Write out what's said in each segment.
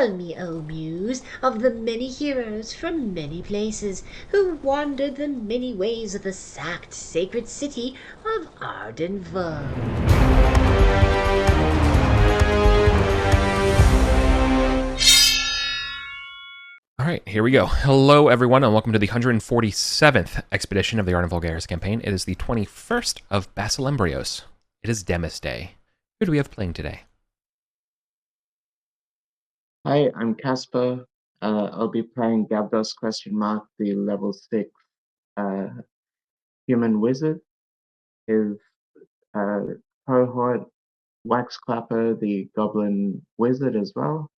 Tell me, O Muse, of the many heroes from many places who wandered the many ways of the sacked sacred city of Arden. All right, here we go. Hello, everyone, and welcome to the 147th expedition of the Arden Vulgaris campaign. It is the 21st of Basilembrios. It is Demis Day. Who do we have playing today? Hi, I'm Casper. I'll be playing Gabdos the level 6 human wizard. His cohort, Waxclapper, the goblin wizard as well.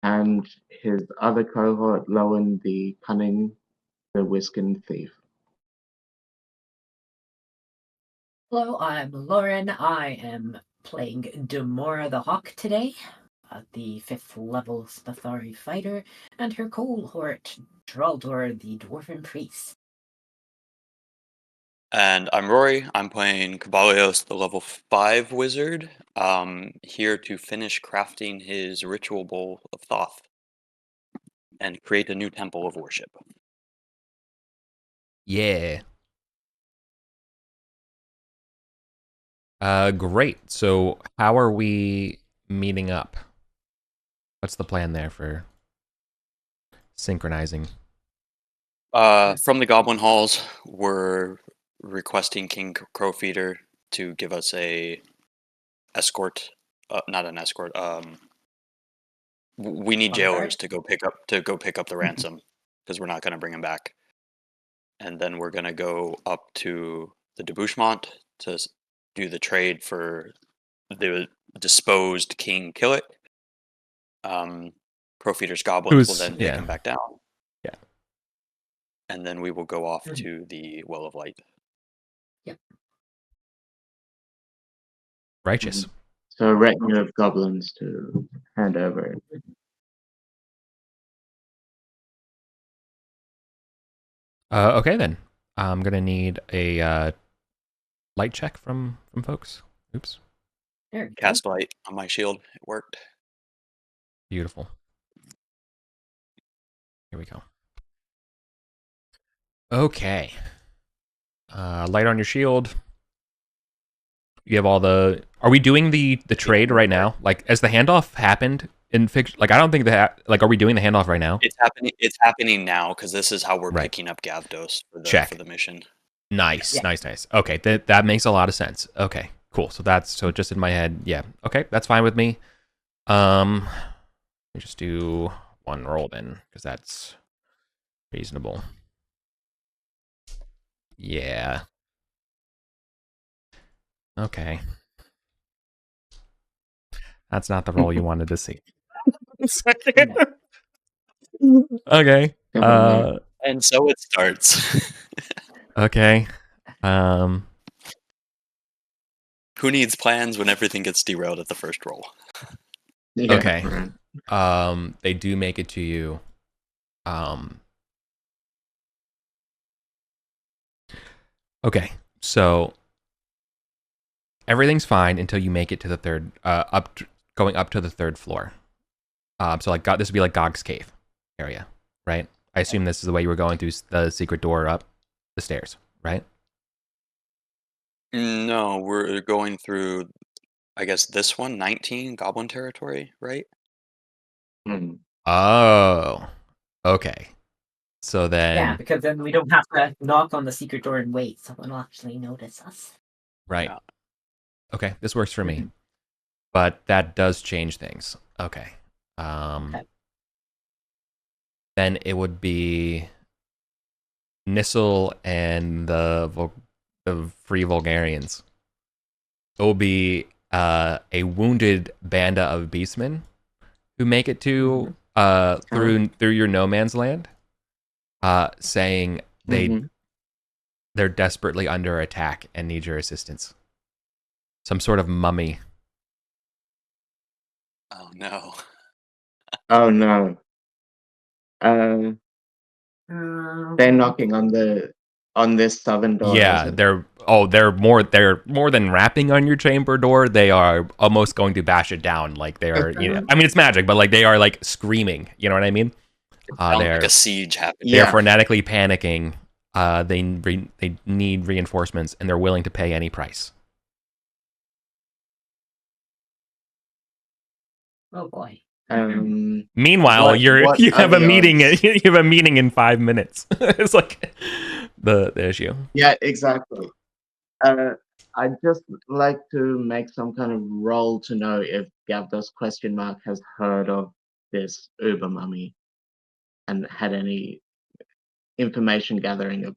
And his other cohort, Lowen, the cunning, the whiskened thief. Hello, I'm Lauren. I am playing Demora the Hawk today, the 5th level Spathari fighter, and her cohort, Draldor the Dwarven priest. And I'm Rory. I'm playing Cabalios, the level 5 wizard, here to finish crafting his ritual bowl of Thoth and create a new temple of worship. Yeah. Great. So how are we meeting up? What's the plan there for synchronizing? From the Goblin Halls, we're requesting King Crowfeeder to give us a escort. Not an escort. We need jailers to go pick up the ransom because we're not going to bring him back. And then we're going to go up to the Debouchement to do the trade for the disposed King Killick. Crowfeeder's goblins will then take him back down. Yeah. And then we will go off to the Well of Light. Yep. Righteous. So a retinue of goblins to hand over. Okay, then. I'm going to need a light check from folks. Oops. There, Cast light on my shield. It worked. Beautiful. Here we go. Okay. Light on your shield. You have all the... Are we doing the trade right now? Like, as the handoff happened in fiction? Like, I don't think that... Like, are we doing the handoff right now? It's happening now, because this is how we're picking up Gavdos for the mission. Nice, nice. Okay, that makes a lot of sense. Okay, cool. So just in my head, yeah. Okay, that's fine with me. Let me just do one roll then, because that's reasonable. Yeah. Okay. That's not the roll you wanted to see. Okay. And so it starts. Okay. Who needs plans when everything gets derailed at the first roll? Yeah. Okay. They do make it to you. Okay. So everything's fine until you make it to the third going up to the third floor. So like this would be like Gog's cave area, right? I assume this is the way you were going through the secret door up the stairs, right? No, we're going through, I guess, this one, 19, Goblin territory, right? Oh, okay. So then... Yeah, because then we don't have to knock on the secret door and wait. Someone will actually notice us. Right. Yeah. Okay, this works for me. But that does change things. Okay. Then it would be Nissel and the Free Vulgarians. It will be a wounded banda of beastmen who make it to through your no man's land, saying they're desperately under attack and need your assistance. Some sort of mummy. Oh no. Oh no. They're knocking on this southern door. Yeah, they're they're more than rapping on your chamber door. They are almost going to bash it down. Like they are, I mean, it's magic, but like they are like screaming. You know what I mean? Sounds like a siege happening. They're frenetically panicking. They need reinforcements, and they're willing to pay any price. Oh boy. Meanwhile, you have a meeting. You have a meeting in 5 minutes. It's like the issue. Yeah, exactly. I'd just like to make some kind of roll to know if Gavdos has heard of this Uber mummy and had any information gathering of,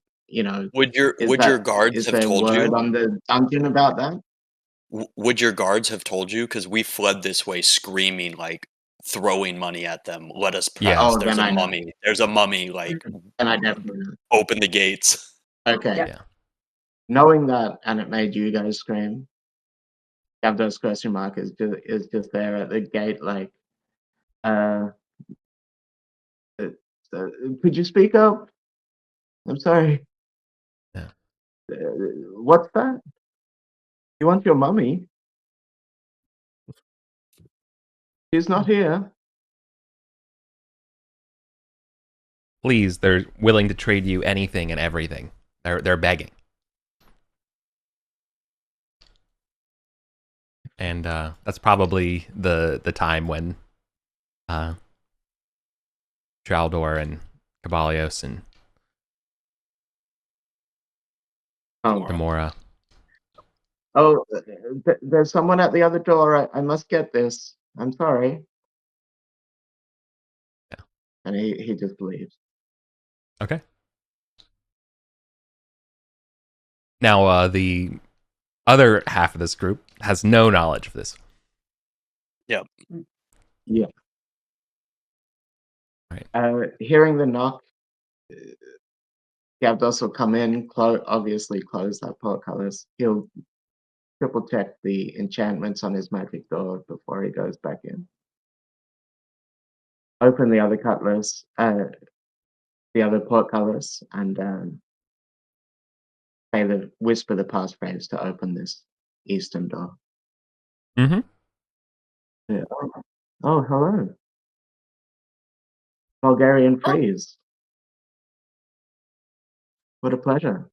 Would your guards have told you? on the dungeon about that? Would your guards have told you? Because we fled this way screaming, like throwing money at them. Let us pass. Yeah. There's a mummy. There's a mummy. Like, and I definitely open the gates. Okay. Yeah. Knowing that, and it made you guys scream. Gavdos is just there at the gate, like, could you speak up? I'm sorry. Yeah. What's that? You want your mummy? She's not here. Please, they're willing to trade you anything and everything. They're begging. And that's probably the time when Traldor and Cabalios and Demora. Oh, there's someone at the other door. I must get this. I'm sorry. Yeah. And he just leaves. Okay. Now, the other half of this group has no knowledge of this. Yep. Yeah. Right. Hearing the knock, Gavdos will come in, obviously close that portcullis. He'll triple check the enchantments on his magic door before he goes back in. Open the other cutlass, the other portcullis, and whisper the passphrase to open this eastern door. Mm-hmm. Yeah. Oh, hello. Vulgarian freeze. What a pleasure.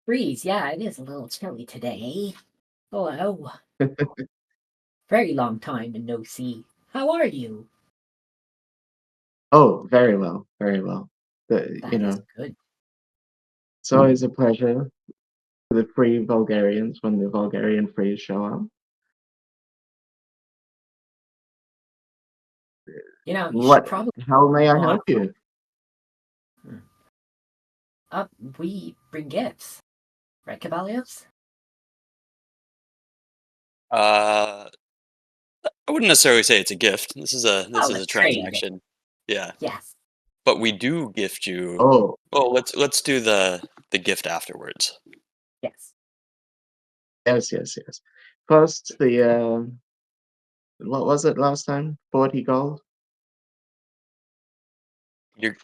Freeze, yeah, it is a little chilly today. Hello. Very long time and no see. How are you? Oh, very well, very well. That is good. It's always a pleasure for the free Vulgarians when the Vulgarian frees show up. You know, How may I help you? We bring gifts. Right, Cabalios? I wouldn't necessarily say it's a gift. This is a transaction. Yeah. Yes. But we do gift you. Oh. Well, let's do the gift afterwards. Yes. Yes. First, the what was it last time? 40 gold. I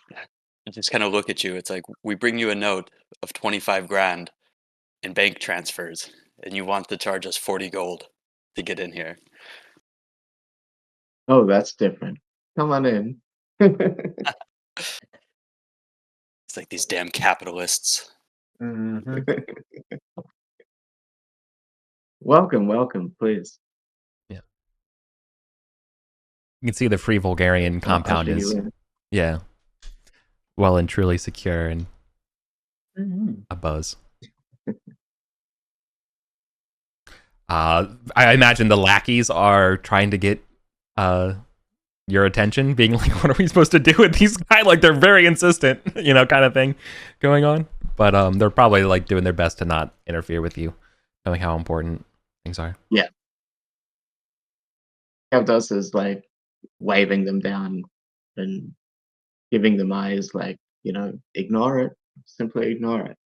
just kind of look at you. It's like we bring you a note of 25 grand in bank transfers, and you want to charge us 40 gold to get in here. Oh, that's different. Come on in. It's like these damn capitalists. Mm-hmm. Welcome, please. Yeah. You can see the free Vulgarian compound is, well and truly secure and a buzz. I imagine the lackeys are trying to get your attention, being like, what are we supposed to do with these guys? Like, they're very insistent, kind of thing going on. But they're probably like doing their best to not interfere with you, knowing how important things are. Yeah. Gavdos is like waving them down and giving them eyes like, ignore it. Simply ignore it.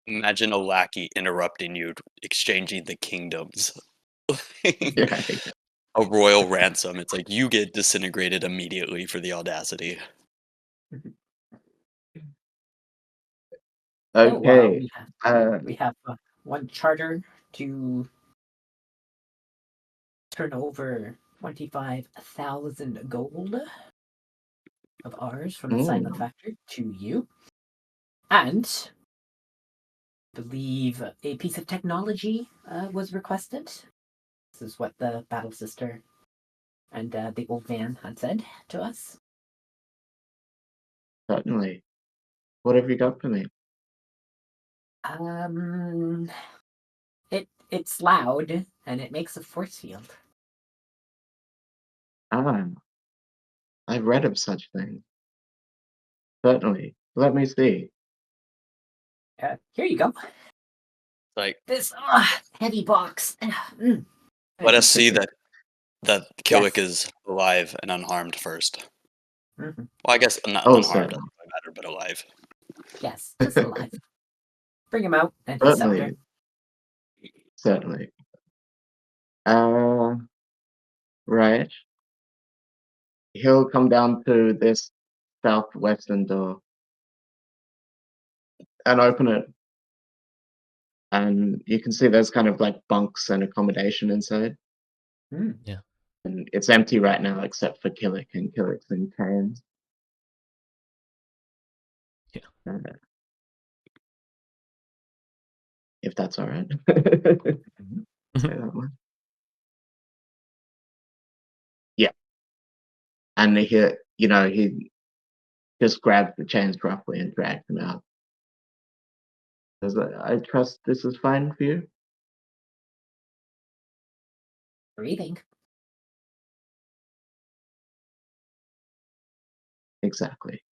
Imagine a lackey interrupting you, exchanging the kingdoms. A royal ransom. It's like you get disintegrated immediately for the audacity. Okay. we have one charter to turn over 25,000 gold of ours from the Silent Factor to you, and I believe a piece of technology was requested. This is what the Battle Sister and the old man had said to us. Certainly. What have you got for me? It's loud and it makes a force field. Ah, I've read of such things. Certainly. Let me see. Here you go. Like, This heavy box. let us see that Killick Yes. is alive and unharmed first. Mm-hmm. Well, I guess not Oh, unharmed certainly. doesn't really matter, but alive. Yes, just alive. Bring him out and his scepter. Certainly. Right. He'll come down to this southwestern door and open it. And you can see there's kind of like bunks and accommodation inside. Yeah. And it's empty right now except for Killick, and Killick's in chains. Yeah. If that's all right. Say that one. Yeah. And he just grabs the chains roughly and drags them out. I trust this is fine for you? Breathing. Exactly.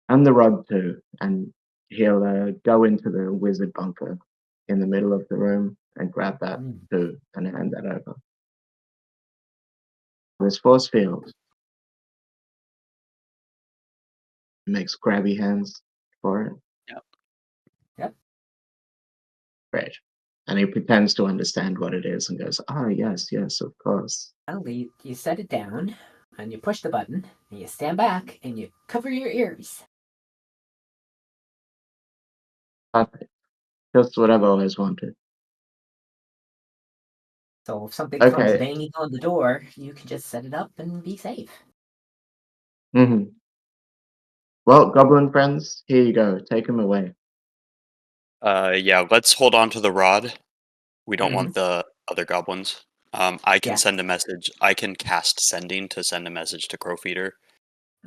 And the rod too. And he'll go into the wizard bunker in the middle of the room and grab that too and hand that over. This force field makes grabby hands for it. Yep. Great. And he pretends to understand what it is and goes, "Oh, yes, of course." Well, you set it down and you push the button and you stand back and you cover your ears. Perfect. Just what I've always wanted. So if something comes Okay. banging on the door, you can just set it up and be safe. Mm-hmm. Well, goblin friends, here you go. Take him away. Yeah, let's hold on to the rod. We don't Mhm. want the other goblins. I can Yeah. send a message. I can cast sending to send a message to Crowfeeder.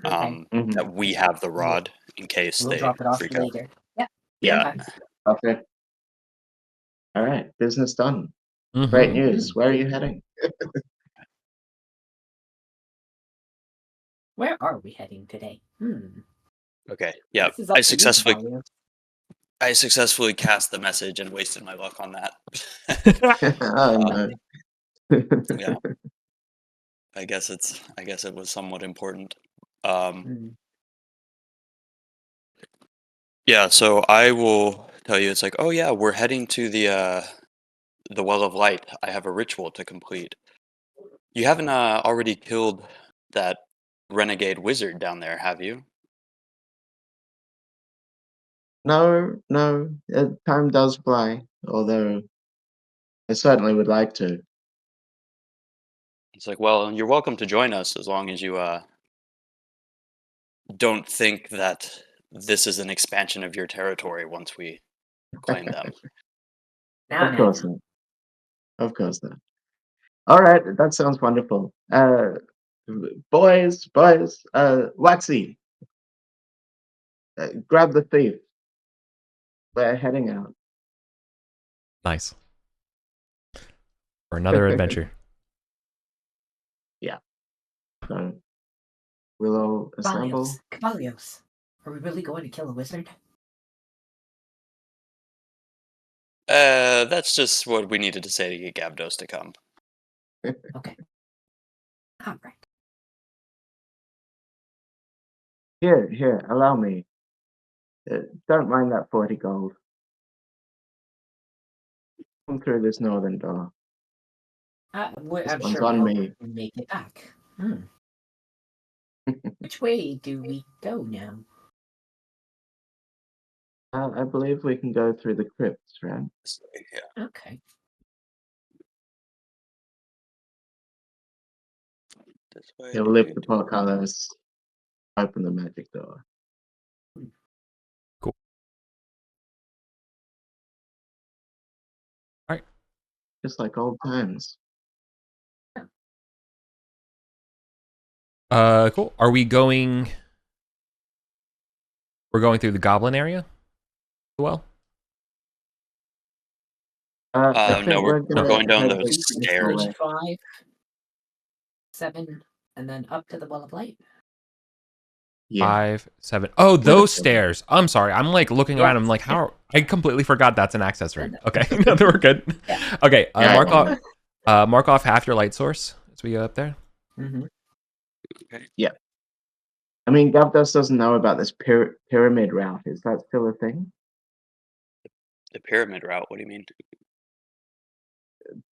Okay. That we have the rod in case We'll they drop it off freak out. later. Yeah. Yeah. Okay. Okay. All right. Business done. Mhm. Great news. Where are you heading? Where are we heading today? Okay. Yeah. This is up to you, Caballo. I successfully cast the message and wasted my luck on that. Oh, no. Yeah. I guess it was somewhat important. Yeah, so I will tell you, it's like, oh yeah, we're heading to the Well of Light. I have a ritual to complete. You haven't already killed that renegade wizard down there, have you? No. Time does fly, although I certainly would like to. It's like, well, you're welcome to join us as long as you don't think that this is an expansion of your territory once we claim them. Of course not. Of course not. All right, that sounds wonderful. Boys, Waxy, grab the thief. We're heading out. Nice. For another adventure. Yeah. So we'll all assemble. Caballos, are we really going to kill a wizard? That's just what we needed to say to get Gabdos to come. Okay. All right. Here, allow me. Don't mind that 40 gold. Come through this northern door. I'm This one's sure on we'll me. make it back. Which way do we go now? I believe we can go through the crypts, right? This way, yeah. Okay. This way. He'll lift the portcullis, open the magic door. Cool. All right. Just like old times. Cool. Are we going? We're going through the goblin area. Well. I think No, we're gonna going down head those this stairs. way. 5, 7, and then up to the Well of Light. Yeah. 5, 7. Oh, those seven. stairs. I'm sorry. I'm like looking around. I'm like, how? I completely forgot that's an access route. Okay, no, we're good. Yeah. Okay, Yeah, mark off half your light source as we go up there. Mm-hmm. I mean, Gavdos doesn't know about this pyramid route. Is that still a thing? The pyramid route. What do you mean?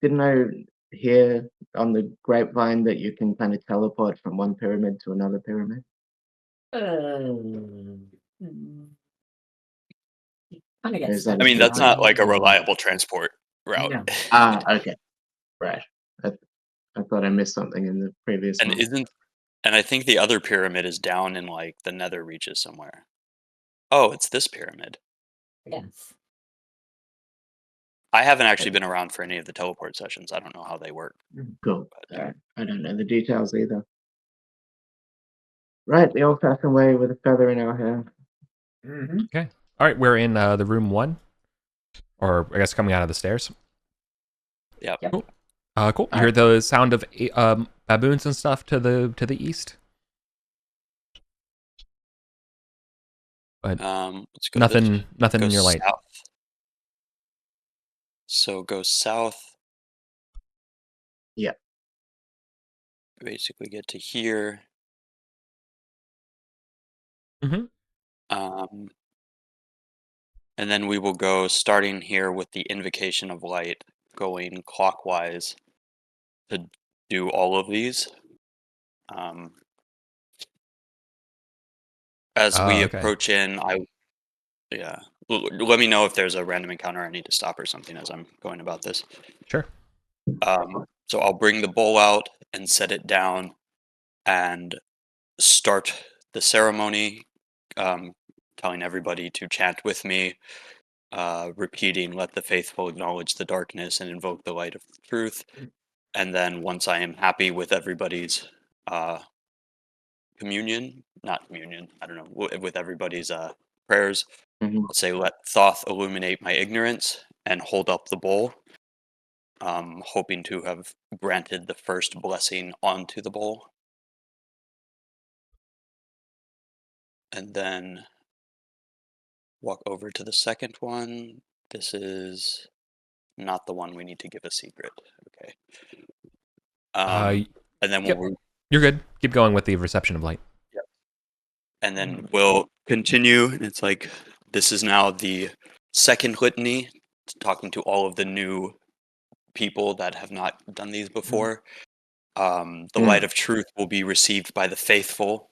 Didn't I hear on the grapevine that you can kind of teleport from one pyramid to another pyramid? Kind of Is gets that I mean, that's not like a Yeah. reliable transport route. No. Okay. Right. I thought I missed something in the previous And one. I think the other pyramid is down in like the nether reaches somewhere. Oh, it's this pyramid. Yes. I haven't actually been around for any of the teleport sessions. I don't know how they work. Cool. Alright. I don't know the details either. Right, the old-fashioned way with a feather in our hair. Mm-hmm. Okay. All right, we're in the room 1, or I guess coming out of the stairs. Yep. Cool. Cool. You hear the sound of baboons and stuff to the east. But Let's go nothing go in your light. south. So go south. Yeah. Basically get to here. Mhm. And then we will go starting here with the invocation of light, going clockwise to do all of these. As we okay. approach in, let me know if there's a random encounter I need to stop or something as I'm going about this. Sure. So I'll bring the bowl out and set it down and start the ceremony, telling everybody to chant with me, repeating, "Let the faithful acknowledge the darkness and invoke the light of truth." And then once I am happy with everybody's not communion, I don't know, with everybody's prayers, Mhm. I'll say, "Let Thoth illuminate my ignorance," and hold up the bowl, hoping to have granted the first blessing onto the bowl. And then walk over to the second one. This is not the one we need to give a secret. Okay. And then Yep. we'll You're good. Keep going with the reception of light. Yep. And then we'll continue. And it's like this is now the second litany, talking to all of the new people that have not done these before. The light of truth will be received by the faithful.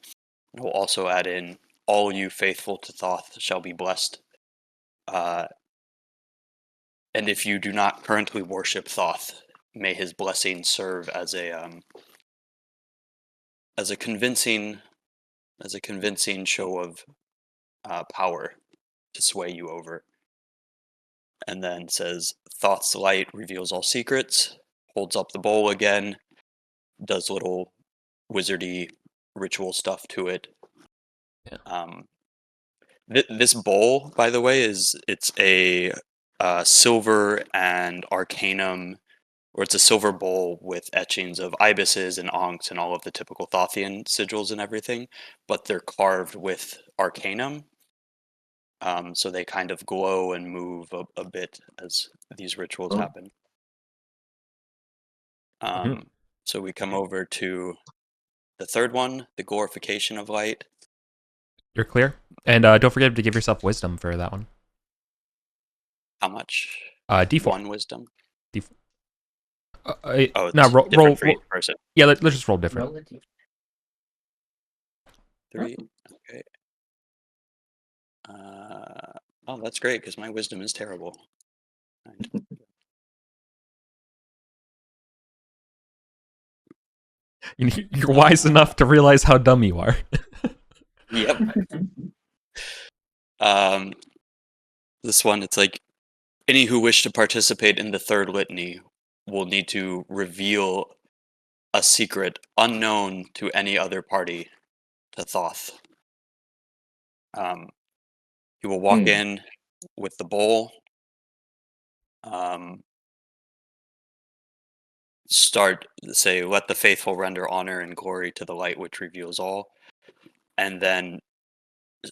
We'll also add in, "All you faithful to Thoth shall be blessed." And if you do not currently worship Thoth, may his blessing serve as a convincing show of power to sway you over. And then says, "Thoth's light reveals all secrets," holds up the bowl again, does little wizardy ritual stuff to it. Yeah. This bowl, by the way, it's a silver and arcanum, or it's a silver bowl with etchings of ibises and ankhs and all of the typical Thothian sigils and everything, but they're carved with arcanum. So they kind of glow and move a bit as these rituals happen. So we come over to the third one, the glorification of light. You're clear. And don't forget to give yourself wisdom for that one. How much? D4. One wisdom. D4. It's no, roll for each person. Yeah, let's just roll different. Roll it. 3. Okay. Oh, that's great, because my wisdom is terrible. You're wise enough to realize how dumb you are. Yep. This one, it's like, any who wish to participate in the third litany will need to reveal a secret unknown to any other party to Thoth. He will walk in with the bowl, start, say, let the faithful render honor and glory to the light which reveals all, and then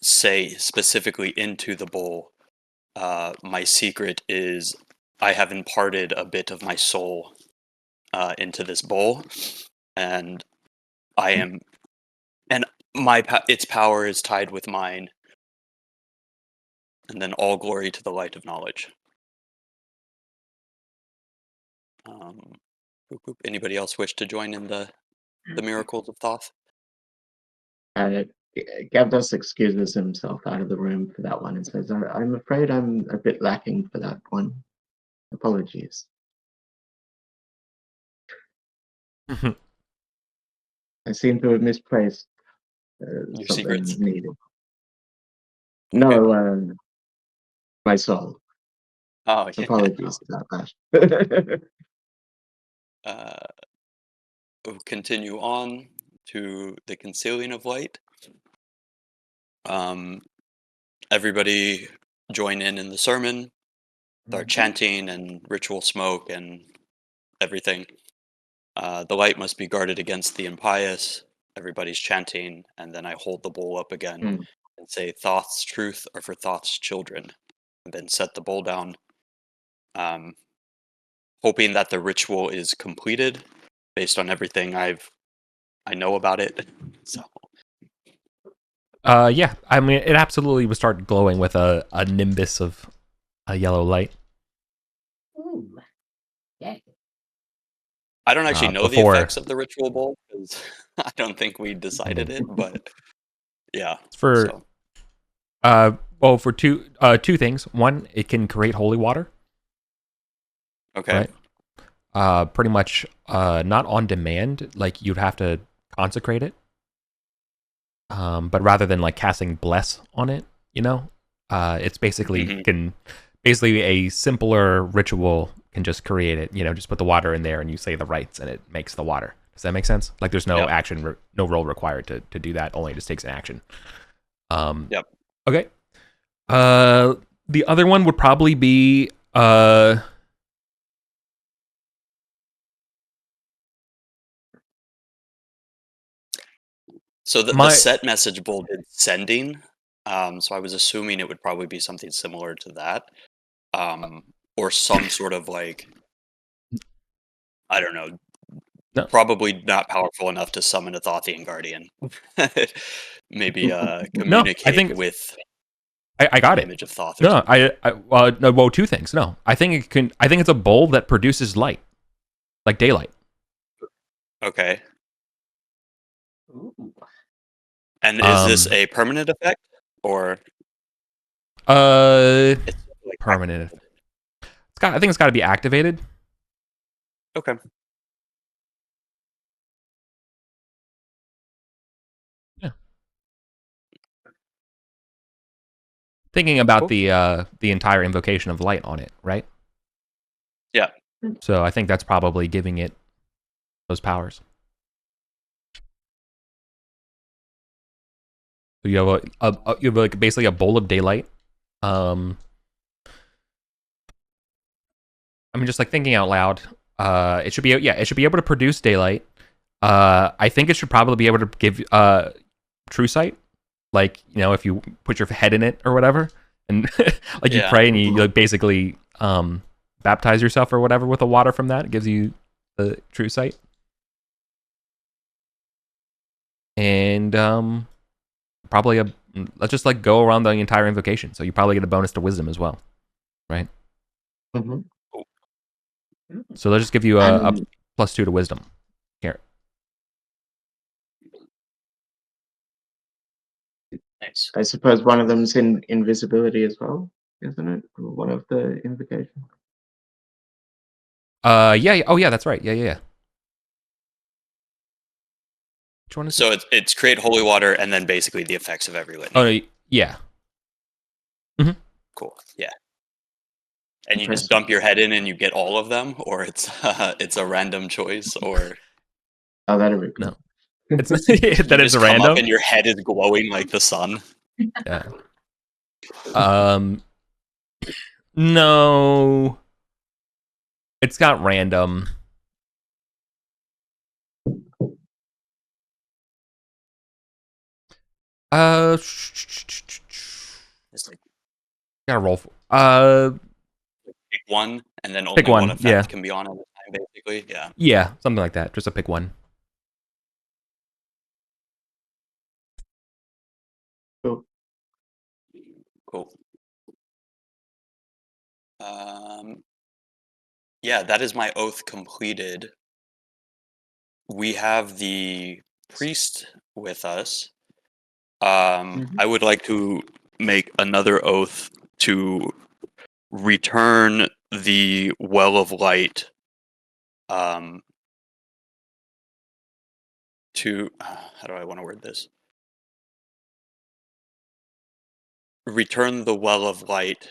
say specifically into the bowl, my secret is I have imparted a bit of my soul into this bowl, and I am, and its power is tied with mine, and then all glory to the light of knowledge. Anybody else wish to join in the miracles of Thoth? Gavdos excuses himself out of the room for that one and says, I'm afraid I'm a bit lacking for that one. Apologies. I seem to have misplaced Your something secrets? needed. No, my soul. Oh, yeah. Apologies about that. We'll continue on to the concealing of light. Everybody join in the sermon, start chanting and ritual smoke and everything. The light must be guarded against the impious. Everybody's chanting, and then I hold the bowl up again and say, Thoth's truth are for Thoth's children, and then set the bowl down, hoping that the ritual is completed based on everything I know about it. So yeah, I mean, it absolutely would start glowing with a nimbus of a yellow light. Ooh. Yeah. I don't actually know the effects of the ritual bowl, because I don't think we decided it, but yeah. It's for so. well, for two things. One, it can create holy water. Okay. Right? Pretty much not on demand, like you'd have to consecrate it. But rather than like casting bless on it, it's basically basically a simpler ritual can just create it. Just put the water in there and you say the rites and it makes the water. Does that make sense? Like there's no action, no role required to do that. Only just takes an action. Yep. Okay. The other one would probably be So the set message bowl did sending, so I was assuming it would probably be something similar to that, or some sort of like, I don't know, probably not powerful enough to summon a Thothian guardian. Maybe communicate with. I got it. Image of Thoth. No, well, two things. No, I think it's a bowl that produces light, like daylight. Okay. Ooh. And is this a permanent effect or? It's like permanent. I think it's got to be activated. Okay. Yeah. Thinking about the entire invocation of light on it, right? Yeah. So I think that's probably giving it those powers. So you have like basically a bowl of daylight. I mean, just like thinking out loud. It should be able to produce daylight. I think it should probably be able to give true sight. Like, if you put your head in it or whatever, and like you pray and you like basically baptize yourself or whatever with the water from that, it gives you the true sight. And probably let's just like go around the entire invocation. So you probably get a bonus to wisdom as well, right? Mm-hmm. So let's just give you a +2 to wisdom. Here. Nice. I suppose one of them's in invisibility as well. isn't it? One of the invocations. Yeah. Oh, yeah. That's right. Yeah. Which one is it? So it's create holy water and then basically the effects of every litany. Oh, no, yeah. Cool. Yeah. And you just Interesting. dump your head in and you get all of them, or it's a random choice, or Oh, that'd be No. cool. It's that you it's just a come up random. and your head is glowing like the sun. Yeah. No. It's got random. It's like Gotta roll for. pick one, and then Pick only one one, effect yeah. can be on at a time, basically. Yeah. Yeah, something like that. Just a pick one. Cool. Cool. Yeah, that is my oath completed. We have the priest with us. I would like to make another oath to return the well of light to how do I want to word this? Return the well of light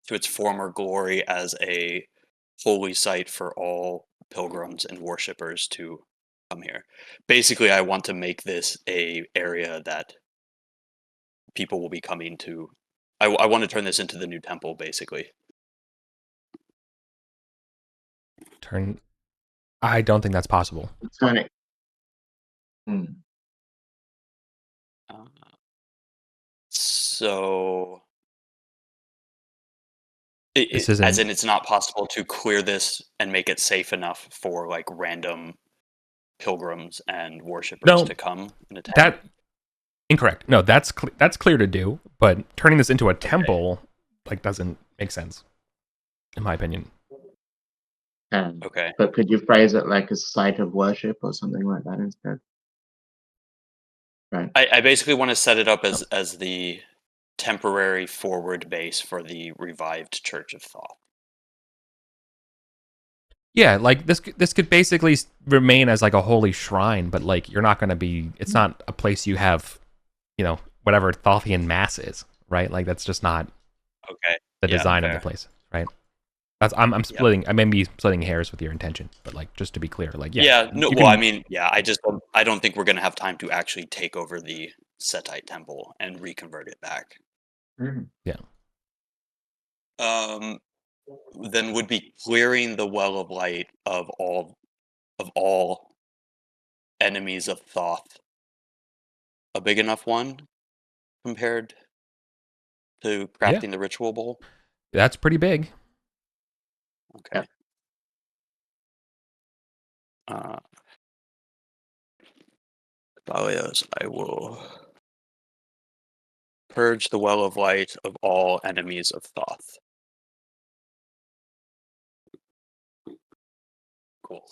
to its former glory as a holy site for all pilgrims and worshippers to come here. Basically, I want to make this a area that people will be coming to. I want to turn this into the new temple, basically. I don't think that's possible. Turn it. So, This as isn't. in, it's not possible to clear this and make it safe enough for like random pilgrims and worshippers No, to come and attend. that incorrect. No, that's clear to do, but turning this into a temple like doesn't make sense, in my opinion. Okay. But could you phrase it like a site of worship or something like that instead? Right. I basically want to set it up as the temporary forward base for the revived Church of Thoth. Yeah, like this could basically remain as like a holy shrine, but like you're not going to be. It's not a place you have, whatever Thothian mass is, right? Like that's just not Okay. the Yeah, design of fair. the place, right? I'm splitting. I may be splitting hairs with your intention, but like just to be clear, like No. you Well, I can- mean, I don't think we're gonna have time to actually take over the Setite temple and reconvert it back. Yeah. Then would be clearing the well of light of all enemies of Thoth a big enough one compared to Yeah. crafting the ritual bowl? That's pretty big. Okay. Balios, I will purge the well of light of all enemies of Thoth. Cool.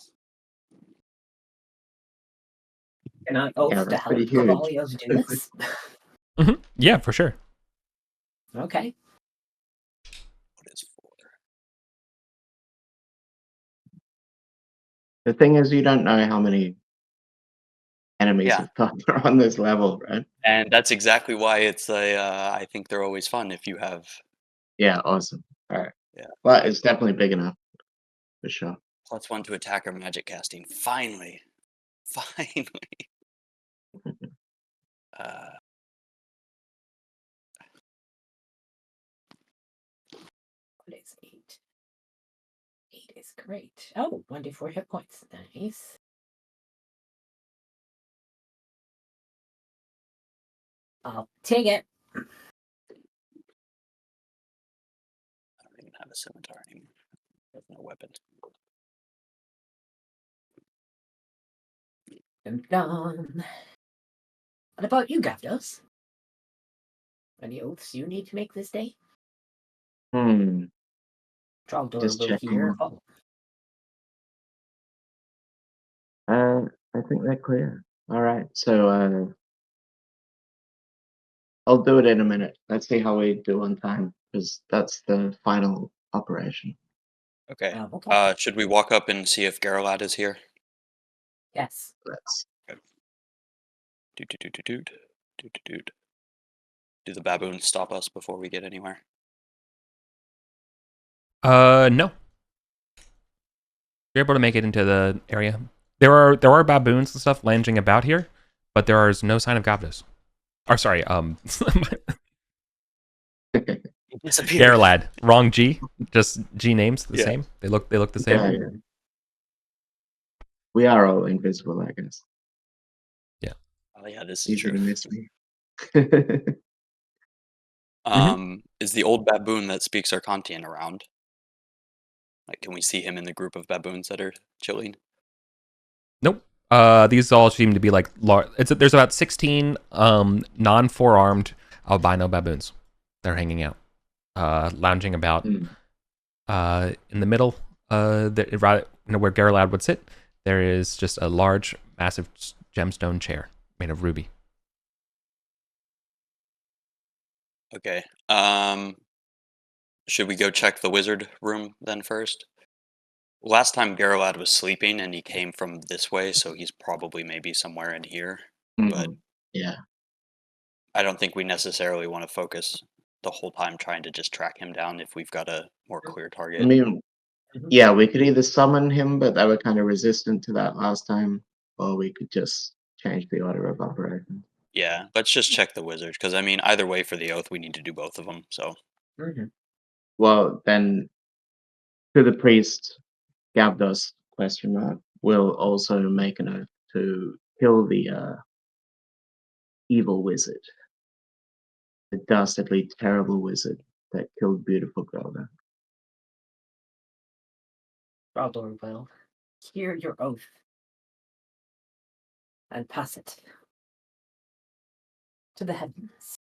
Can I oath to that's help pretty huge. Cabalios do this? Yeah, for sure. Okay. What is 4? The thing is, you don't know how many enemies Yeah. of Thoth are on this level, right? And that's exactly why it's I think they're always fun if you have. Yeah, awesome. All right. Yeah. Well, it's definitely big enough, for sure. +1 to attack or magic casting. Finally. Finally. What is 8? 8 is great. Oh, 1d4 hit points. Nice. I'll take it. I don't even have a scimitar anymore. There's no weapon. I'm done. What about you, Gavdos? Any oaths you need to make this day? Trogdor Just will checking. hear. Oh, I think they're clear. All right. So I'll do it in a minute. Let's see how we do on time, because that's the final operation. Okay. Okay. Should we walk up and see if Garolad is here? Yes. Let's. Doot. Do the baboons stop us before we get anywhere? No. You're able to make it into the area. There are baboons and stuff lounging about here, but there is no sign of Gavdos. Or sorry, Garolad. Wrong G. Just G names, the same. They look the same. Yeah. We are all invisible, I guess. Oh yeah, this is Easy to true. miss me. Is the old baboon that speaks Arcantian around? Like, can we see him in the group of baboons that are chilling? Nope. These all seem to be like there's about 16 non-four-armed albino baboons. They're hanging out, lounging about. In the middle, where Garolad would sit, there is just a large, massive gemstone chair made of ruby. Okay. Should we go check the wizard room then first? Last time Garolad was sleeping and he came from this way, so he's probably maybe somewhere in here. But yeah, I don't think we necessarily want to focus the whole time trying to just track him down if we've got a more clear target. I mean, yeah, we could either summon him, but they were kind of resistant to that last time, or we could just change the order of operations. Yeah, let's just check the wizard, because I mean, either way for the oath, we need to do both of them. So, Well, then, to the priest, Gavdos, will also make an oath to kill the evil wizard, the dastardly, terrible wizard that killed beautiful Golda. Brother will hear your oath and pass it to the heavens.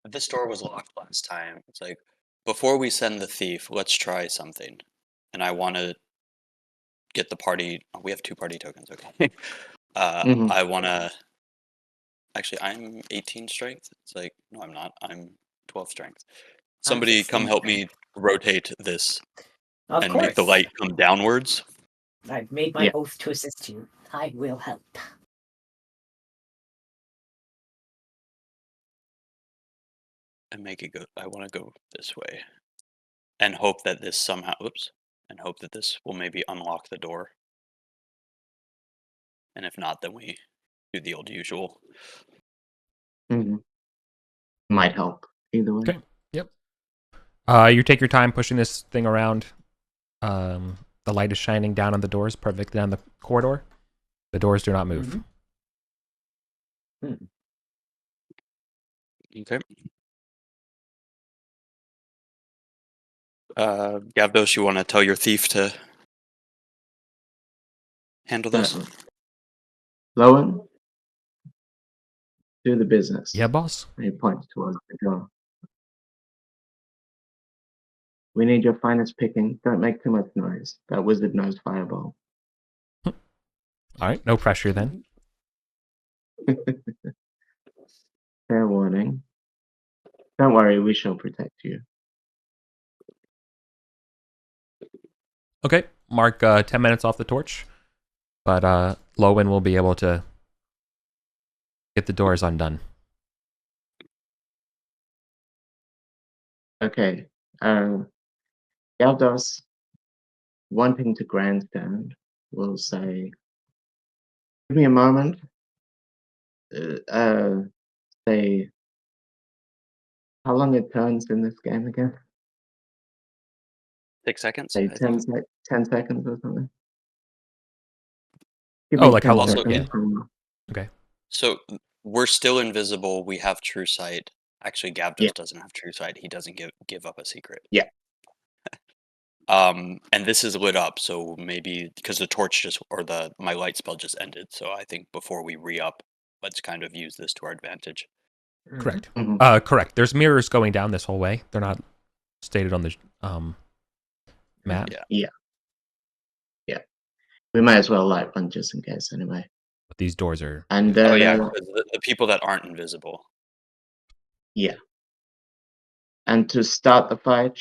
This door was locked last time. It's like, before we send the thief, let's try something. And I want to get the party. Oh, we have 2 party tokens, okay. I want to. Actually, I'm 18 strength. It's like, no, I'm not. I'm 12 strength. Somebody come help me rotate this Of and course. make the light come downwards. I've made my oath to assist you. I will help. And make it go. I want to go this way, and hope that this somehow. Oops. And hope that this will maybe unlock the door. And if not, then we do the old usual. Might help either way. Okay. Yep. You take your time pushing this thing around. The light is shining down on the doors, perfectly down the corridor. The doors do not move. Okay. Gavdos, you want to tell your thief to handle this? Lowen, do the business. Yeah, boss. And he points towards the door. We need your finest picking. Don't make too much noise. That wizard knows fireball. All right, no pressure then. Fair warning. Don't worry, we shall protect you. Okay, mark 10 minutes off the torch. But Lowen will be able to get the doors undone. Okay. Gavdos, wanting to grandstand, will say, give me a moment. Say, how long it turns in this game again? 6 seconds? Say I 10 seconds or something. Give Oh, me like 10 how long? seconds Yeah. from- Okay. So we're still invisible. We have true sight. Actually, Gavdos doesn't have true sight. He doesn't give up a secret. Yeah. And this is lit up, so maybe because the torch my light spell just ended. So I think before we re-up, let's kind of use this to our advantage. Correct. Correct. There's mirrors going down this whole way. They're not stated on the map. Yeah. We might as well light one just in case, anyway. But these doors are. And Oh yeah, 'cause the people that aren't invisible. yeah. And to start the fight,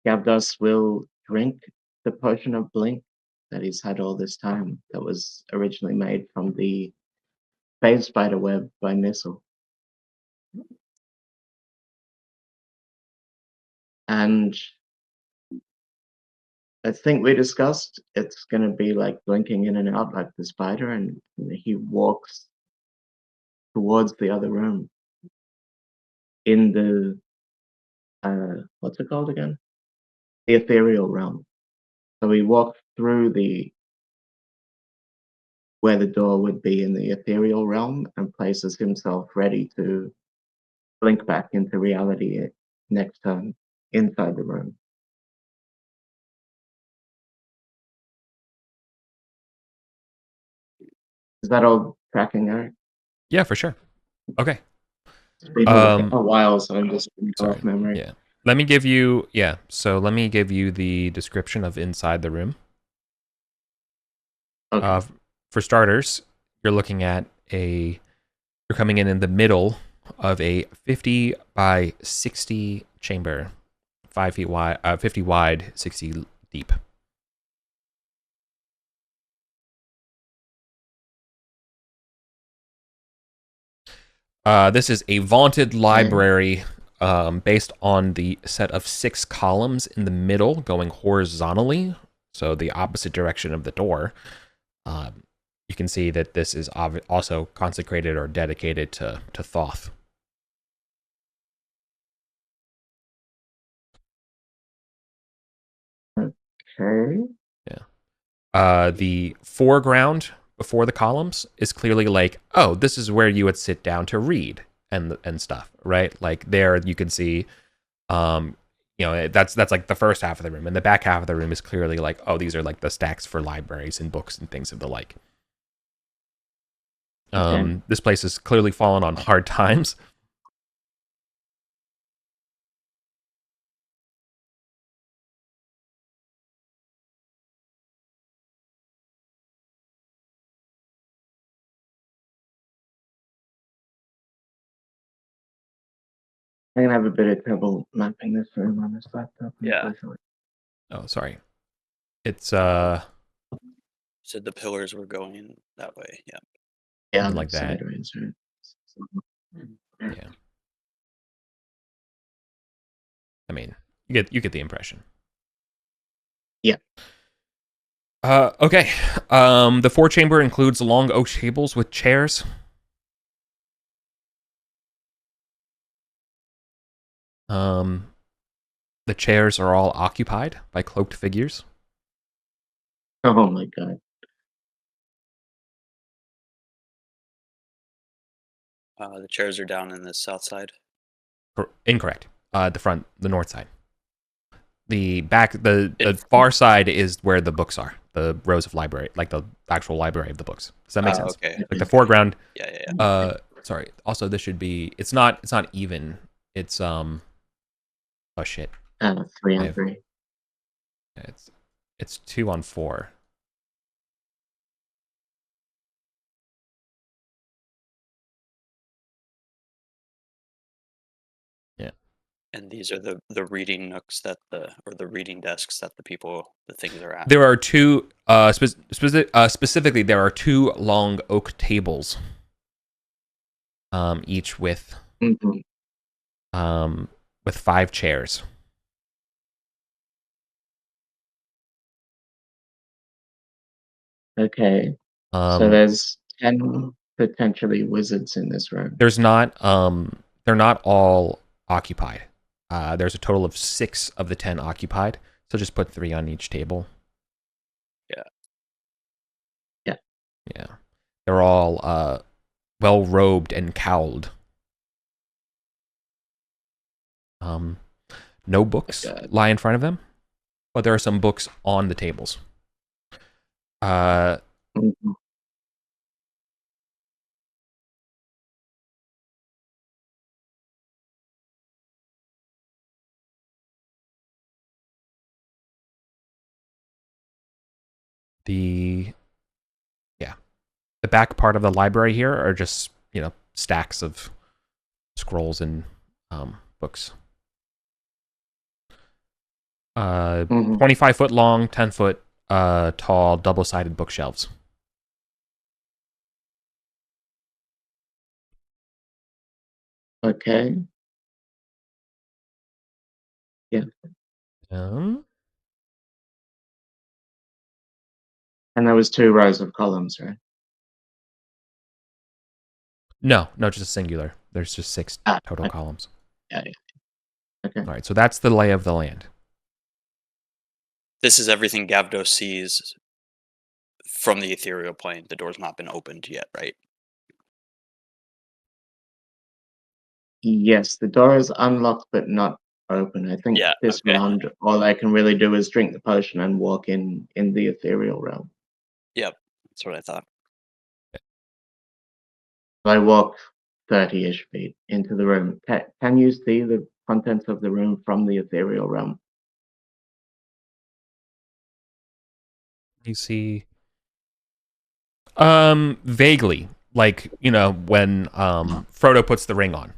Gavdos will drink the potion of blink that he's had all this time. That was originally made from the phase spider web by Missile. And I think we discussed it's going to be like blinking in and out like the spider, and he walks towards the other room in the what's it called again? The ethereal realm. So he walks through where the door would be in the ethereal realm and places himself ready to blink back into reality next turn inside the room. Is that all tracking, Eric? Yeah, for sure. Okay. It's been a while, so I'm just Sorry. off memory. Yeah. Let me give you the description of inside the room. Okay. For starters, you're looking at you're coming in the middle of a 50 by 60 chamber, 5 feet wide, 50 wide, 60 deep. This is a vaulted library based on the set of 6 columns in the middle going horizontally, so the opposite direction of the door. You can see that this is also consecrated or dedicated to Thoth. Okay. Yeah. The foreground before the columns is clearly like, oh, this is where you would sit down to read and stuff, right? Like there you can see, that's like the first half of the room, and the back half of the room is clearly like, oh, these are like the stacks for libraries and books and things of the like. Okay. This place has clearly fallen on hard times. I'm gonna have a bit of trouble mapping this room on this laptop. Yeah. Unfortunately. Oh, sorry. It's Said the pillars were going that way. Yeah. Yeah, something like that. sideways, right? Yeah. I mean, you get the impression. Yeah. Okay. The 4-chamber includes long oak tables with chairs. The chairs are all occupied by cloaked figures. Oh my god. The chairs are down in the south side. Incorrect. The north side. The back, the far side is where the books are. The rows of library, like the actual library of the books. Does that make sense? Okay. Like the foreground. Yeah. Sorry. Also, this should be. It's not even. It's Oh shit. 3 on 3. It's 2 on 4. Yeah. And these are the reading nooks or the reading desks that the things are at. There are 2 specifically there are 2 long oak tables. Each with 5 chairs. Okay. So there's 10 potentially wizards in this room. There's not they're not all occupied. There's a total of 6 of the 10 occupied. So just put 3 on each table. Yeah. Yeah. Yeah. They're all well robed and cowled. No books lie in front of them, but there are some books on the tables. The back part of the library here are just, stacks of scrolls and books. 25 foot long, 10 foot tall, double-sided bookshelves. Okay. Yeah. Um, And there was 2 rows of columns, right? no, just a singular. There's just 6 total Okay. columns. Yeah. Okay. All right, so that's the lay of the land. This is everything Gavdos sees from the ethereal plane. The door's not been opened yet, right? Yes, the door is unlocked but not open. I think Yeah, this okay. round, all I can really do is drink the potion and walk in the ethereal realm. Yep, that's what I thought. I walk 30-ish feet into the room. Can you see the contents of the room from the ethereal realm? You see, vaguely, like, when Frodo puts the ring on,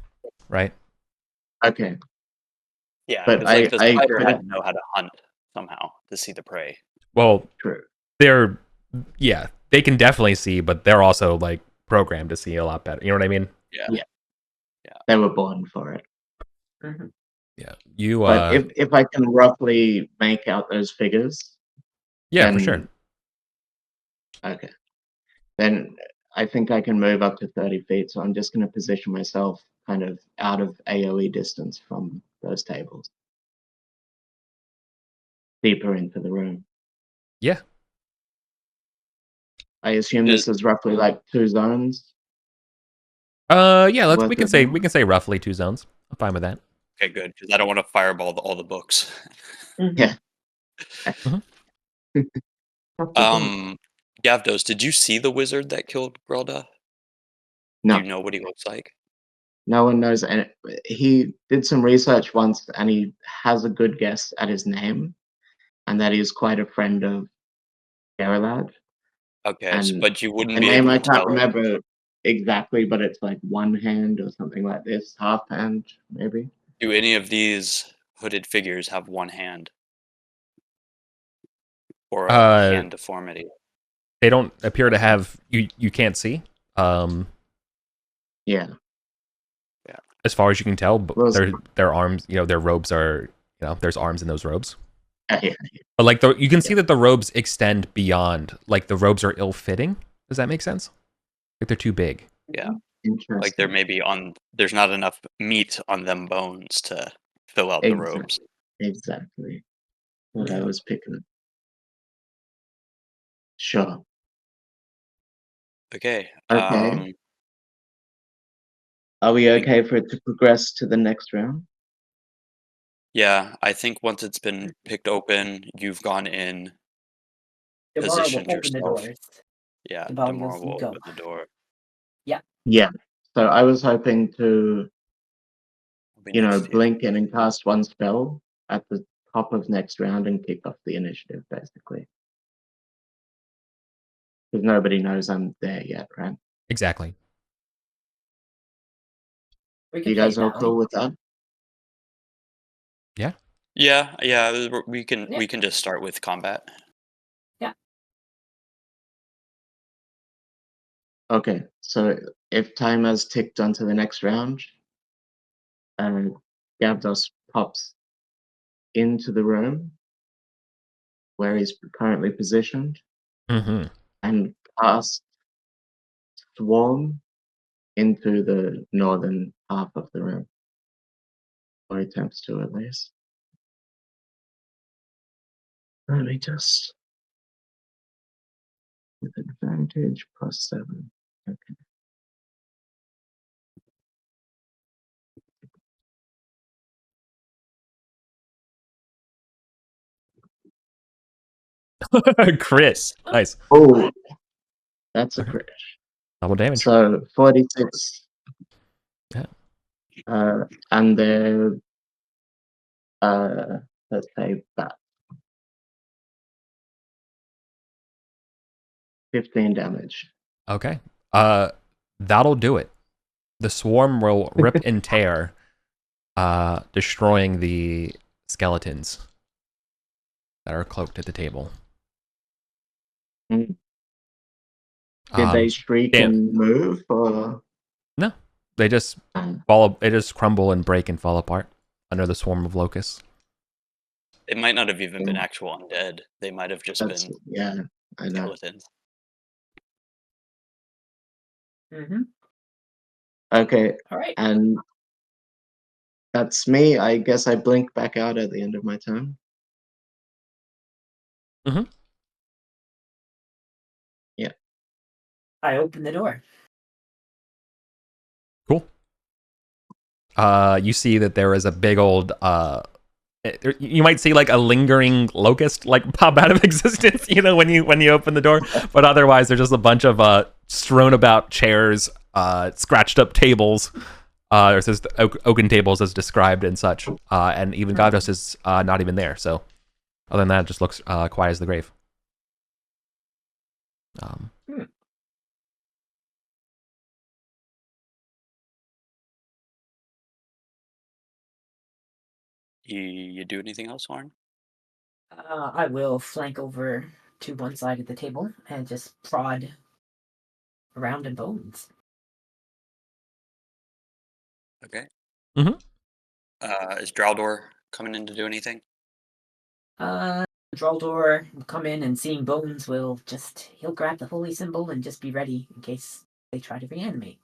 right? Okay. Yeah, But because like the spider had couldn't. to know how to hunt somehow to see the prey. Well, True. they can definitely see, but they're also like programmed to see a lot better. You know what I mean? Yeah. They were born for it. Yeah. You But if I can roughly make out those figures, yeah, for then sure. okay. Then I think I can move up to 30 feet. So I'm just going to position myself kind of out of AoE distance from those tables. Deeper into the room. Yeah. I assume this is roughly like 2 zones. Yeah, worth we can of say damage? roughly 2 zones. I'm fine with that. Okay, good. Because I don't want to fireball all the books. Yeah. Gavdos, did you see the wizard that killed Grelda? No. Do you know what he looks like? No one knows. And he did some research once and he has a good guess at his name. And that he's quite a friend of Geralad. Okay, And but you the wouldn't be name able I to can't tell. remember exactly, but it's like one hand or something like this. Half hand, maybe. Do any of these hooded figures have one hand? Or a hand deformity? They don't appear to have you can't see. Yeah. As far as you can tell, but Well, their arms, their robes are, there's arms in those robes. yeah. But like you can see that the robes extend beyond. Like the robes are ill-fitting. Does that make sense? Like they're too big. Yeah. Interesting. Like there may be there's not enough meat on them bones to fill out the robes. Exactly. What I was picking up. Sure. Okay. Okay. Are we okay for it to progress to the next round? Yeah, I think once it's been picked open, you've gone in, Demora will positioned open the yourself. doors. Yeah, Rebellions Demora will go. open the door. Yeah. So I was hoping to, It'll be next to you. blink in and cast one spell at the top of next round and kick off the initiative, basically. Because nobody knows I'm there yet, right? Exactly. We can You play guys all that cool way. with that? Yeah. Yeah. We can Yeah. we can just start with combat. Okay. So if time has ticked onto the next round, Gavdos pops into the room where he's currently positioned Mm-hmm. and casts Swarm into the northern half of the room. Or attempts to, at least. Let me just... With advantage, +7. Okay. Crit. Nice. Oh, that's a crit. Double damage. So 46. Yeah. And they're, let's say that. 15 damage. Okay. That'll do it. The swarm will rip and tear, destroying the skeletons that are cloaked at the table. Did they shriek and move, or no? They just They just crumble and break and fall apart under the swarm of locusts. It might not have even been actual undead. They might have just been I know. skeletons. Mm-hmm. Okay, All right. and that's me. I guess I blink back out at the end of my turn. Mhm. Yeah. I open the door. Cool. You see that there is a big old you might see like a lingering locust like pop out of existence, when you open the door, but otherwise there's just a bunch of strewn about chairs, scratched up tables, there's just oaken tables as described and such, and even Gavdos is not even there, so other than that it just looks quiet as the grave. You do anything else, Warren? I will flank over to one side of the table and just prod around in bones. Okay. Mhm. Is Draldor coming in to do anything? Draldor will come in, and seeing bones he'll grab the holy symbol and just be ready in case they try to reanimate.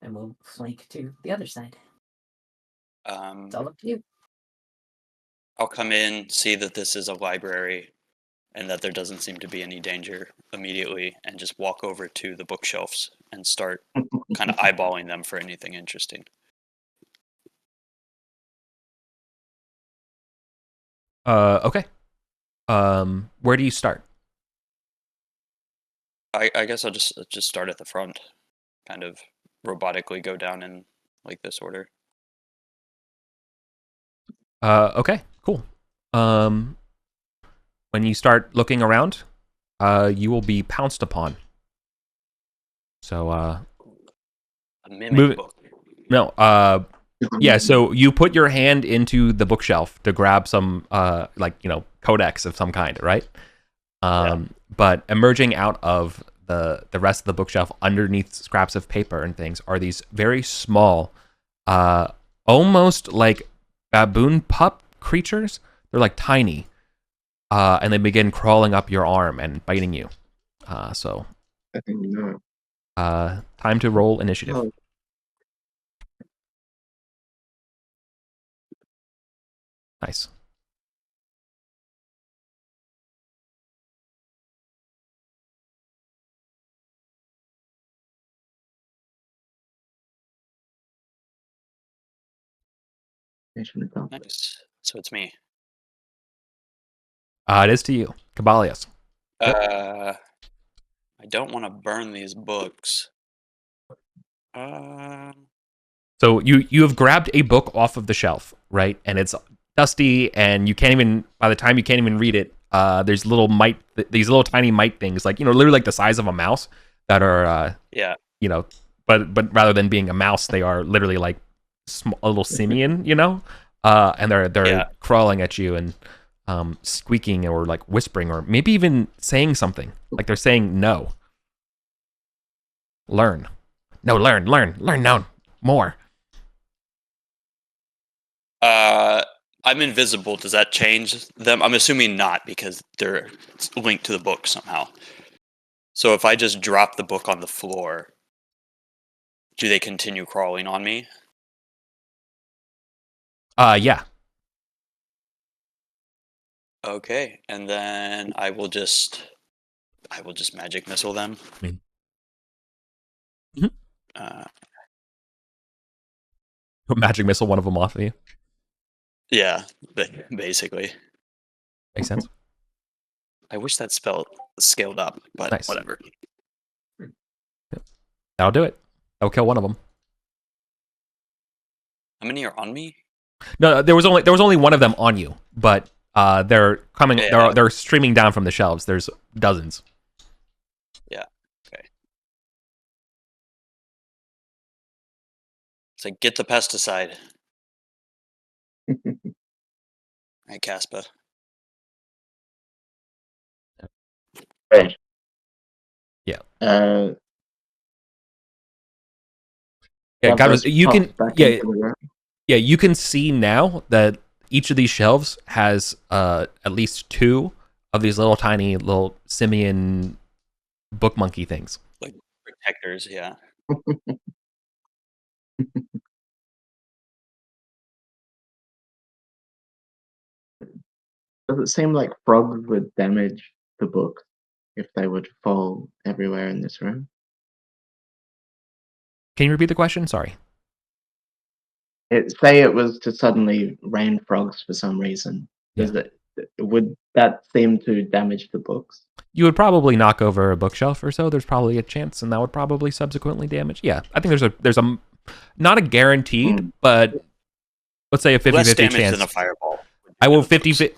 And we'll flank to the other side. It's all up to you. I'll come in, see that this is a library, and that there doesn't seem to be any danger immediately, and just walk over to the bookshelves and start kind of eyeballing them for anything interesting. Okay. Where do you start? I guess I'll just start at the front, kind of robotically go down in like this order. Okay, cool. When you start looking around, you will be pounced upon. So, A mimic book. No, yeah, so you put your hand into the bookshelf to grab some, codex of some kind, right? But emerging out of the rest of the bookshelf underneath scraps of paper and things are these very small, almost like baboon pup creatures. They're like tiny, and they begin crawling up your arm and biting you. So, I think no. Time to roll initiative. Oh. Nice. Nice. So it's me. It is to you, Cabalius. I don't want to burn these books. So you have grabbed a book off of the shelf, right? And it's dusty, and you can't even. By the time you can't even read it, there's these little tiny mite things, like literally like the size of a mouse, that are but rather than being a mouse, they are literally like a little simian, and they're crawling at you and squeaking or like whispering or maybe even saying something, like they're saying no. Learn, no, more. I'm invisible. Does that change them? I'm assuming not, because they're linked to the book somehow. So if I just drop the book on the floor, do they continue crawling on me? Yeah. Okay, and then I will just magic missile them. Magic missile one of them off of you. Yeah, basically. Makes sense. I wish that spell scaled up, but nice. Whatever. That'll do it. That'll kill one of them. How many are on me? No, there was only one of them on you, but they're coming. Yeah. They're streaming down from the shelves. There's dozens. It's like, get the pesticide. Right, Caspa. Right. Yeah. Uh, Yeah, Gavdos you pops can back into the room. Yeah, you can see now that each of these shelves has at least 2 of these little tiny little simian book monkey things. Like protectors, yeah. Does it seem like frogs would damage the book if they would fall everywhere in this room? Can you repeat the question? Sorry. Say it was to suddenly rain frogs for some reason. Would that seem to damage the books? You would probably knock over a bookshelf or so. There's probably a chance, and that would probably subsequently damage. Yeah, I think there's a not a guaranteed, but let's say a 50-50 Less damage chance. than a fireball. I will 50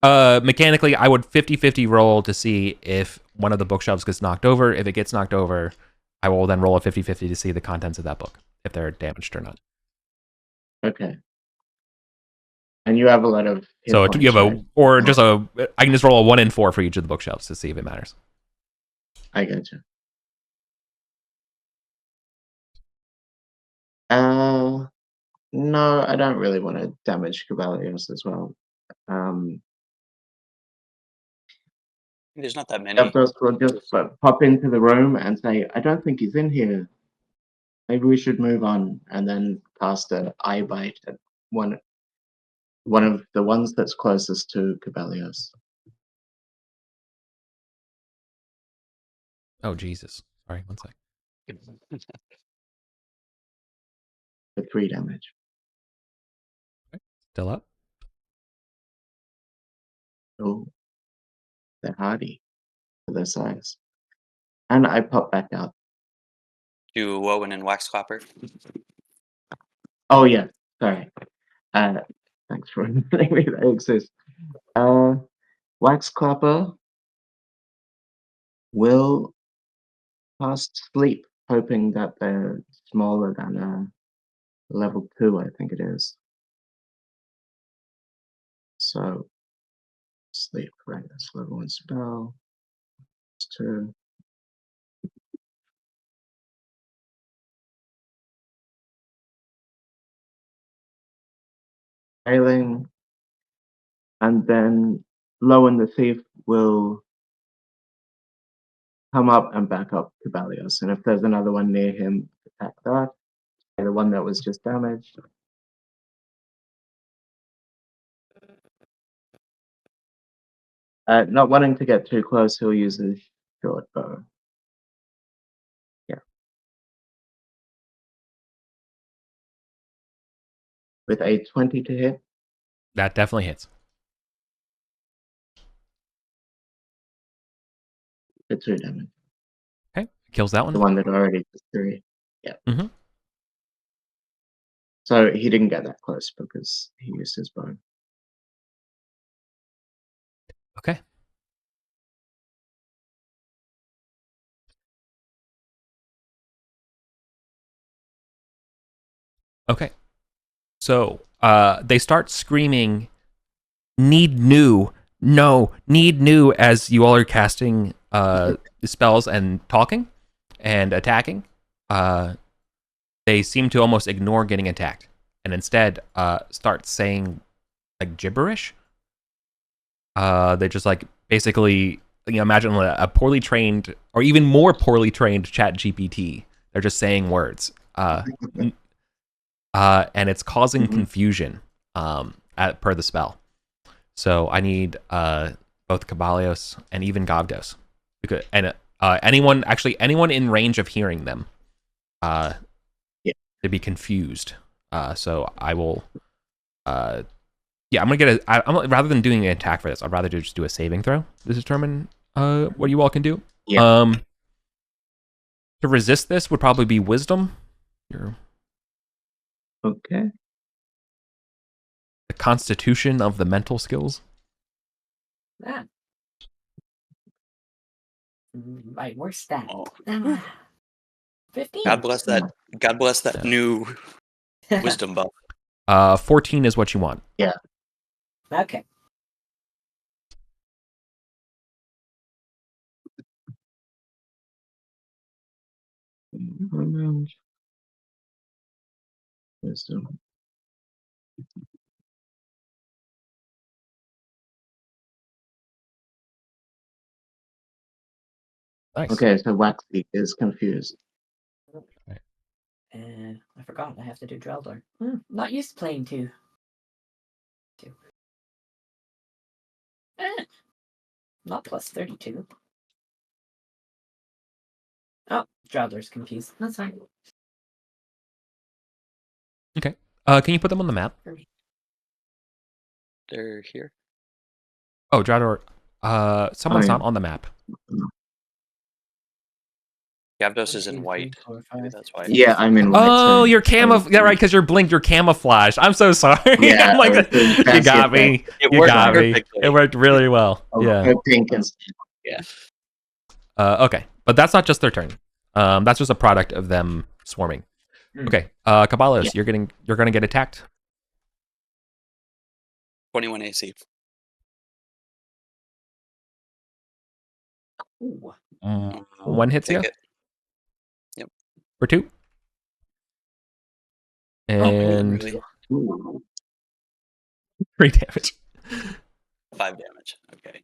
mechanically, I would 50-50 roll to see if one of the bookshelves gets knocked over. If it gets knocked over, I will then roll a 50-50 to see the contents of that book, if they're damaged or not. Okay. And you have a lot of hit So points, you have right? I can just roll a 1 and 4 for each of the bookshelves to see if it matters. I get you. No, I don't really want to damage Cabalios as well. There's not that many. Gavdos will just pop into the room and say, I don't think he's in here. Maybe we should move on, and then cast an eye bite at one of the ones that's closest to Cabalios. Oh, Jesus. Sorry, 1 sec. For 3 damage. Still up? Oh, they're hardy for their size. And I pop back out. Do Woven and Wax Clapper. Oh, yeah. Sorry. Thanks for reminding me they exist. Wax Clapper will cast Sleep, hoping that they're smaller than a level 2, I think it is. So, Sleep, right? That's level 1 spell. 2. Failing. And then Low and the Thief will come up and back up Cabalios. And if there's another one near him, attack that. The one that was just damaged. Not wanting to get too close, he'll use his short bow. Yeah. With a 20 to hit. That definitely hits. For 2 damage. Okay, kills that one. The one that already was 3. Yeah. Mm-hmm. So he didn't get that close because he used his bow. Okay. Okay. So they start screaming, need new, no, need new, as you all are casting spells and talking and attacking. They seem to almost ignore getting attacked and instead start saying like gibberish. They just like basically, imagine a poorly trained or even more poorly trained chat GPT. They're just saying words. And it's causing confusion per the spell. So I need both Cabalios and even Gavdos, and anyone in range of hearing them to be confused. So I will. I'm gonna get rather than doing an attack for this, I'd rather just do a saving throw to determine what you all can do. Yeah. To resist this would probably be Wisdom. Okay. The constitution of the mental skills. Ah. My worst stat. Oh. 15. God bless that. God bless that Yeah. new Wisdom buff. 14 is what you want. Okay. Wisdom. Nice. Okay, so Waxy is confused. I forgot I have to do Dreldor. Not used to playing two. Not plus 32. Oh, Dreldor's confused. That's fine. Okay. Can you put them on the map? They're here. Oh, Drador. Someone's Fine. not on the map. Gavdos is in 1, 2, white. 3, 4, Maybe 5, that's why. Yeah, I'm in white. Oh, too. you're yeah, right, because you're blinked. You're camouflaged. I'm so sorry. Yeah, I'm like, it's you fancy got effect. me. It You worked got me. perfectly. It worked really well. Oh, Yeah. pink and Okay, but that's not just their turn. That's just a product of them swarming. Okay, Caballos, you're gonna get attacked. 21 AC. Ooh. One hits you Take it. for 2, and Really? 3 damage. 5 damage. Okay.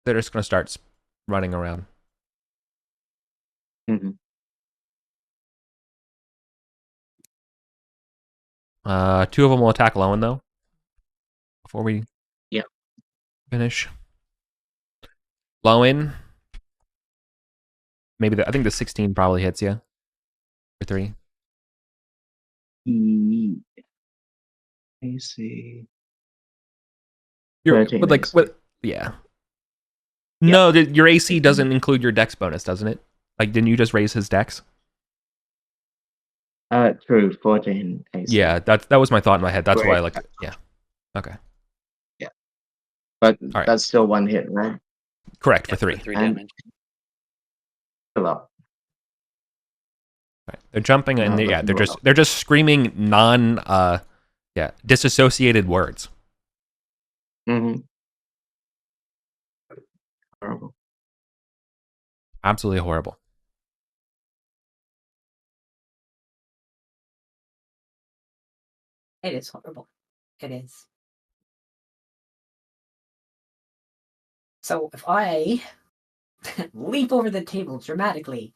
They're just gonna start running around. Mhm. 2 of them will attack Lowen though. Before we finish. Lowen. Maybe I think the 16 probably hits you. For 3. AC. You're 13 but like AC. what? Yeah. No, your AC doesn't include your dex bonus, doesn't it? Like, didn't you just raise his dex? True, 14 AC. Yeah, that was my thought in my head. That's Great. why I like. Yeah. Okay. But All right. that's still one hit, right? Correct Yeah, for 3. 3 And- damage. Still up. Right. They're jumping and No, they're just screaming disassociated words. Mm-hmm. Horrible. Absolutely horrible. It is horrible. It is. So if I leap over the table dramatically,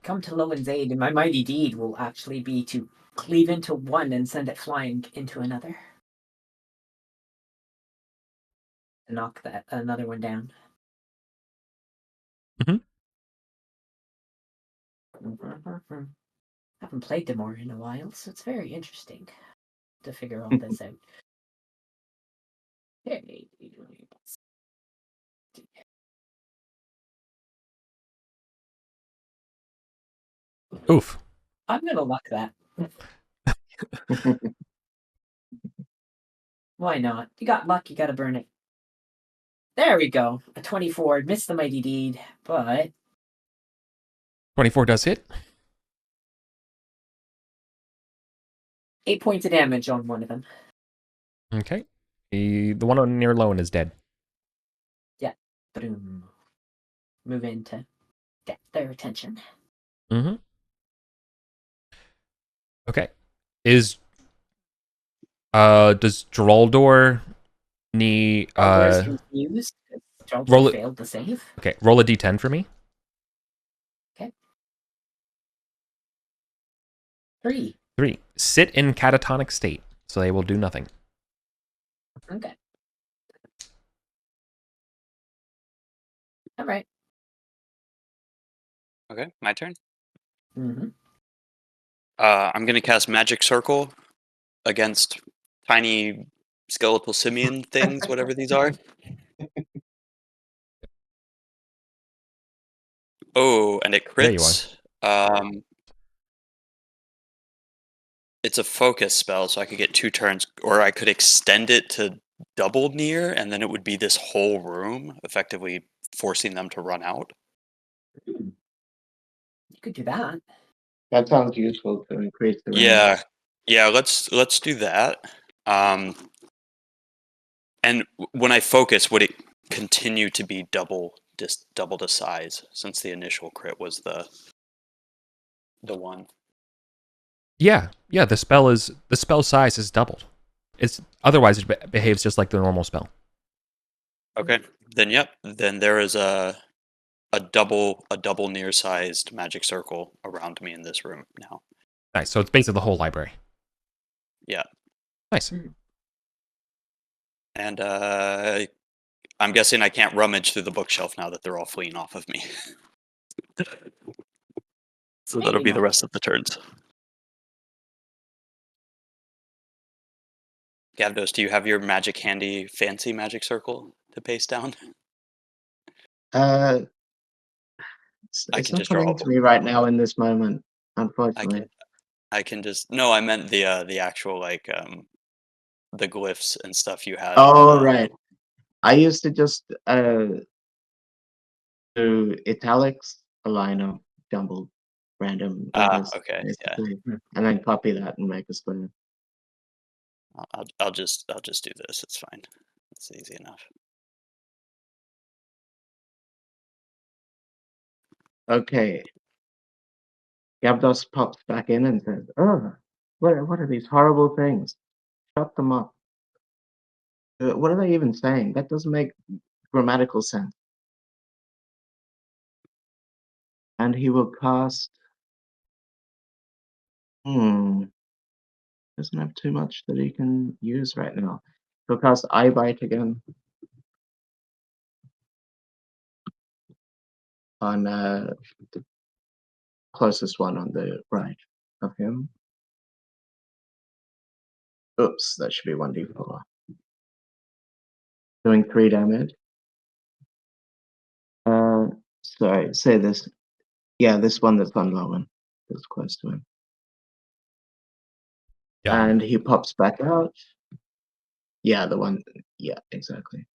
come to Lowen's aid, and my mighty deed will actually be to cleave into one and send it flying into another. To knock that another one down. Haven't played Demore in a while, so it's very interesting to figure all this out. Oof. I'm gonna luck that. Why not? You got luck, you gotta burn it. There we go. A 24. Missed the mighty deed, but 24 does hit. 8 points of damage on one of them. Okay. The one on near Lowen is dead. Boom. Move in to get their attention. Mm-hmm. Okay. Does Geraldor need confused. roll it- failed to save. Okay, roll a d10 for me. Okay. 3. 3. Sit in catatonic state, so they will do nothing. Okay. All right. Okay, my turn. Mm-hmm. I'm gonna cast Magic Circle against tiny skeletal simian things, whatever these are. Oh, and it There you crits. It's a focus spell, so I could get 2 turns, or I could extend it to double near, and then it would be this whole room, effectively forcing them to run out. You could do that. That sounds useful to increase the range. Yeah. Let's do that. And when I focus, would it continue to be double the size, since the initial crit was the one? Yeah. The spell size is doubled. It's otherwise it behaves just like the normal spell. Okay. Then yep. Then there is a double near sized magic circle around me in this room now. Nice. So it's basically the whole library. Yeah. Nice. And I'm guessing I can't rummage through the bookshelf now that they're all fleeing off of me. So that'll be the rest of the turns. Gavdos, do you have your magic handy fancy magic circle to paste down? It's not coming to me right now in this moment, unfortunately. I can just I meant the actual like the glyphs and stuff you had. Oh right. I used to just do italics, a line of jumbled random letters, okay, basically, and then copy that and make a square. I'll just do this. It's fine. It's easy enough. Okay. Gavdos pops back in and says, "Oh, what are these horrible things? Shut them up. What are they even saying? That doesn't make grammatical sense." And he will cast. Doesn't have too much that he can use right now. He'll cast Eye Bite again on the closest one on the right of him. Oops, that should be 1d4. Doing 3 damage. Sorry, say this. Yeah, this one that's on Lowen. That's close to him. Yeah. And he pops back out. Yeah, the one. Yeah, exactly.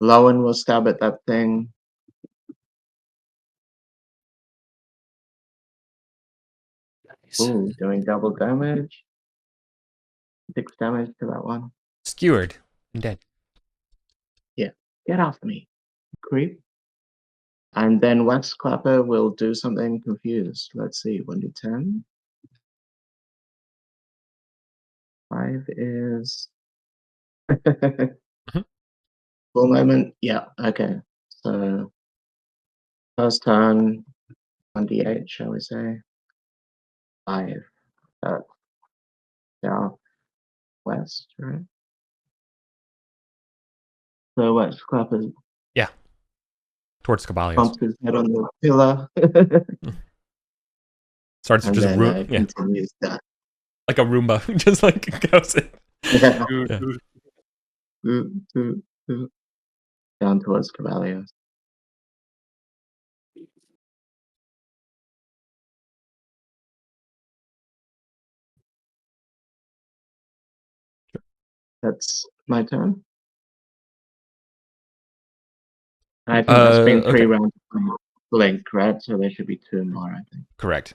Lowen will stab at that thing. Nice. Ooh, doing double damage. 6 damage to that one. Skewered and dead. Yeah, get off me, creep. And then Wax Clapper will do something confused. Let's see, 1d10. 5 is. Full moment. Yeah, okay. So, first turn, 1d8, shall we say? 5. South, west, right? So, Wax Clapper Towards Cabalios. bumps his head on the pillar. Starts and just then continues that. like a Roomba, just like goes in. Down towards Cabalios. That's my turn. And I think that's been 3 rounds of Blink, right? So there should be 2 more, I think. Correct.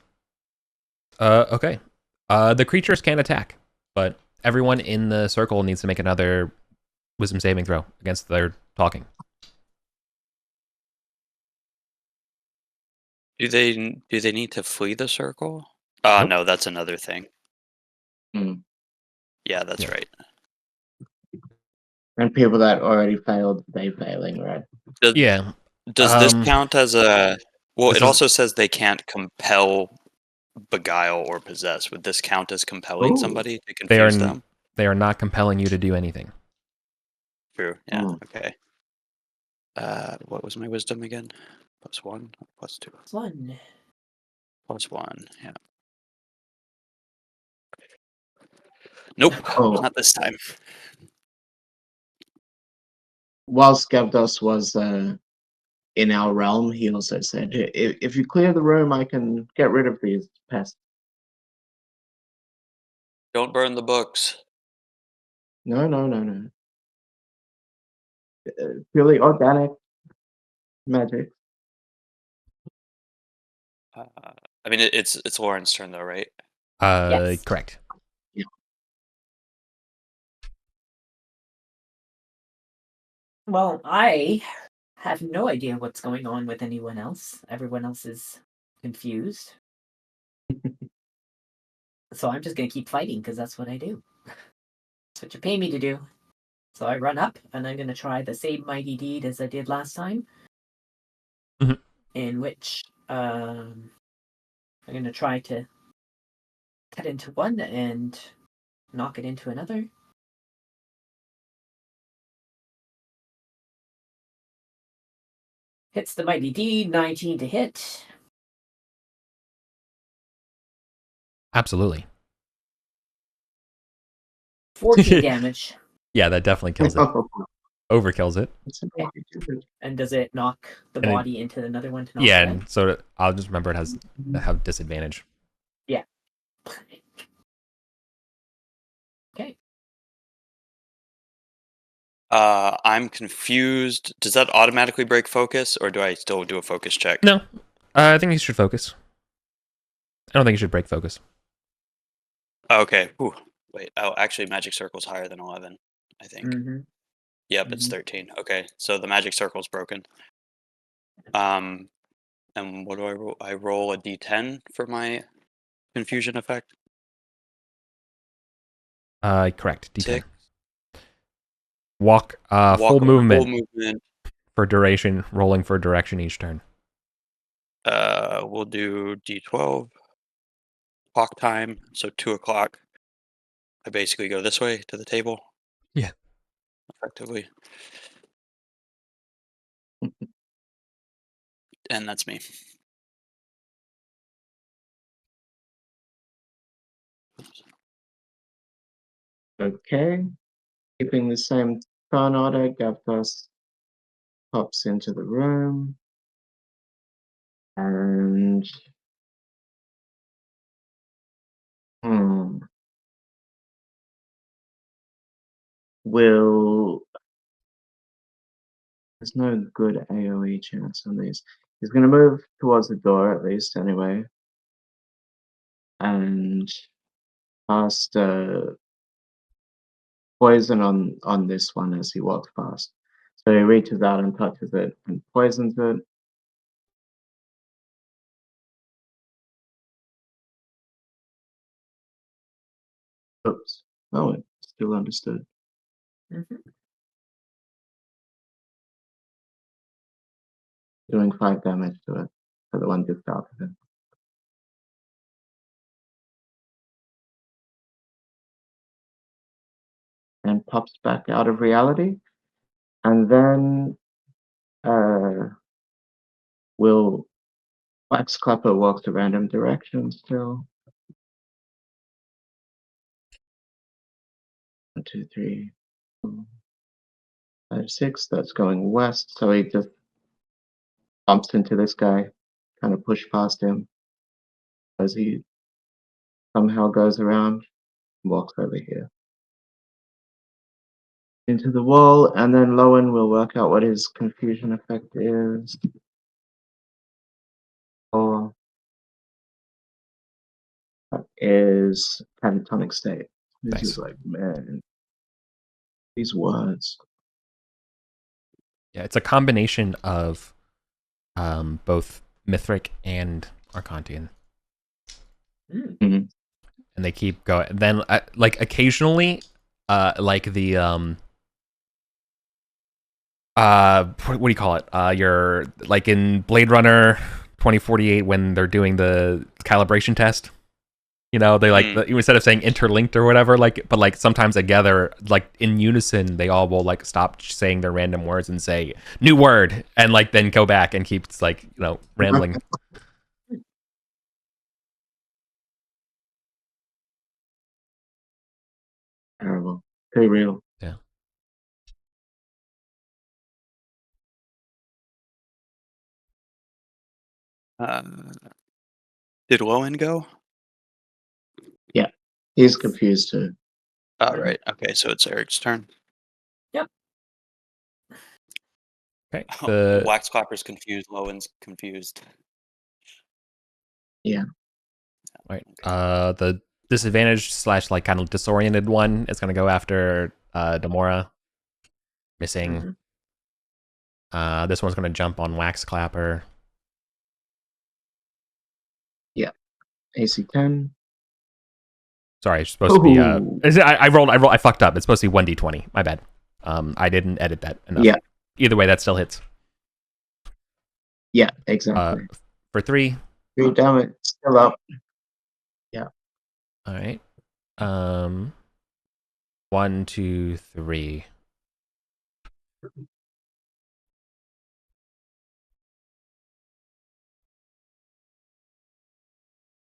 Okay. The creatures can attack, but everyone in the circle needs to make another wisdom saving throw against their talking. Do they need to flee the circle? Nope. No, that's another thing. Yeah, that's right. And people that already failed, they failing, right? Does this count as a... Well, it also says they can't compel, beguile, or possess. Would this count as compelling somebody to confuse them? They are not compelling you to do anything. True, yeah, okay. What was my wisdom again? +1, +2? +1. +1, yeah. Nope, not this time. Whilst Gavdos was in our realm, he also said, if you clear the room, I can get rid of these pests. Don't burn the books. No. purely organic magic. I mean, it's Lauren's turn though, right? Yes. Correct. Well, I have no idea what's going on with anyone else. Everyone else is confused. So I'm just going to keep fighting because that's what I do. That's what you pay me to do. So I run up and I'm going to try the same mighty deed as I did last time. Mhm. In which I'm going to try to cut into one and knock it into another. Hits the mighty deed, 19 to hit. Absolutely. 14 damage. Yeah, that definitely kills it. Overkills it. And does it knock the And it- body into another one to knock Yeah, it out? and so I'll just remember it has have disadvantage. Yeah. Okay. I'm confused. Does that automatically break focus, or do I still do a focus check? No, I think you should focus. I don't think you should break focus. Okay. Whew. Wait. Oh, actually, magic circle's higher than 11. I think. Mm-hmm. Yep, it's 13. Okay, so the magic circle's broken. And what do I roll? I roll a d10 for my confusion effect. Correct. D10. 6. Walk, Walk full over movement Full movement. for duration, rolling for direction each turn. We'll do d12. Clock time. So 2 o'clock. I basically go this way to the table. Yeah. Effectively. And that's me. Okay. Keeping the same turn order, Gavdos pops into the room. And will there's no good AoE chance on these. He's gonna move towards the door at least anyway. And cast poison on this one as he walks past. So he reaches out and touches it and poisons it. Oops. Oh, it still understood. Mm-hmm. Doing 5 damage to it. For the one just after it. And pops back out of reality. And then will Wax Clapper walks a random direction still. 1, 2, 3, 4, 5, 6. That's going west. So he just bumps into this guy, kind of push past him as he somehow goes around and walks over here. Into the wall, and then Lowen will work out what his confusion effect is. Or that is catatonic state. This Nice. is like, man, these words. Yeah, it's a combination of both Mithric and Arcantian. Mhm. And they keep going. Then, like occasionally, like the what do you call it? You're like in Blade Runner 2048 when they're doing the calibration test. You know, they like instead of saying interlinked or whatever, like, but like sometimes together, like in unison, they all will like stop saying their random words and say new word, and like then go back and keep like rambling. Terrible. Too real. Yeah. Did Lowen go? Yeah. He's confused too. Oh, right. Okay, so it's Eric's turn. Yep. Okay. The Wax Clapper's confused. Lowen's confused. Yeah. right. The disadvantaged / like kind of disoriented one is gonna go after Demora. Missing. This one's gonna jump on Wax Clapper. Yeah. AC 10. Sorry, it's supposed to be. Ooh. I fucked up. It's supposed to be 1d20. My bad. I didn't edit that enough. Yeah. Either way, that still hits. Yeah, exactly. For 3. 3 damage. Still up. Yeah. All right. 1, 2, 3.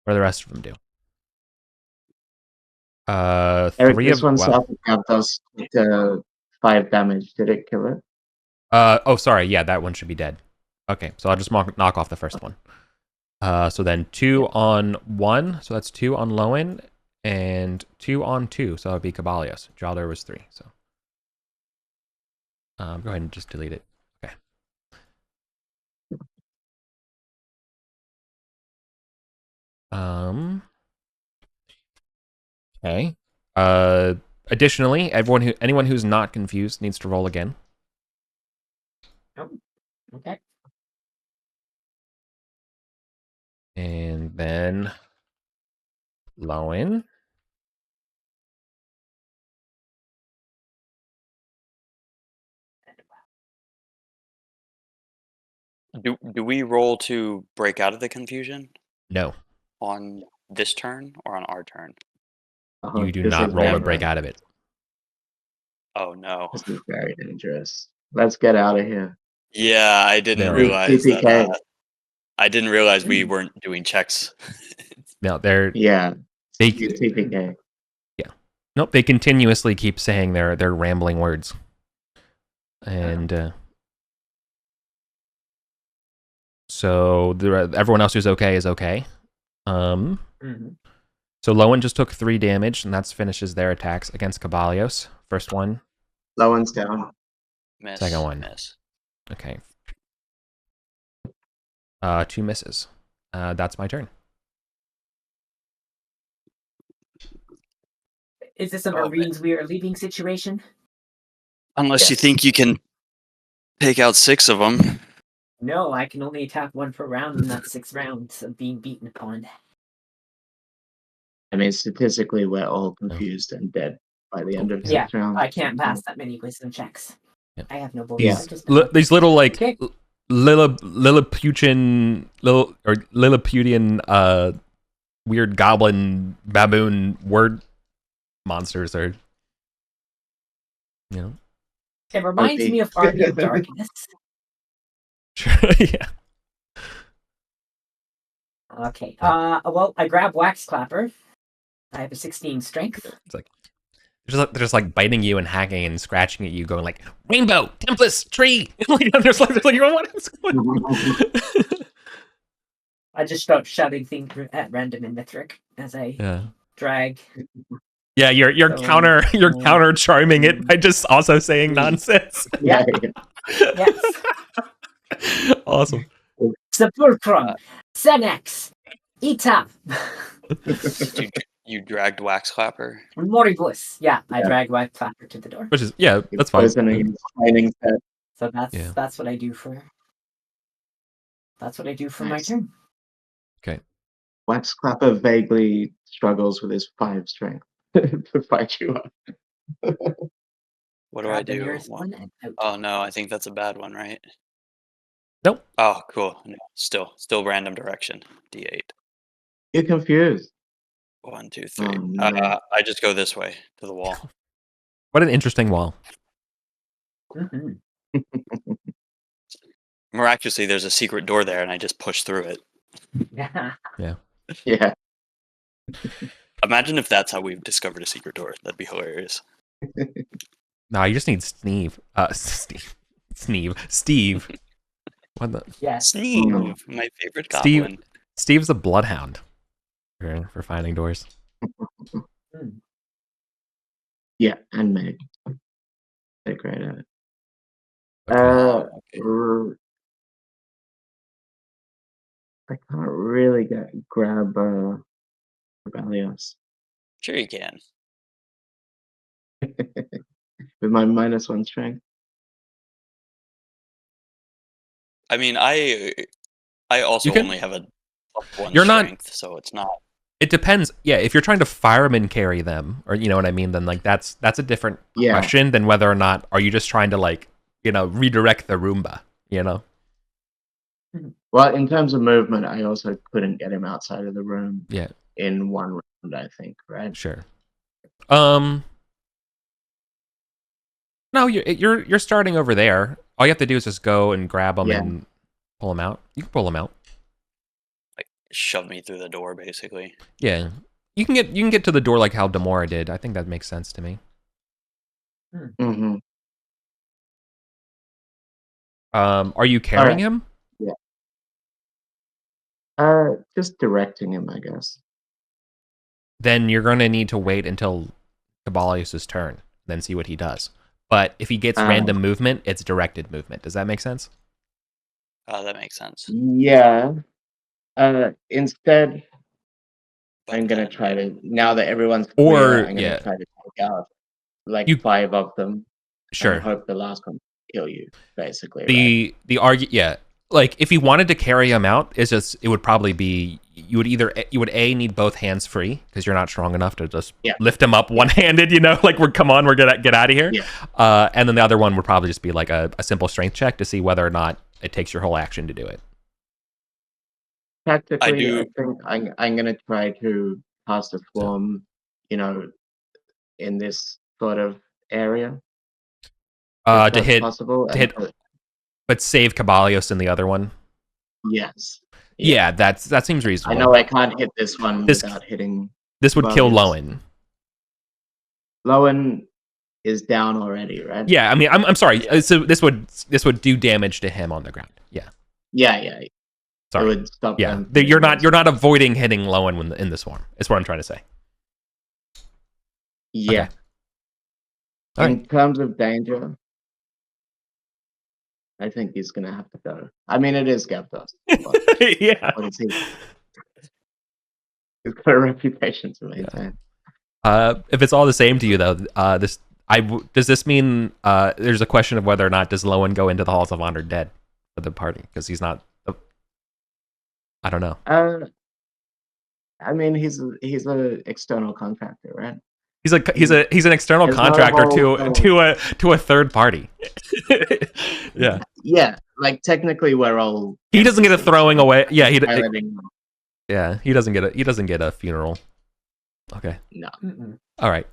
What do the rest of them do? Eric, 3 this of one well. South Cap does 5 damage. Did it kill it? Oh, sorry. Yeah, that one should be dead. Okay, so I'll just knock off the first one. So then 2 on 1, so that's 2 on Lowen, and 2 on 2, so that would be Cabalios. Jaldor was 3, so. Go ahead and just delete it. Okay. Okay. Additionally, anyone who's not confused needs to roll again. Oh, okay. And then Lowen. Do we roll to break out of the confusion No, on this turn or on our turn? you do This not is roll to very- break out of it. Oh no. This is very dangerous. Let's get out of here. Yeah, I didn't No. realize TPK. that. I didn't realize we weren't doing checks. No, they're Yeah. They- TPK. nope. They continuously keep saying their rambling words, and so everyone else who's okay is okay. So Lowen just took 3 damage, and that finishes their attacks against Cabalios. First one. Low one's down. Miss. Second one. Miss. Okay. 2 misses. That's my turn. Is this a Oh, Marines we are leaving situation? Unless you Yes. think you can take out 6 of them. No, I can only attack 1 per round, and that's 6 rounds of being beaten upon. I mean, statistically, we're all confused and dead by the end of Yeah, 6 rounds. I can't pass that many wisdom checks. Yeah. I have no bullets. Yeah. I just These little like Okay. Lilliputian weird goblin baboon word monsters are, you know. It reminds Okay. me of Army of Darkness. Yeah. Okay. Well, I grab Wax Clapper. I have a 16 strength. It's like they're just like biting you and hacking and scratching at you, going like rainbow, tempest, tree. Like, there's like what is going on? I just start shouting things at random in Mithric as I Yeah. drag. Yeah, you're So, counter charming it by just also saying nonsense. Yeah. Yes. Awesome. Sepulchrum. Senex. Ita. You dragged Wax Clapper. Moribus. Yeah, I Yeah. drag Wax Clapper to the door. Which is that's fine. Poisoning and fighting set. So that's Yeah. that's what I do for. That's what I do for Nice. my turn. Wax Clapper vaguely struggles with his 5 strength to fight you up. What do I Grab the do? nearest one and out. Oh no, I think that's a bad one, right? Nope. Oh, cool. No, still random direction. D8. You're confused. 1, 2, 3. Oh, no. I just go this way to the wall. What an interesting wall. Mhm. Miraculously, there's a secret door there, and I just push through it. Yeah. Yeah. Imagine if that's how we've discovered a secret door. That'd be hilarious. No, you just need Steve. Steve. What the? Yes. Steve, no. my favorite Steve- goblin. Steve's a bloodhound for finding doors. Yeah, and Meg. They're great at it. Okay. I can't really grab Rebellios Sure you can. with my -1 strength. I mean, I also You can- only have a +1 You're not- strength, so it's not. It depends. Yeah, if you're trying to fireman carry them, or you know what I mean, then like that's a different question than whether or not are you just trying to like, redirect the Roomba, Well, in terms of movement, I also couldn't get him outside of the room. Yeah. In one round, I think, right? Sure. No, you're starting over there. All you have to do is just go and grab them and pull them out. You can pull them out. Like shove me through the door, basically. Yeah, you can get to the door like how Demora did. I think that makes sense to me. Mm-hmm. Are you carrying him? Yeah. Just directing him, I guess. Then you're going to need to wait until Cabalius' turn, then see what he does. But if he gets random movement, it's directed movement. Does that make sense? That makes sense. Yeah. Instead, But I'm gonna then- try to, now that everyone's Or, clear, I'm yeah. gonna try to take out like You- 5 of them. Sure. And hope the last one kill you, basically. The argue, yeah. Like if you wanted to carry him out, it would probably be you would need both hands free because you're not strong enough to just lift him up one handed. Like we're gonna get out of here. Yeah. And then the other one would probably just be like a simple strength check to see whether or not it takes your whole action to do it. Tactically, I think I'm gonna try to cast a swarm, in this sort of area. To hit, possible. but save Cabalios in the other one. Yes. Yeah, that seems reasonable. I know I can't hit this one without hitting. This would kill Cabalios. Lowen. Lowen is down already, right? Yeah, I mean, I'm sorry. So this would do damage to him on the ground. Yeah. Yeah. Sorry. It would stop them. You're not avoiding hitting Lowen in the swarm. Is what I'm trying to say. Yeah. Okay. In terms of danger, I think he's gonna have to go. I mean, it is Gapdos. Yeah. What is he? He's got a reputation to maintain. If it's all the same to you, though, does this mean there's a question of whether or not does Lowen go into the Halls of Honor dead for the party because he's not. I don't know. I mean, he's an external contractor, right? He's an external contractor to a third party. Yeah. Yeah, like technically we're all. He doesn't get a throwing away. Yeah, he doesn't get a funeral. Okay. No. All right.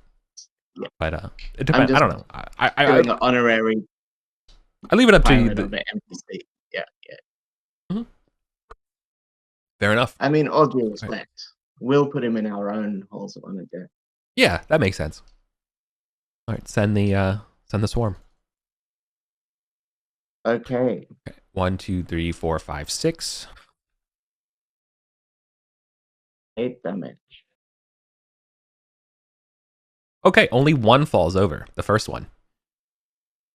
Yeah. But it depends. I don't know. I doing an honorary. I leave it up to you. Of the NPC. Yeah. Mm-hmm. Fair enough. I mean, all due respect, we'll put him in our own halls of honor. Yeah, that makes sense. All right, send the swarm. Okay. 1, 2, 3, 4, 5, 6. 8 damage. Okay, only one falls over. The first one.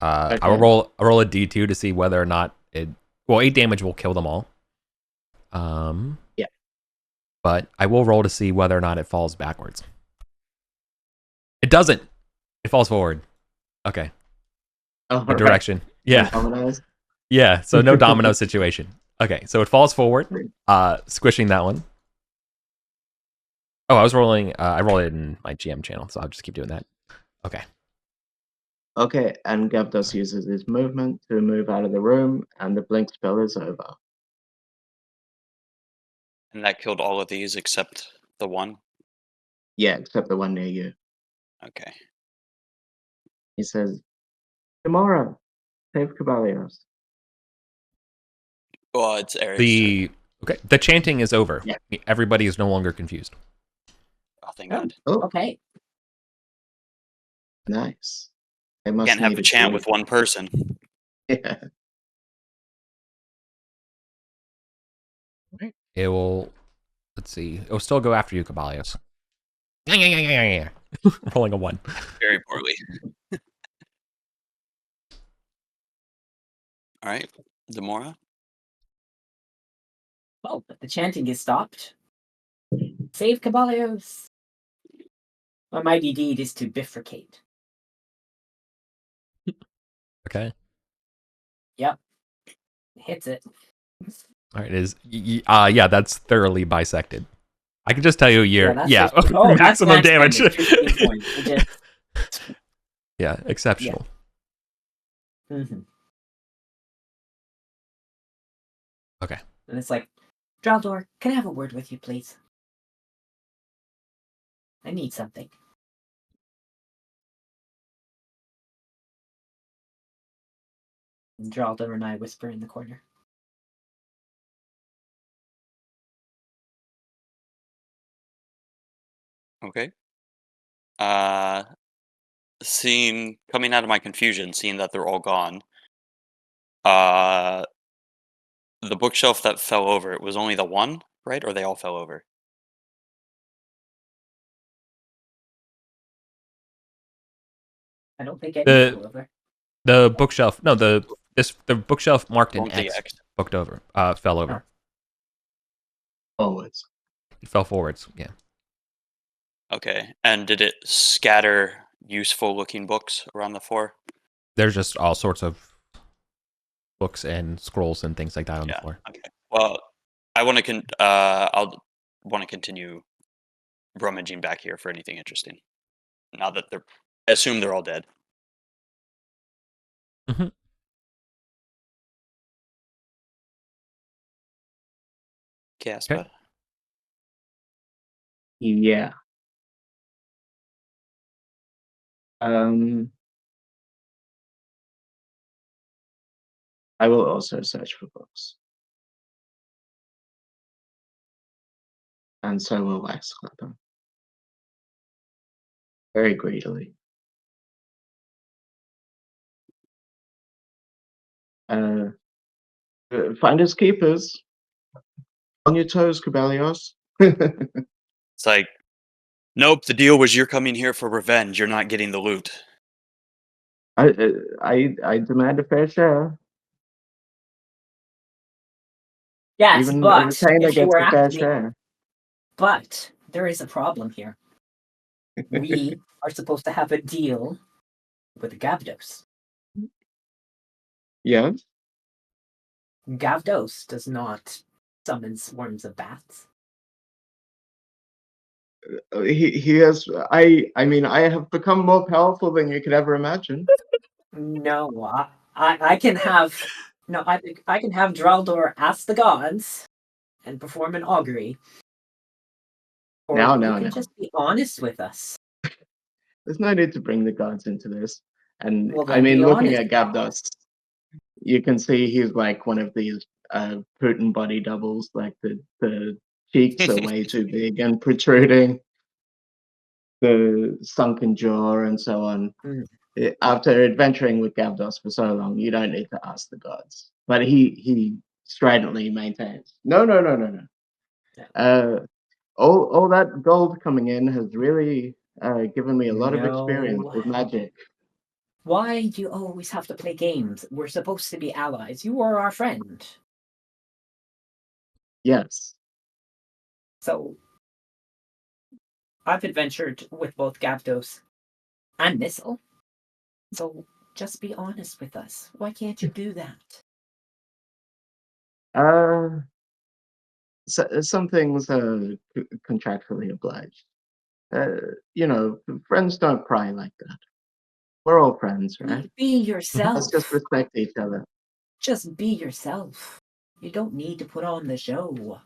Okay. I'll roll a D2 to see whether or not 8 damage will kill them all. Yeah. But I will roll to see whether or not it falls backwards. It doesn't. It falls forward. Okay. Oh, The direction. Yeah. Dominoes? Yeah. So no domino situation. Okay. So it falls forward, squishing that one. Oh, I was rolling. I rolled it in my GM channel, so I'll just keep doing that. Okay. Okay, and Gavdos uses his movement to move out of the room, and the blink spell is over. And that killed all of these except the one? Yeah, except the one near you. Okay. He says, tomorrow, save Cabalios. Well, it's Ares. The chanting is over. Yeah. Everybody is no longer confused. Oh, thank God. Oh, Okay. nice. They must Can't have need a to chant see- with one person. Yeah. It will. Let's see. It will still go after you, Cabalios. Rolling a 1. Very poorly. All right, Demora. Oh, but the chanting is stopped. Save Caballeros. My mighty deed is to bifurcate. Okay. Yep. Hits it. All right. Yeah, that's thoroughly bisected. I can just tell you That's 15. Oh, that's maximum max damage. 15 points. It just... Yeah, exceptional. Mm-hmm. Okay. And it's like, Draldor, can I have a word with you, please? I need something. And Draldor and I whisper in the corner. Okay. Coming out of my confusion, seeing that they're all gone. The bookshelf that fell over, it was only the one, right? Or they all fell over? I don't think any flew over. The bookshelf. No, the bookshelf marked an Only the X. X. Booked over. Fell over. Forwards. It fell forwards. Yeah. Okay. And did it scatter useful looking books around the floor? There's just all sorts of books and scrolls and things like that on the floor. Okay. Well, I'll want to continue rummaging back here for anything interesting. Now that I assume they're all dead. Mm-hmm. Casper. Okay. Yeah. I will also search for books. And so will Waxclapper. Very greedily. Finders keepers. On your toes, Caballeros. It's like, nope, the deal was you're coming here for revenge. You're not getting the loot. I demand a fair share. Yes, Even a but retainer if you gets were a fair acting, share. but there is a problem here. We are supposed to have a deal with Gavdos. Yes. Gavdos does not summon swarms of bats. He has. I mean, I have become more powerful than you could ever imagine. No, I can have I can have Draldor ask the gods and perform an augury. Or you can just be honest with us. There's no need to bring the gods into this. And Well, I then mean, be looking honest at Gavdos, you can see he's like one of these Putin body doubles. Like the cheeks are way too big and protruding, the sunken jaw, and so on. After adventuring with Gavdos for so long, you don't need to ask the gods. But he stridently maintains, no. Yeah. All that gold coming in has really given me a lot of experience No. with magic. Why do you always have to play games? We're supposed to be allies. You are our friend. Yes. So, I've adventured with both Gavdos and Nissel. So, just be honest with us. Why can't you do that? So, some things are contractually obliged. You know, friends don't cry like that. We're all friends, right? Be yourself. Let's just respect each other. Just be yourself. You don't need to put on the show.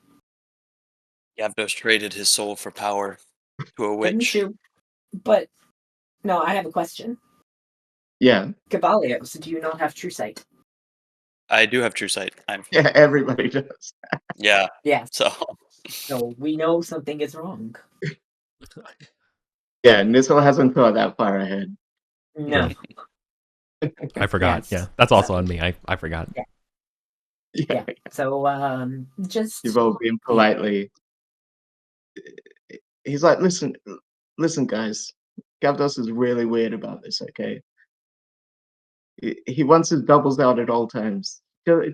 Gavdos traded his soul for power to a Didn't witch. you? But, no, I have a question. Yeah. Caballeros, do you not have true sight? I do have true sight. Yeah, everybody does. Yeah. Yes. So we know something is wrong. Yeah, Nissel hasn't thought that far ahead. No. I forgot. Yes. Yeah, that's also on me. I forgot. Yeah. So, just... You've all been politely... He's like, listen, guys. Gavdos is really weird about this, okay? He wants his doubles out at all times.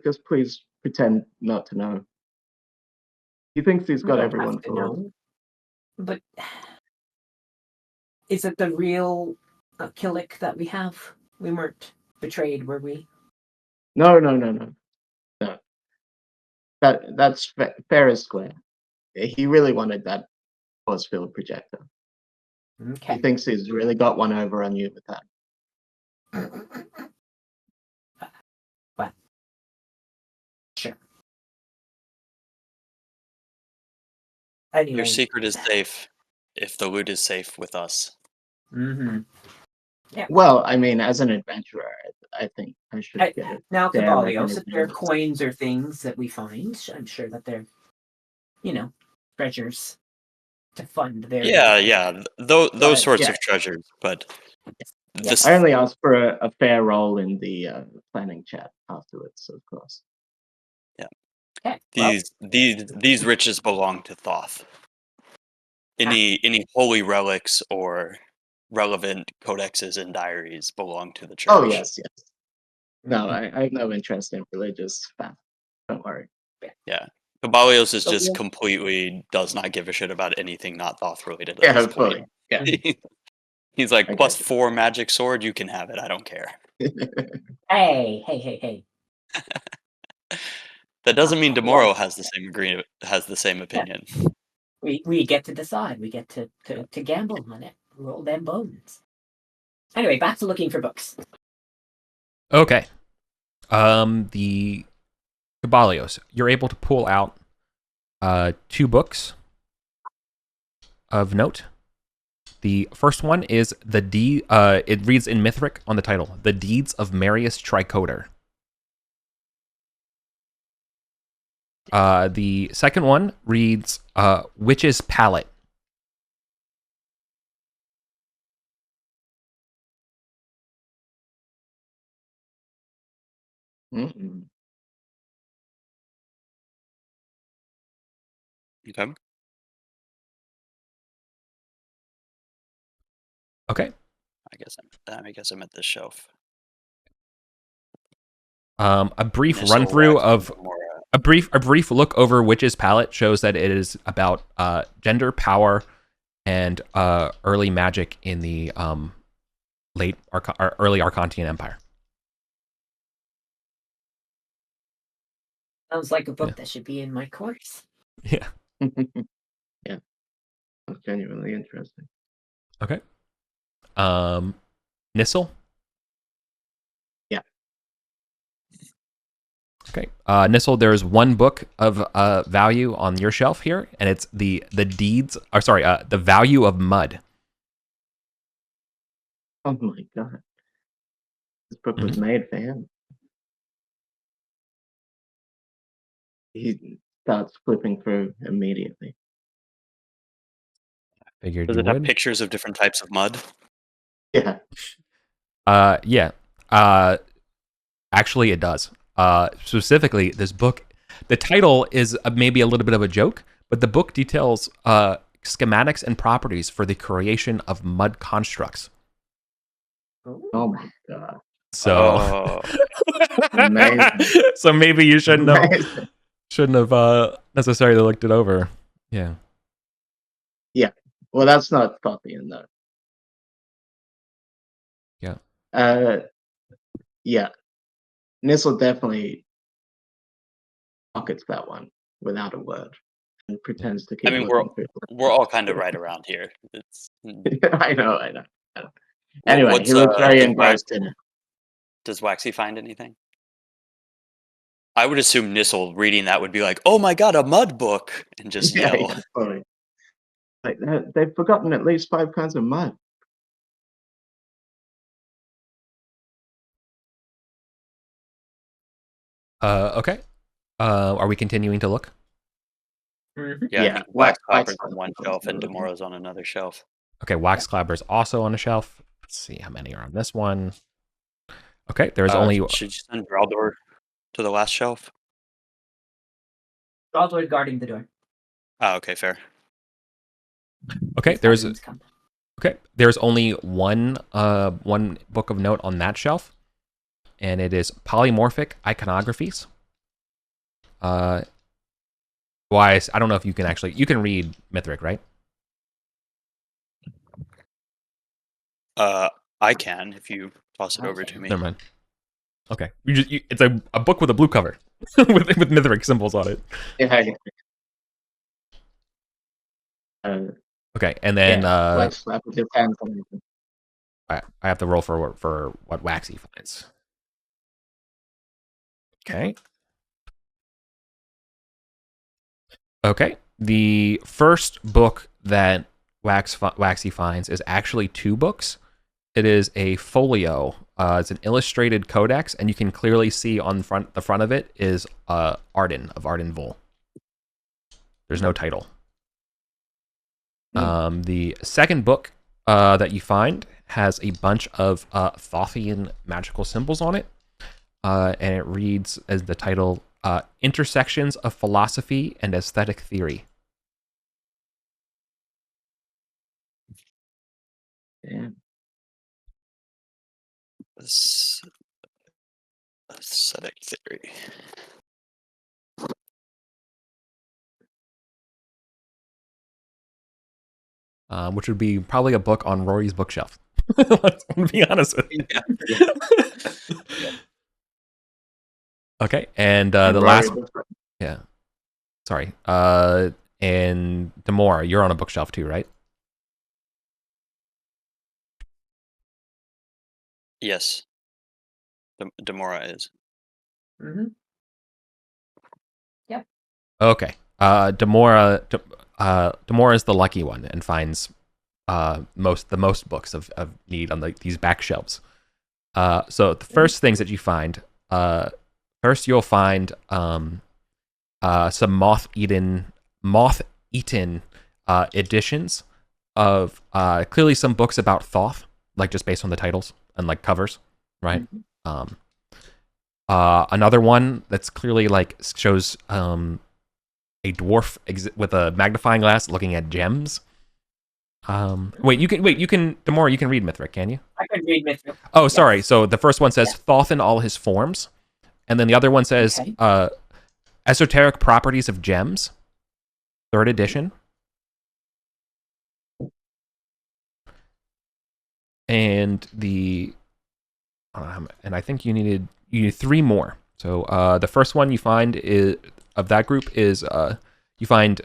just please pretend not to know. He thinks he's got We don't everyone have to fooled. know. But is it the real Killick that we have? We weren't betrayed, were we? No. That's fair as square. He really wanted that force field projector. Okay. He thinks he's really got one over on you with that. Well, sure. Anyway. Your secret is safe if the loot is safe with us. Mm-hmm. Yeah. Well, I mean, as an adventurer, I think I should get it. Now, Fair Cabalios, if they're recognition. coins or things that we find, I'm sure that they're, treasures to fund their. Yeah. Those sorts yeah. of treasures, but Yes. I only asked for a fair role in the planning chat afterwards, of course. Okay. These riches belong to Thoth. Any holy relics or relevant codexes and diaries belong to the church. Oh yes. No, I have no interest in religious facts. Don't worry. Yeah. Cabalios is So, just yeah. completely does not give a shit about anything not Thoth related at Yeah, this hopefully. point. Yeah. He's like, I plus got you. 4 magic sword, you can have it. I don't care. Hey. That doesn't mean Demoro Well- has the same opinion. We get to decide. We get to gamble on it. Roll them bones. Anyway, back to looking for books. Okay. The Cabalios, you're able to pull out 2 books of note. The first one is it reads in Mithric on the title, The Deeds of Marius Tricoder. The second one reads Witch's Palette. Mm-mm. Okay. Okay. I guess I'm at this shelf. A brief Missile, run through wax, of Gamora. a brief look over Witch's Palette shows that it is about gender, power, and early magic in the early Arcontian Empire. Sounds like a book Yeah. that should be in my course. Yeah. Yeah. That's genuinely interesting. Okay. Nissel. Yeah. Okay. Nissel, there's one book of value on your shelf here, and it's the Value of Mud. Oh my god. This book was made for him. He starts flipping through immediately. Figured Does you it have would. pictures of different types of mud? Yeah. Yeah. Actually, it does. Specifically, this book, the title is maybe a little bit of a joke, but the book details schematics and properties for the creation of mud constructs. Oh my god. So, Amazing. so maybe you shouldn't Amazing. have necessarily looked it over. Yeah. Well, that's not Thothian though. Yeah. Yeah. Nissel definitely pockets that one without a word and pretends to keep I mean, looking through. We're all kind of right around here. It's I know. Anyway, What's, he was very does engrossed in it. Does Waxy find anything? I would assume Nissel reading that would be like, "Oh my god, a mud book!" and just yell. Yeah, totally. Like they've forgotten at least 5 kinds of mud. Okay. Are we continuing to look? Mm-hmm. Yeah, Yeah, I think Wax Wax Clapper's on one Clapper's shelf and looking. Demora's on another shelf. Okay, Wax Clabber's also on a shelf. Let's see how many are on this one. Okay, there's only Should you send Braldor to the last shelf? Baldwin guarding the door. Oh, okay, fair. okay. Paladins come. There's only one book of note on that shelf. and it is polymorphic iconographies. I don't know if you can read Mithric, right? I can if you toss it over to me. Never mind. Okay, it's a book with a blue cover with Mithric symbols on it. Yeah. Okay, and then like slap with your pants on it. I have to roll for what Waxy finds. Okay. Okay. The first book that Waxy finds is actually 2 books. It is a folio. It's an illustrated codex, and you can clearly see on the front of it is Arden of Arden Vol. There's no title. The second book that you find has a bunch of Thothian magical symbols on it, and it reads as the title Intersections of Philosophy and Aesthetic Theory. Yeah. Aesthetic theory. Which would be probably a book on Rory's bookshelf. Let's be honest with you. Yeah. Okay, and the last... Yeah. Sorry. And Demora, you're on a bookshelf too, right? Yes. Demora is. Mm-hmm. Yep. Okay. Demora is the lucky one and finds the most books of need on these back shelves. So the first things that you find, first you'll find some moth-eaten editions of clearly some books about Thoth, like just based on the titles and like covers, right? Mm-hmm. Another one that's clearly like shows a dwarf with a magnifying glass looking at gems. You can Demora, you can read Mithric, can you? I can read Mithric. Oh, sorry. So the first one says Thoth in all his forms, and then the other one says Esoteric Properties of Gems, 3rd edition. And and I think you need 3 more. So the first one you find is of that group is you find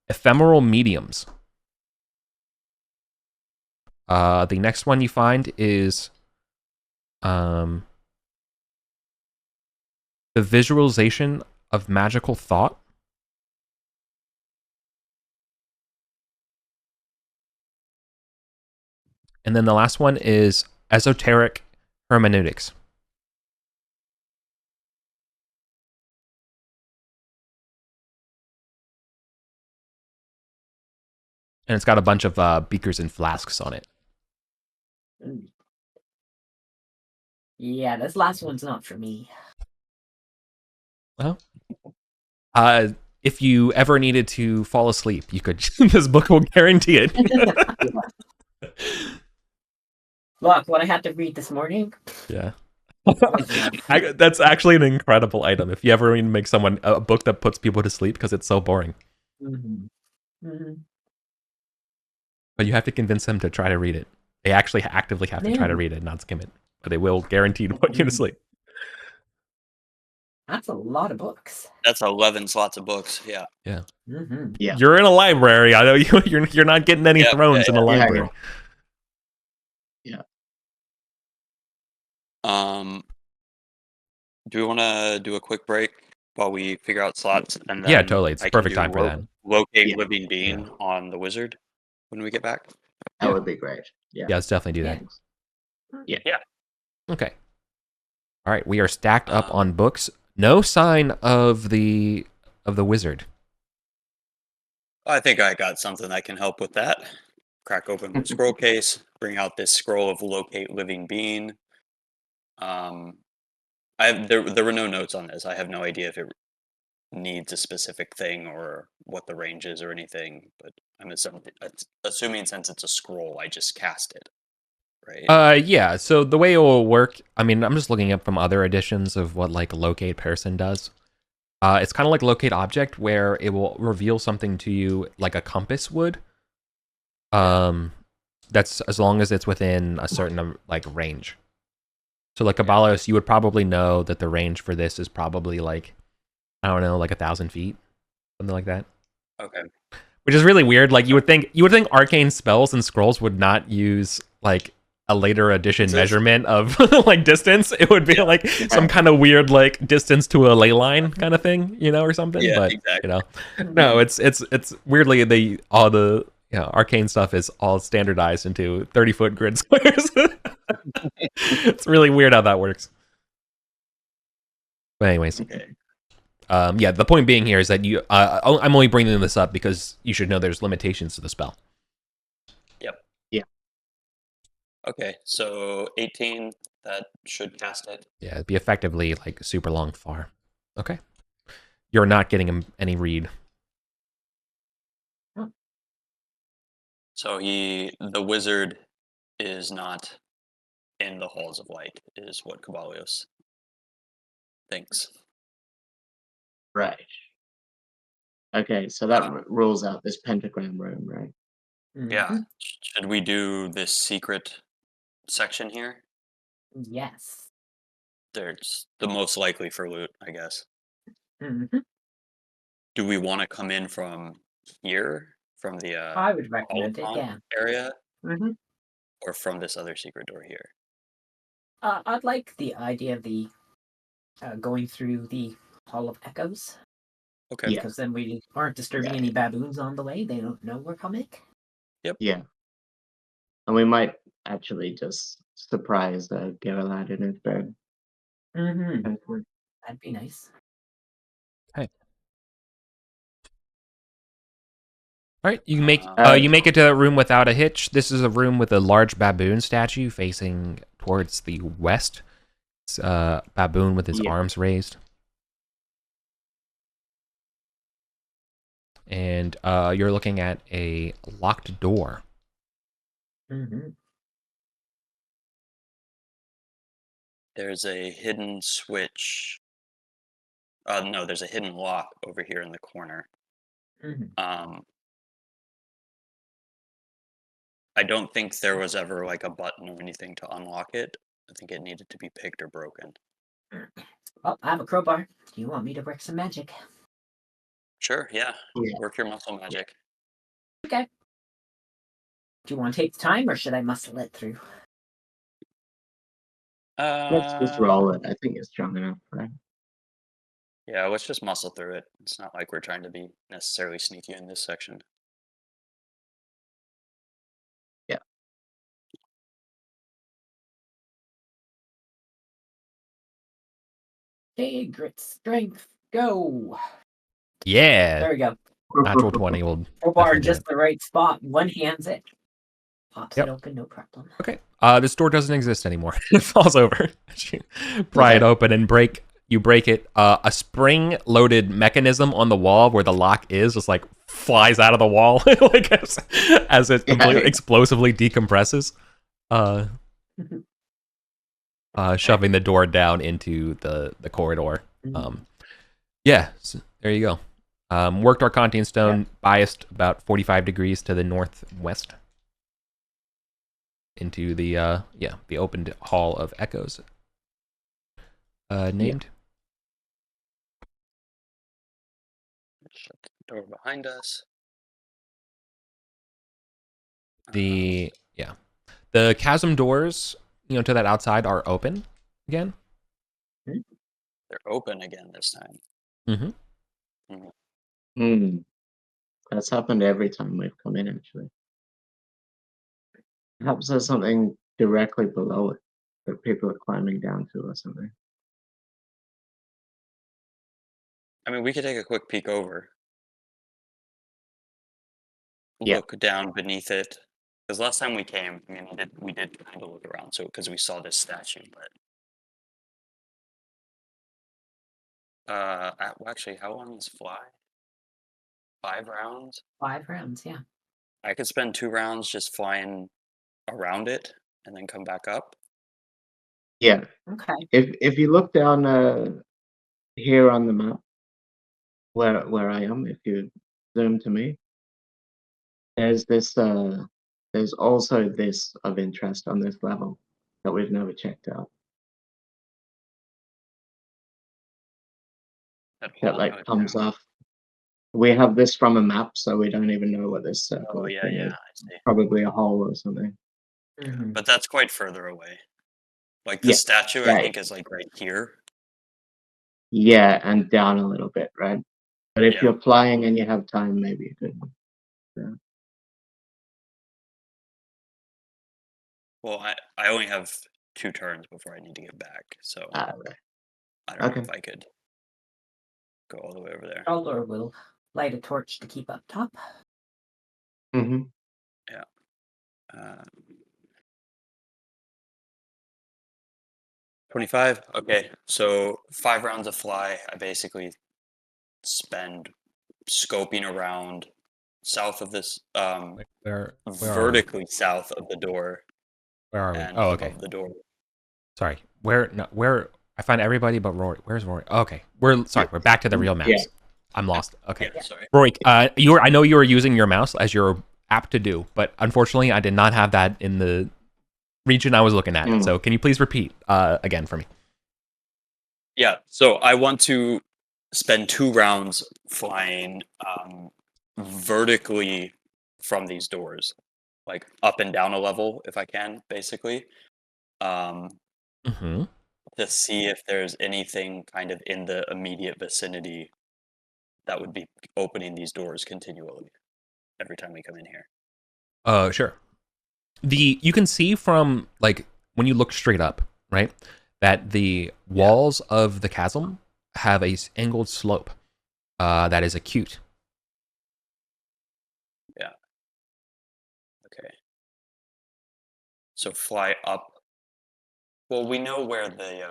Ephemeral Mediums. The next one you find is the Visualization of Magical Thought. And then the last one is Esoteric Hermeneutics. And it's got a bunch of beakers and flasks on it. Yeah, this last one's not for me. Well, if you ever needed to fall asleep, you could. This book will guarantee it. Look, what I had to read this morning. Yeah. That's actually an incredible item. If you ever need to make someone a book that puts people to sleep because it's so boring. Mm-hmm. Mm-hmm. But you have to convince them to try to read it. They actually actively have to try to read it, not skim it. But they will guarantee to put you to sleep. That's a lot of books. That's 11 slots of books. Yeah. Yeah. Mm-hmm. Yeah. You're in a library. I know you're not getting any thrones in a library. Yeah. Do we want to do a quick break while we figure out slots? And then Yeah, totally. It's perfect time for that. Locate Living Being on the wizard when we get back. That would be great. Yeah. Yeah, let's definitely do that. Yeah. Okay. All right, we are stacked up on books. No sign of the wizard. I think I got something that can help with that. Crack open the scroll case, bring out this scroll of Locate Living Being. There were no notes on this. I have no idea if it needs a specific thing or what the range is or anything, but I'm assuming since it's a scroll, I just cast it. right? Yeah. So the way it will work, I mean, I'm just looking up from other editions of what like locate person does. It's kind of like locate object, where it will reveal something to you like a compass would. That's as long as it's within a certain like range. So like Caballos, you would probably know that the range for this is probably like, I don't know, like 1,000 feet, something like that. Okay. Which is really weird. Like you would think arcane spells and scrolls would not use like a later edition measurement of like distance. It would be like some kind of weird like distance to a ley line kind of thing, you know, or something. Yeah, but exactly. you know, no, it's weirdly all the arcane stuff is all standardized into 30-foot grid squares. It's really weird how that works. But anyways, Okay. yeah, the point being here is that I'm only bringing this up because you should know there's limitations to the spell. Yep. Yeah. Okay, so 18, that should cast it. Yeah, it'd be effectively like super long far. Okay. You're not getting any read. So the wizard is not in the halls of light, is what Caballos thinks. Right. Okay, so that rules out this pentagram room, right? Yeah. Should we do this secret section here? Yes. There's the most likely for loot, I guess. Mm-hmm. Do we want to come in from here, from the I would recommend it, Holocron yeah. area, Mm-hmm. or from this other secret door here? I'd like the idea of the going through the Hall of Echoes. Okay. Yeah. Because then we aren't disturbing any baboons on the way. They don't know we're coming. Yeah. And we might actually just surprise Geralad in his bed. Mm-hmm. That'd be nice. Okay. All right, you make it to that room without a hitch. This is a room with a large baboon statue facing towards the west. It's a baboon with his arms raised. And you're looking at a locked door. Mm-hmm. There's a hidden switch. No, there's a hidden lock over here in the corner. Mm-hmm. I don't think there was ever like a button or anything to unlock it. I think it needed to be picked or broken. Well, I have a crowbar. Do you want me to work some magic? Sure, yeah. Work your muscle magic. Okay. Do you want to take the time, or should I muscle it through? Let's just roll it. I think it's strong enough, right? Yeah, let's just muscle through it. It's not like we're trying to be necessarily sneaky in this section. Yeah. Okay, grit strength, go. Yeah. There we go. Natural 20 will. Crowbar in just the right spot. One hands it. Pops it open, no problem. Okay. This door doesn't exist anymore. It falls over. Pry it open and you break it. A spring-loaded mechanism on the wall where the lock is just like flies out of the wall like as it explosively decompresses, shoving the door down into the corridor. Yeah, so there you go. Worked Arcantian stone, biased about 45 degrees to the northwest into the the opened Hall of Echoes. Named. Shut the door behind us. The chasm doors, to that outside are open again. They're open again this time. That's happened every time we've come in, actually. Perhaps there's something directly below it that people are climbing down to or something. I mean, we could take a quick peek over. Look down beneath it. Because last time we came, I mean, we did kind of look around, so because we saw this statue, but actually, how long is fly? 5 rounds? 5 rounds, yeah. I could spend 2 rounds just flying around it and then come back up. Yeah. Okay. If you look down here on the map, where I am, if you zoom to me, there's this. There's also this of interest on this level that we've never checked out. That like comes off. We have this from a map, so we don't even know what this circle Oh yeah, thing yeah, is. I see. Probably a hole or something. Mhm. But that's quite further away. Like the Yeah, statue, I yeah. think, is like right here. Yeah, and down a little bit, right? But if Yeah. you're flying and you have time, maybe you could. Well, I only have 2 turns before I need to get back, so Right. I don't know Okay. if I could go all the way over there. Dollar will light a torch to keep up top. Mm-hmm. Uh, 25. Okay, so 5 rounds of fly. I basically spend scoping around south of this, Where are we? vertically south of the door Where are we? and Oh, okay. above the door. Sorry. Where? I find everybody but Rory. Where's Rory? Oh, okay. We're back to the real maps. Yeah. I'm lost. Okay. Yeah, sorry. Rory, I know you were using your mouse as you're apt to do, but unfortunately I did not have that in the region I was looking at. So can you please repeat again for me? Yeah, so I want to spend 2 rounds flying vertically from these doors, like up and down a level if I can, basically, Mm-hmm. to see if there's anything kind of in the immediate vicinity that would be opening these doors continually every time we come in here. Sure. You can see from like when you look straight up, right, that the walls of the chasm have a angled slope that is acute. Yeah. Okay. So fly up. Well, we know where the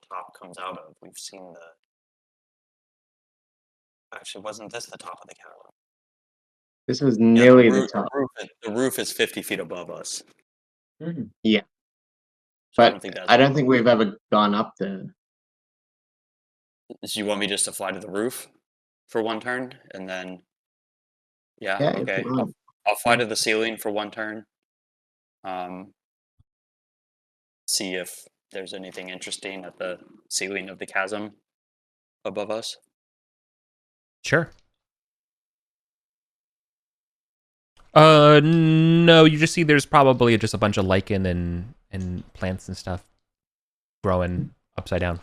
top comes out of. We've seen the. Actually, wasn't this the top of the chasm? This is Yeah, nearly the top. the roof is 50 feet above us. Mhm. Yeah. So But I don't think we've ever gone up there. So you want me just to fly to the roof for 1 turn, and then? Yeah. Yeah, if Okay. you want. I'll fly to the ceiling for 1 turn. See if there's anything interesting at the ceiling of the chasm above us. Sure. No, you just see there's probably just a bunch of lichen and plants and stuff growing upside down.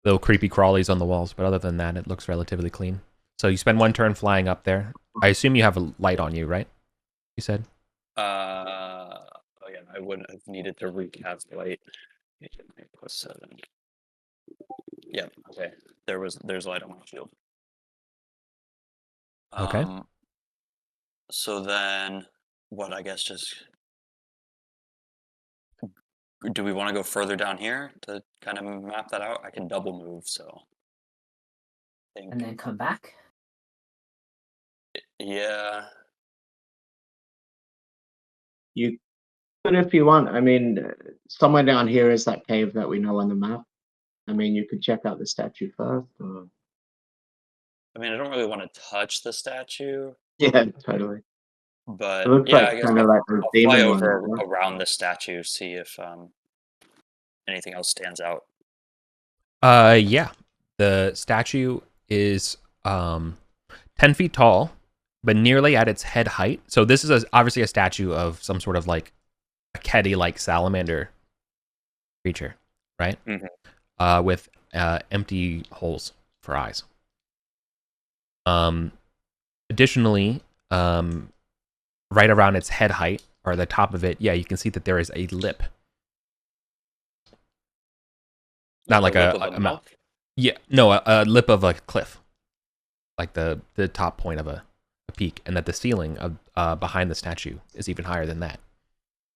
Little creepy crawlies on the walls, but other than that, it looks relatively clean. So you spend 1 turn flying up there. I assume you have a light on you, right? You said? Oh yeah, I wouldn't have needed to recast light. +7. Yeah, okay. There's light on my shield. Okay. So then, what? I guess just. Do we want to go further down here to kind of map that out? I can double move, so. And then come back. Yeah. You could if you want. I mean, somewhere down here is that cave that we know on the map. I mean, you could check out the statue first. Or... I mean, I don't really want to touch the statue. Yeah, totally. But it looks yeah, like I guess kind of like the I'll demon fly one, over right? around the statue, see if anything else stands out. Yeah. The statue is 10 feet tall, but nearly at its head height. So this is obviously a statue of some sort of like a Kedi-like salamander creature, right? Mm-hmm. With empty holes for eyes. Additionally, right around its head height, or the top of it, yeah, you can see that there is a lip. Not like a mouth. Yeah, no, a lip of a cliff. Like the top point of a peak, and that the ceiling of behind the statue is even higher than that.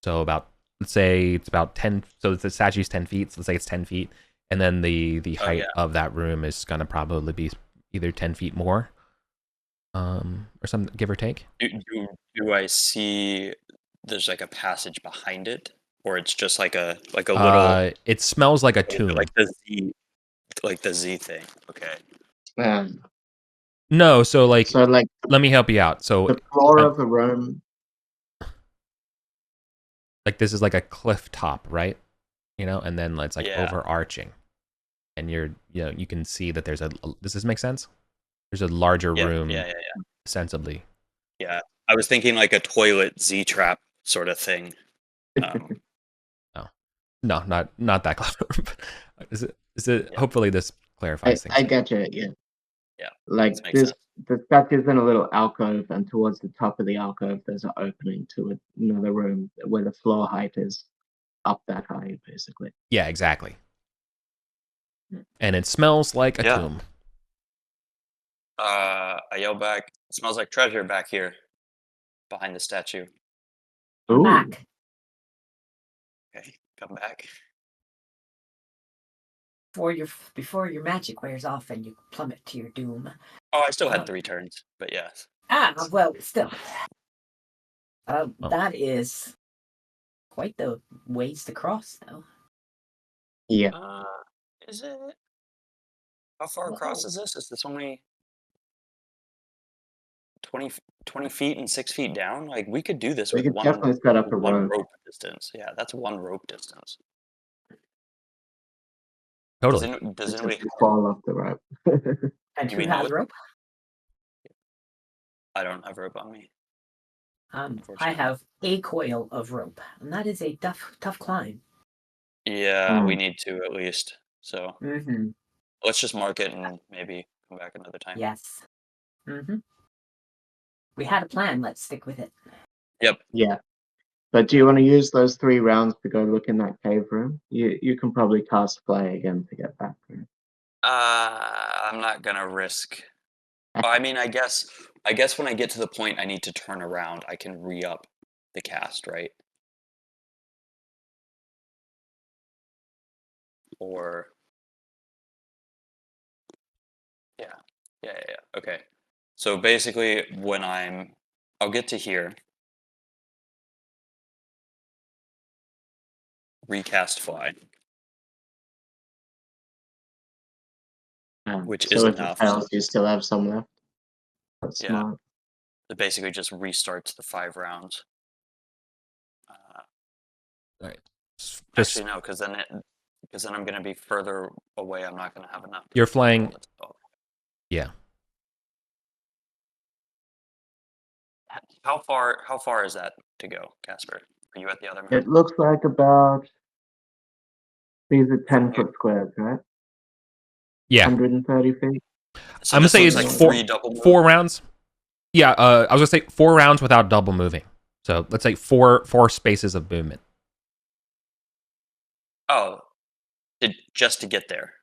So let's say it's about 10, so the statue's 10 feet, so let's say it's 10 feet, and then the height of that room is going to probably be either 10 feet more, or something, give or take. Do Do I see there's like a passage behind it, or it's just like a little It smells like a tomb. like the Z thing? Okay. No, so like, So like let me help you out. So the floor of the room. like this is like a cliff top, right? You know, and then it's like Yeah. overarching, and you can see that there's a. Does this make sense? There's a larger room, Yeah. sensibly. Yeah. I was thinking like a toilet Z trap sort of thing. No, not that clever. Is it? Yeah. Hopefully, this clarifies things. I get you. Yeah. Yeah. Like makes this, sense. the statue is in a little alcove, and towards the top of the alcove, there's an opening to another room where the floor height is up that high, basically. Yeah, exactly. And it smells like a Yeah. tomb. I yell back. It smells like treasure back here, behind the statue. I'm back. Okay, come back. Before your magic wears off and you plummet to your doom. Oh, I still had 3 turns, but yes. Well, still. Oh. That is quite the ways to cross, though. Yeah. Is it? How far across is this? Is this only 20 feet and 6 feet down? Like, we could do this We with could one definitely set up a rope. rope distance. Yeah, that's 1 rope distance. Totally. Does Just anybody? fall off the rope. And Do who we know has it? rope? I don't have rope on me. I have a coil of rope, and that is a tough climb. Yeah, we need to at least. So Mm-hmm. let's just mark it and maybe come back another time. Yes. Mm-hmm. We had a plan. Let's stick with it. Yep. Yeah. But do you want to use those 3 rounds to go look in that cave room? You can probably cast Fly again to get back there. I'm not gonna risk. I mean, I guess when I get to the point I need to turn around, I can re-up the cast, right? Or yeah. Okay. So basically, when I'll get to here, recast Fly, which so is if enough. it fails, you still have some left. That's Yeah. smart. It basically just restarts the 5 rounds. Right. Actually, no, because then I'm going to be further away. I'm not going to have enough. You're flying. Yeah. How far is that to go, Casper? Are you at the other map? It looks like about these are 10-foot squares, right? Yeah. 130 feet. So I'm gonna say looks it's like 4 3 double moves. 4 rounds. Yeah, I was gonna say 4 rounds without double moving. So let's say 4 spaces of movement. Oh, just to get there.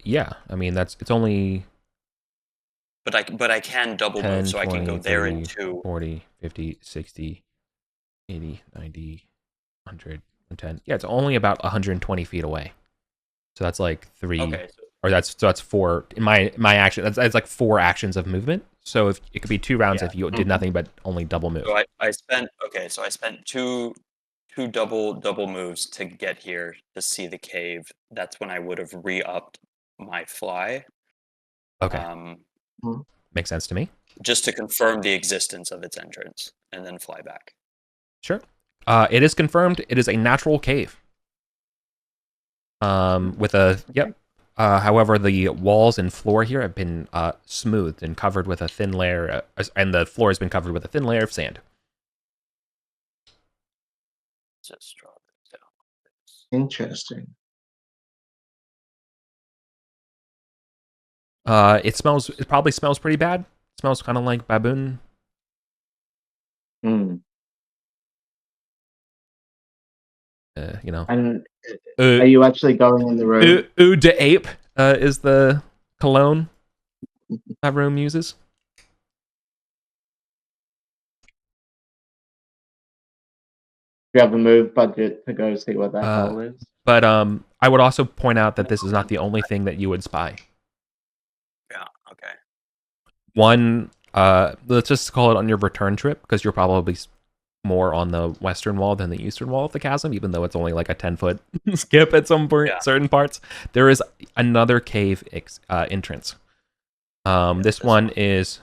Yeah. I mean, it's only But I can double 10, move, so 20, I can go there 30, in 2. 40, 50, 60, 80, 90, 100, 110. Yeah, it's only about 120 feet away. So that's like 3. Okay. Or that's 4 in my action. That's like 4 actions of movement. So if it could be 2 rounds if you did nothing but only double move. So I spent 2 double moves to get here to see the cave. That's when I would have re-upped my fly. Okay. Makes sense to me. Just to confirm the existence of its entrance and then fly back. Sure. It is confirmed. It is a natural cave. With a however, the walls and floor here have been smoothed and covered with a thin layer, and the floor has been covered with a thin layer of sand. Just draw this down. Interesting. It probably smells pretty bad. It smells kind of like baboon. Mm. You know. And are you actually going in the room? Eau de ape is the cologne that room uses. Do you have a move budget to go see what that hole is? But I would also point out that this is not the only thing that you would spy. Yeah. Okay. One let's just call it on your return trip, because you're probably more on the western wall than the eastern wall of the chasm, even though it's only like a 10-foot skip at some point, certain parts. There is another cave entrance. This one is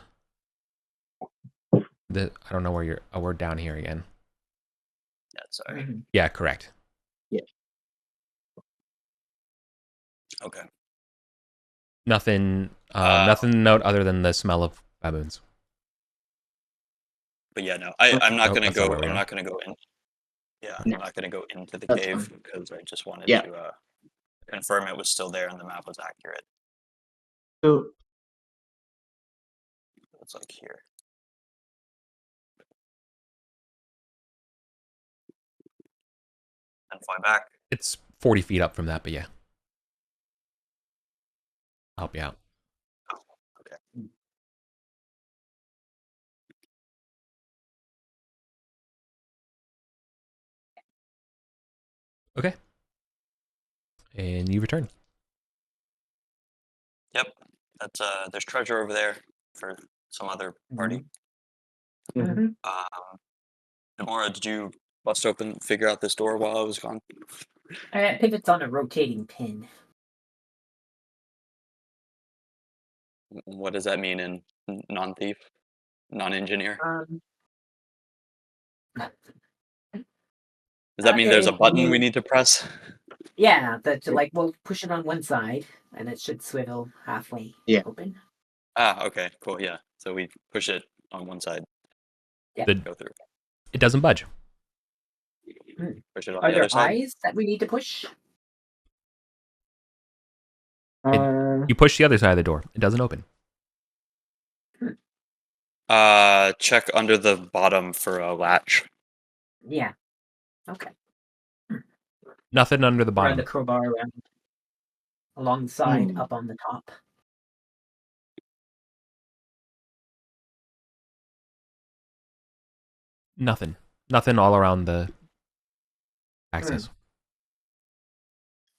I don't know where you're. Oh, we're down here again. Yeah, sorry. Yeah, correct. Yeah. Okay. Nothing. Nothing to note other than the smell of baboons. But yeah, no, I'm not gonna that's not go. where we I'm are. not gonna go in. Yeah, No. I'm not gonna go into the That's cave fine. because I just wanted Yeah. to confirm it was still there and the map was accurate. So It's like here. And fly back. It's 40 feet up from that, but yeah. I'll help you out. Okay. Okay. And you return. Yep. That's there's treasure over there for some other party. Namora, did you bust open, figure out this door while I was gone? Pivots on a rotating pin. What does that mean in non-thief, non-engineer? Does that mean there's a button we need to press? Yeah, that like we'll push it on one side and it should swivel halfway open. Ah, okay, cool, yeah. So we push it on one side. Yeah. Go through. It doesn't budge. Push it on Are the there other side. eyes that we need to push? You push the other side of the door. It doesn't open. Check under the bottom for a latch. Yeah. Okay. Nothing under the Run bottom. the crowbar around alongside, up on the top. Nothing. Nothing all around the access.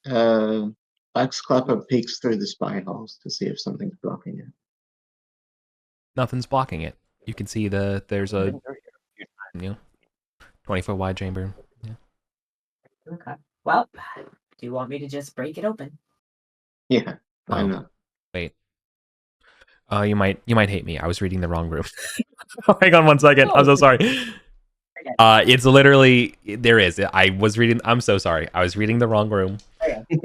Max Clapper peeks through the spy holes to see if something's blocking it. Nothing's blocking it. You can see there's a 20-foot wide chamber. Yeah. Okay. Well, do you want me to just break it open? Yeah, why not? Wait. You might hate me. I was reading the wrong room. Hang on one second. I'm so sorry. It's literally there is. I was reading. I'm so sorry. I was reading the wrong room.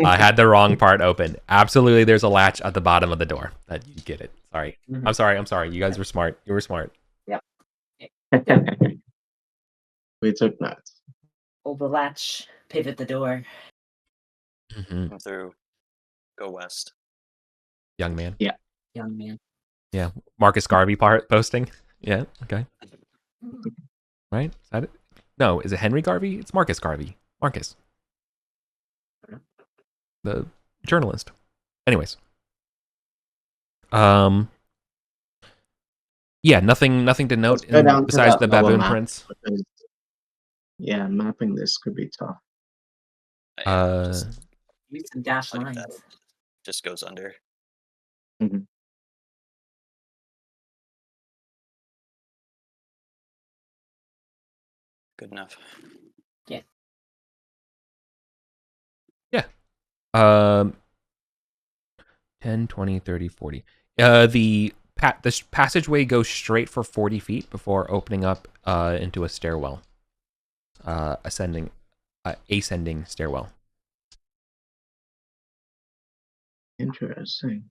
I had the wrong part open. Absolutely, there's a latch at the bottom of the door. That you get it. Sorry. I'm sorry. You guys were smart. You were smart. Yep. We took notes. Pull the latch, pivot the door. Come through. Go west. Young man. Yeah. Young man. Yeah. Marcus Garvey posting. Yeah. Okay. Right? Is that it? No. Is it Henry Garvey? It's Marcus Garvey. Marcus. The journalist. Anyways. Yeah, nothing to note besides the baboon prints. Because, yeah, mapping this could be tough. Use some dash like lines. that. Just goes under. Mm-hmm. Good enough. Yeah. Yeah. 10, 20, 30, 40. The passageway goes straight for 40 feet before opening up into a stairwell. Ascending stairwell. Interesting.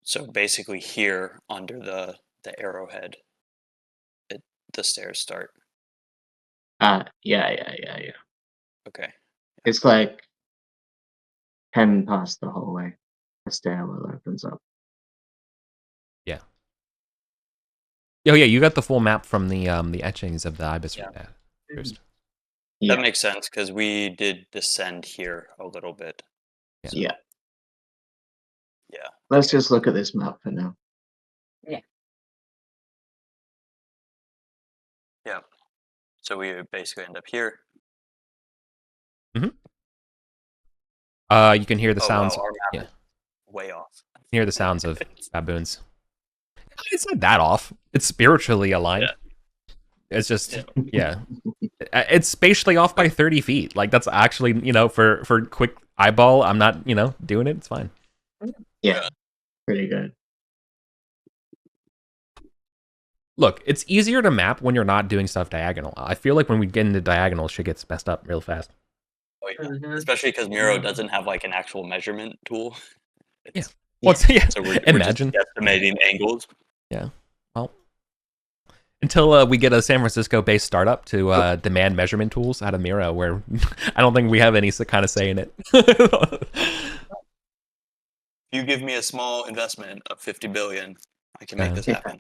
So basically here under the arrowhead, the stairs start. Yeah. Okay. It's like 10 past the hallway. The stairwell opens up. Yeah. Oh yeah, you got the full map from the etchings of the ibis. Yeah. First. Yeah. That makes sense because we did descend here a little bit. Yeah. Yeah. Let's just look at this map for now. Yeah. So we basically end up here. You can hear the sounds. Wow, our map Yeah. is way off. hear the sounds of baboons. It's not that off. It's spiritually aligned. Yeah. It's just, yeah. It's spatially off by 30 feet. Like, that's actually, for quick eyeball, I'm not, doing it. It's fine. Yeah, pretty good. Look, it's easier to map when you're not doing stuff diagonal. I feel like when we get into diagonal, shit gets messed up real fast. Oh, yeah. Especially because Miro doesn't have like an actual measurement tool. Yeah. Well, yeah. So we're Imagine. just estimating angles. Yeah. Well, until we get a San Francisco-based startup to demand measurement tools out of Miro, where I don't think we have any kind of say in it. You give me a small investment of 50 billion, I can make this happen.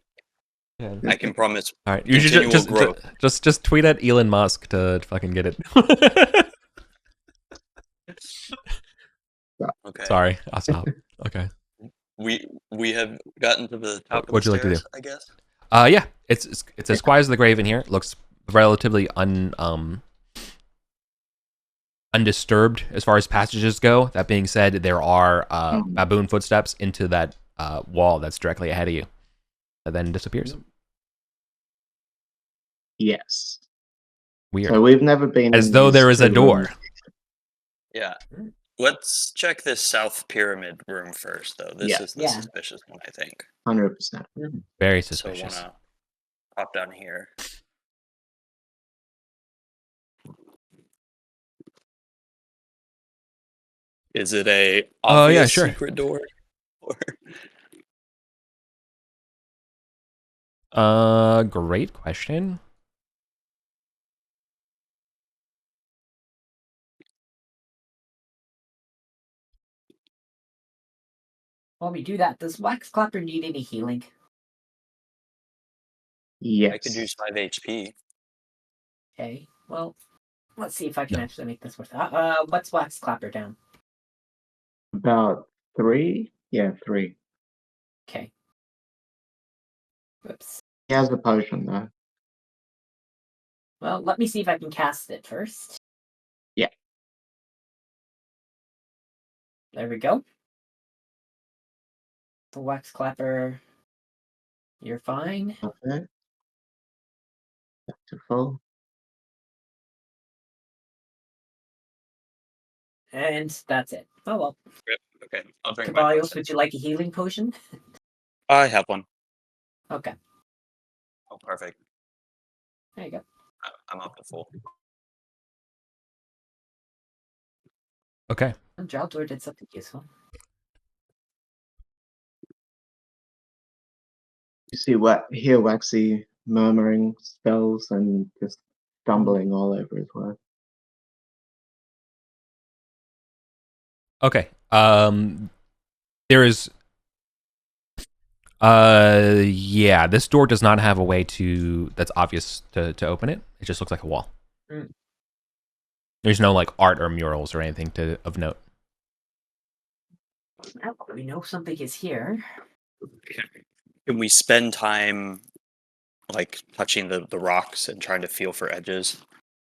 Yeah. I can promise. All right, you should just tweet at Elon Musk to fucking get it. Okay. Sorry, I'll stop. Okay. We have gotten to the top of What'd the you like to stairs, do? I guess. Yeah, it's as quiet as the grave in here. It looks relatively undisturbed as far as passages go. That being said, there are baboon footsteps into that wall that's directly ahead of you, that then disappears. Yes. Weird. So we've never been As in though these there is a two door. rooms. Yeah. Let's check this south pyramid room first, though. This Yeah. is the suspicious one, I think. 100%. Very So suspicious. wanna pop down here. Is it a obvious secret door? Great question. While we do that, does Wax Clapper need any healing? Yes. I could use 5 HP. Okay, well, let's see if I can actually make this worth it. What's Wax Clapper down? About 3? Yeah, 3. Okay. Whoops. He has a potion, though. Well, let me see if I can cast it first. Yeah. There we go. The Wax Clapper, you're fine. Okay. Back to full. And that's it. Oh well. Okay, I'll drink my Caballos, potion. would you like a healing potion? I have one. Okay. Oh, perfect. There you go. I'm up to full. Okay. Draldor did something useful. You see hear Waxy murmuring spells and just stumbling all over his work. Okay. There is. Yeah. This door does not have a way that's obvious to open it. It just looks like a wall. There's no like art or murals or anything of note. Well, we know something is here. Can we spend time like touching the rocks and trying to feel for edges?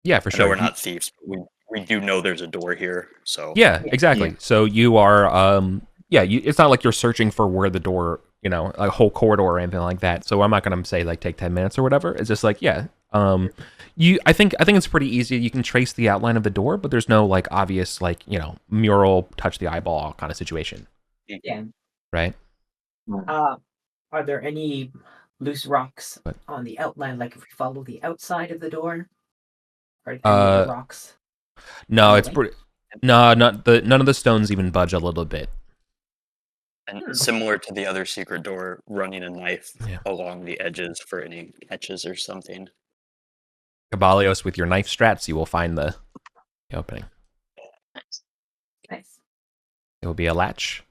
Yeah, for I sure. know we're not thieves, but we do know there's a door here, so Yeah, exactly. Yeah. So you are it's not like you're searching for where the door, a whole corridor or anything like that. So I'm not gonna say like take 10 minutes or whatever. It's just like, I think it's pretty easy. You can trace the outline of the door, but there's no like obvious like, mural touch the eyeball kind of situation. Yeah. Right? Are there any loose rocks on the outline, like if we follow the outside of the door? Are any of the rocks? No, it's pretty. No, none of the stones even budge a little bit. And similar to the other secret door, running a knife along the edges for any catches or something. Caballos, with your knife strats, you will find the opening. Nice. It will be a latch.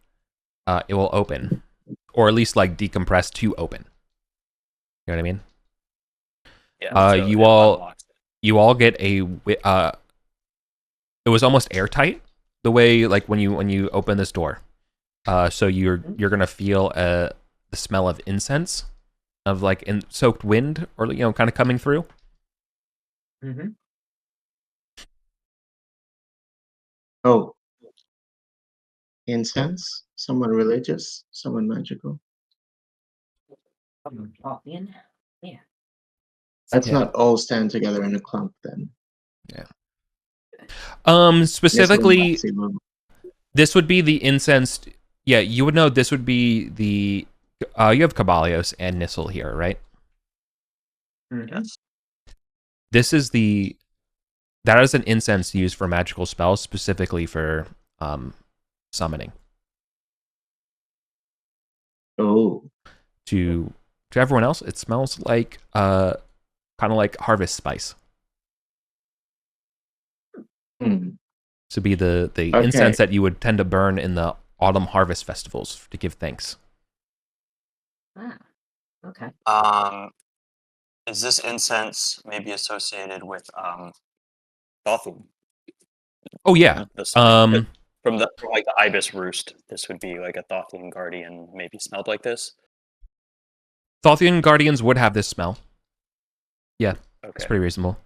It will open, or at least like decompress to open. You know what I mean? Yeah. You all get a. It was almost airtight the way like when you open this door. So you're gonna feel the smell of incense, of like soaked wind, or kind of coming through. Mm-hmm. Oh. Incense? Someone religious? Someone magical? Parthian. Yeah. Let's Yeah. not all stand together in a clump then. Specifically, Yes, we'll this would be the incense. Yeah, you would know this would be the. You have Cabalios and Nissel here, right? Yes. This is the. That is an incense used for magical spells, specifically for summoning. Oh. To everyone else, it smells like kind of like harvest spice. Hmm. To be the Okay. incense that you would tend to burn in the autumn harvest festivals to give thanks. Ah. Okay. Is this incense maybe associated with Thothu? Oh yeah. From like the ibis roost, this would be like a Thothian guardian, maybe smelled like this. Thothian guardians would have this smell. Yeah, it's Okay. pretty reasonable.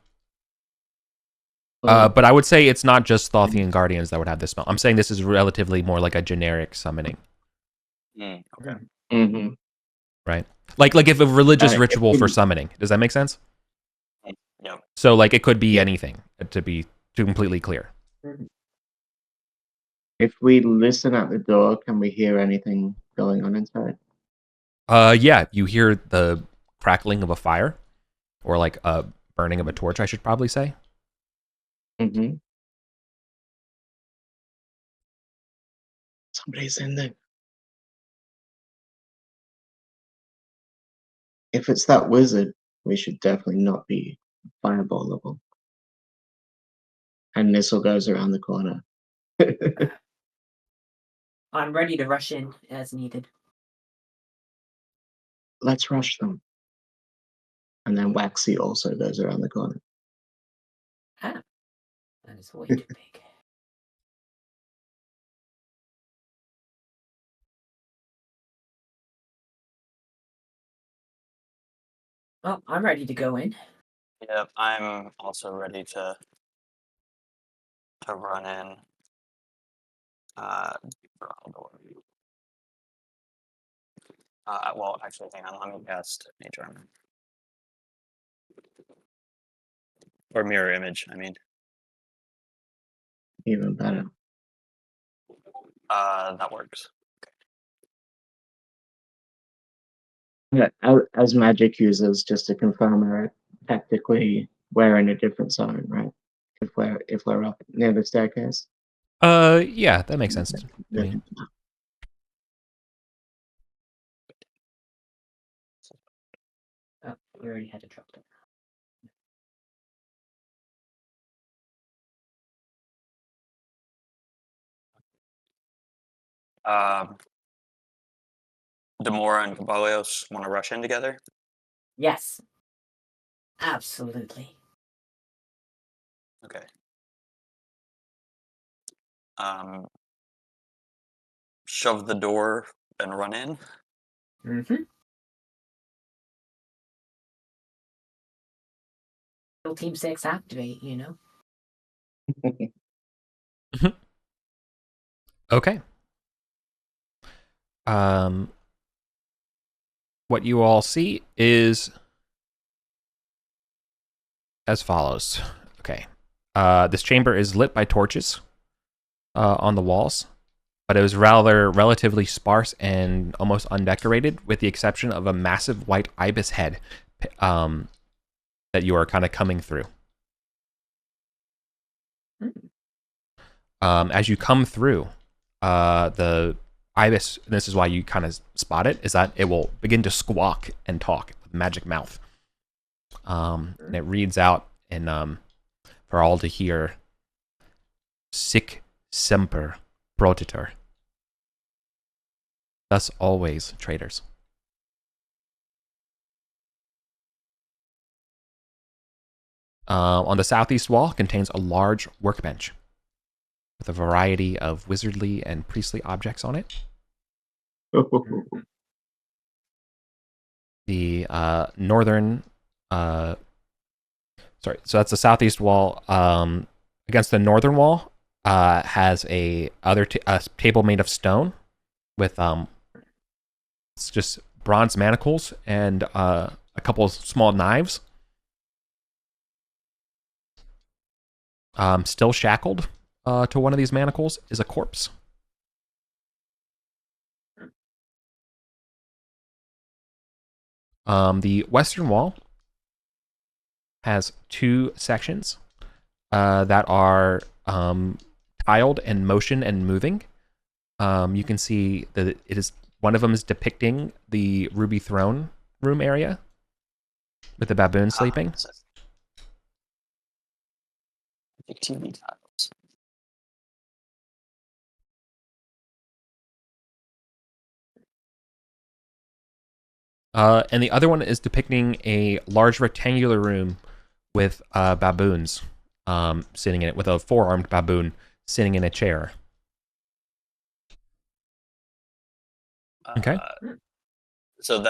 Oh. But I would say it's not just Thothian guardians that would have this smell. I'm saying this is relatively more like a generic summoning, Okay. Mm-hmm. right? Like if a religious If ritual we- for summoning. Does that make sense? Yeah. So like it could be Yeah. anything, to be completely clear. If we listen at the door, can we hear anything going on inside? Yeah, you hear the crackling of a fire, or like a burning of a torch, I should probably say. Mm-hmm. Somebody's in there. If it's that wizard, we should definitely not be fireballable. And Nissel goes around the corner. I'm ready to rush in as needed. Let's rush them. And then Waxy also goes around the corner. Ah. That is way too big. Well, I'm ready to go in. Yep. I'm also ready to run in. Well, actually, hang on. Let me cast Mage Armor. Or Mirror Image, I mean. Even better. That works. Yeah, as magic users, just to confirm, are technically we're in a different zone, right? If we're up near the staircase. Yeah, that makes sense to me. Oh, we already had a drop there. Demora and Cabalios want to rush in together? Yes. Absolutely. Okay. Shove the door and run in. Mm-hmm. Team 6 activate, you know? Okay. What you all see is as follows. Okay. This chamber is lit by torches on the walls, but it was relatively sparse and almost undecorated, with the exception of a massive white ibis head that you are kind of coming through. As you come through, the ibis, and this is why you kind of spot it, is that it will begin to squawk and talk with magic mouth. And it reads out in for all to hear, "Sic semper proditor." Thus always, traitors. On the southeast wall contains a large workbench with a variety of wizardly and priestly objects on it. The northern, so that's the southeast wall. Against the northern wall has a table made of stone with it's just bronze manacles and a couple of small knives. Still shackled to one of these manacles is a corpse. The western wall has two sections that are tiled and motion and moving. You can see that it is one of them is depicting the Ruby Throne room area with the baboon sleeping. TV tiles. And the other one is depicting a large rectangular room with baboons sitting in it, with a four-armed baboon sitting in a chair. Okay. So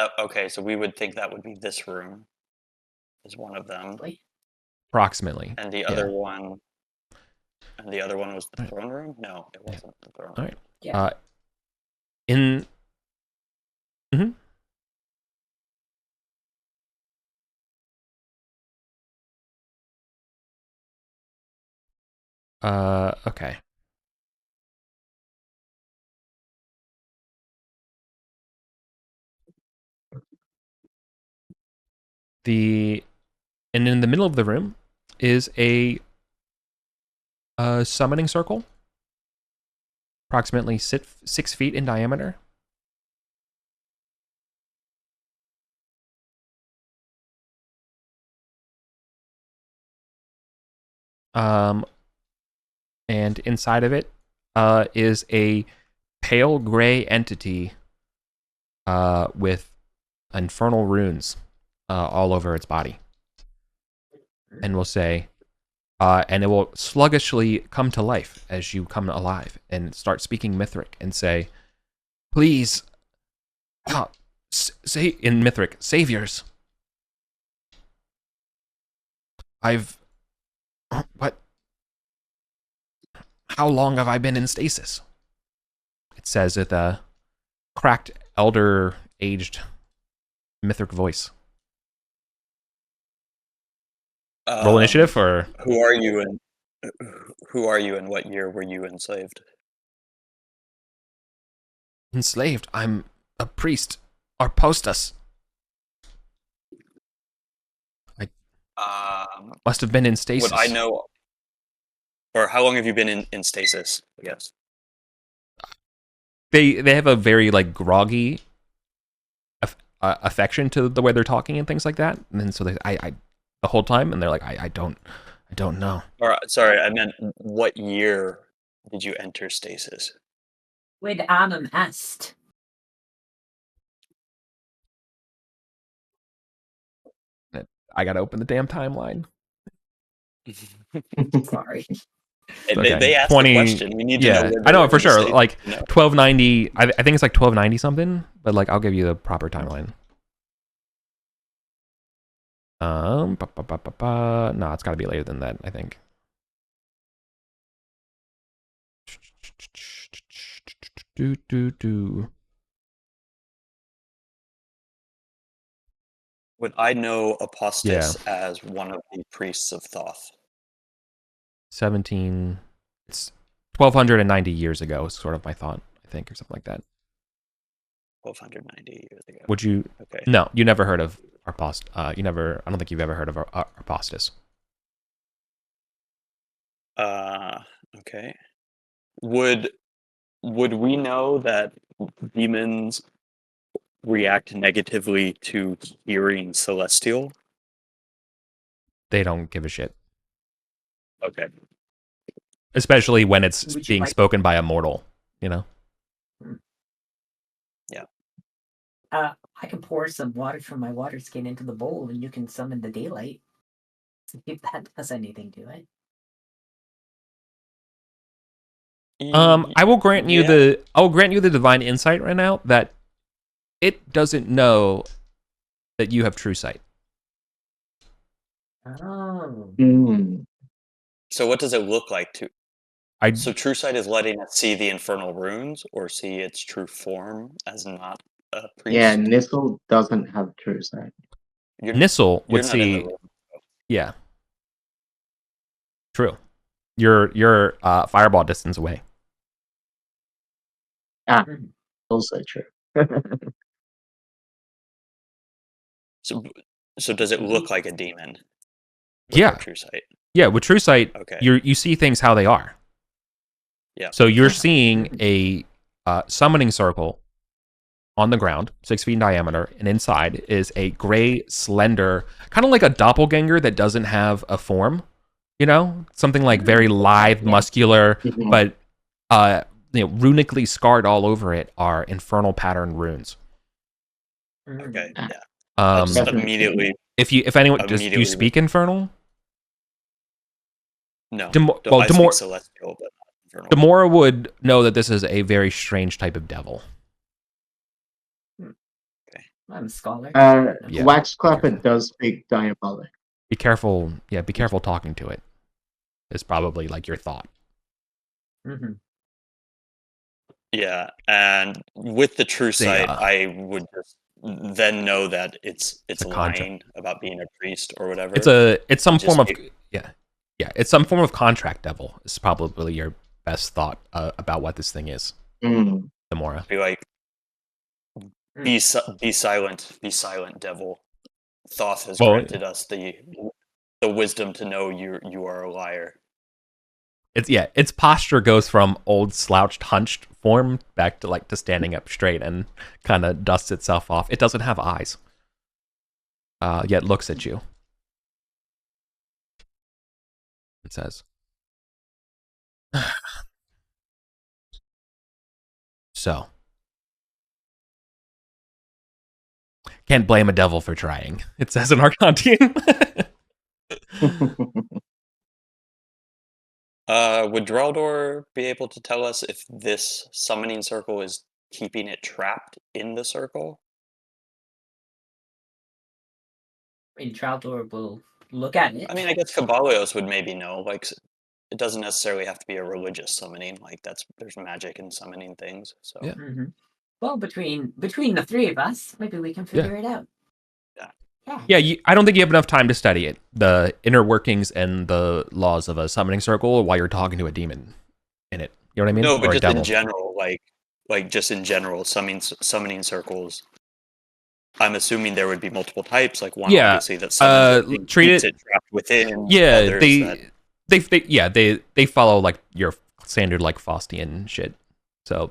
we would think that would be this room is one of them. Approximately. And the other one was the throne room? No, it wasn't the throne room. All right. Yeah. Mm-hmm. Okay. And in the middle of the room is a summoning circle, approximately 6 feet in diameter. And inside of it is a pale gray entity with infernal runes all over its body. And we'll say, and it will sluggishly come to life as you come alive and start speaking Mithric and say, please, say in Mithric, saviors. What? How long have I been in stasis? It says with a cracked, elder-aged Mithric voice. Roll initiative, or who are you and what year were you enslaved? Enslaved? I'm a priest. Arpostus. I must have been in stasis. Would I know? Or how long have you been in stasis? I guess. They have a very like groggy affection to the way they're talking and things like that, and then so I the whole time, and they're like, I don't know. Or sorry, I meant what year did you enter stasis? With Anum Est. I gotta open the damn timeline. Sorry. Okay. They asked 20, the question. We need to know. I know for sure. Like 1290. I think it's like 1290 something. But like, I'll give you the proper timeline. No, it's got to be later than that, I think. Would I know Apostus as one of the priests of Thoth? 17. It's 1290 years ago is sort of my thought, I think, or something like that. 1290 years ago. Would you? Okay. No, you never heard of Arpostus. I don't think you've ever heard of Arpostus. Okay. Would we know that demons react negatively to hearing celestial? They don't give a shit. Okay. Especially when it's being spoken by a mortal, you know? Yeah. I can pour some water from my water skin into the bowl and you can summon the daylight. If that does anything to it. I will grant you the divine insight right now that it doesn't know that you have true sight. Oh. Mm. So what does it look like to? So true sight is letting us see the infernal runes or see its true form as not a priest. Yeah, Nissel doesn't have true sight. Nissel would not in the see. room. Yeah. True. You're fireball distance away. Also true. So does it look like a demon? Yeah. True sight. Yeah, with true sight, Okay. you see things how they are. Yeah. So you're seeing a summoning circle on the ground, 6 feet in diameter, and inside is a gray, slender, kind of like a doppelganger that doesn't have a form. You know, something like very lithe, muscular, but runically scarred all over it are infernal pattern runes. Okay. Yeah. Just immediately. If anyone do you speak infernal? No. Well, I speak celestial, but not infernal. Demora would know that this is a very strange type of devil. Okay. I'm a scholar. Yeah, Waxclapper does speak diabolic. Be careful. Yeah, be careful talking to it. Is probably like your thought. Mm-hmm. Yeah, and with the true sight, I would just then know that it's lying about being a priest or whatever. It's some form of it's some form of contract devil. Is probably your best thought about what this thing is. Demora. Be like, be silent, devil. Thoth has granted us the wisdom to know you are a liar. Its posture goes from old slouched, hunched form back to standing up straight and kind of dusts itself off. It doesn't have eyes. Yet looks at you. It says, "So, can't blame a devil for trying." It says in Arcantian. Would Draldor be able to tell us if this summoning circle is keeping it trapped in the circle? I mean, Draldor will look at it. I mean, I guess Cabalios would maybe know. Like, it doesn't necessarily have to be a religious summoning. Like, there's magic in summoning things. So yeah. Mm-hmm. Well, between the three of us, maybe we can figure it out. Yeah, I don't think you have enough time to study it. The inner workings and the laws of a summoning circle while you're talking to a demon in it. You know what I mean? No, but or just in general, like just in general, summoning circles. I'm assuming there would be multiple types. Like one, obviously, that keeps it trapped within. Yeah, they follow like your standard like Faustian shit. So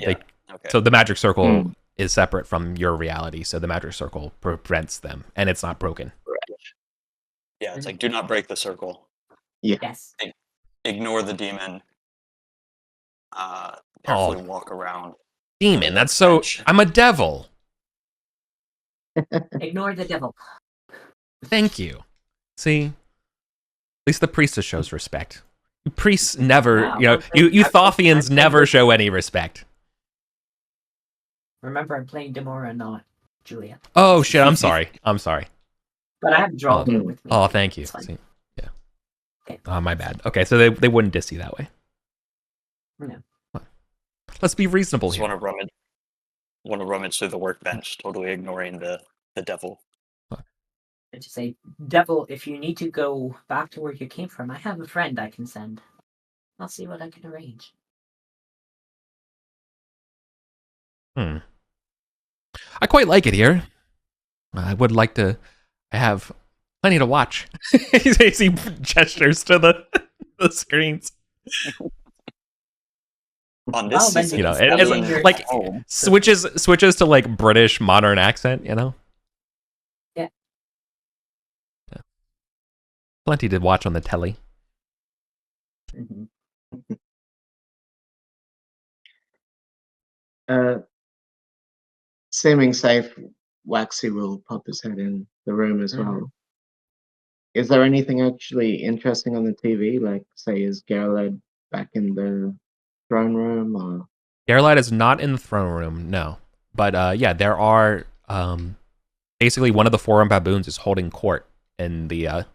so the magic circle is separate from your reality, so the magic circle prevents them, and it's not broken. Right. Yeah, it's like, do not break the circle. Yeah. Yes. Ignore the demon. Carefully walk around. Demon, that's so... I'm a devil. Ignore the devil. Thank you. See? At least the priestess shows respect. You priests never, you Thothians never show any respect. Remember, I'm playing Demora, not Julia. Oh shit! I'm sorry. But I have Draldor with me. Oh, thank you. See? Yeah. Okay. Oh, my bad. Okay, so they wouldn't diss you that way. No. Let's be reasonable here. Want to rummage through the workbench, totally ignoring the devil. I just say, devil, if you need to go back to where you came from, I have a friend I can send. I'll see what I can arrange. I quite like it here. I would like to. I have plenty to watch. He gestures to the screens. On this season, it's like switches to like British modern accent. Yeah. Plenty to watch on the telly. Seeming safe, Waxy will pop his head in the room as well. Is there anything actually interesting on the TV? Like, say, is Gerlad back in the throne room? Or Gerlad is not in the throne room, no. But there are basically one of the forum baboons is holding court in the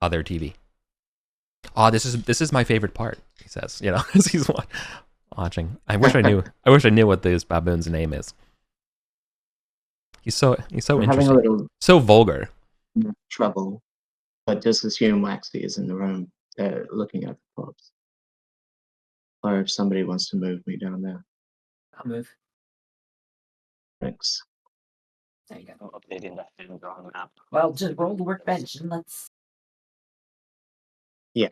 other TV. Oh, this is my favorite part. He says, as he's watching. I wish I knew what this baboon's name is. He's so I'm interesting. having a little So vulgar. trouble, but just assume Waxy is in the room. They're looking at the corpse. Or if somebody wants to move me down there. I'll move. Thanks. There you go. I'm updating the hand-drawn map. Well, just roll the workbench and let's. Yeah.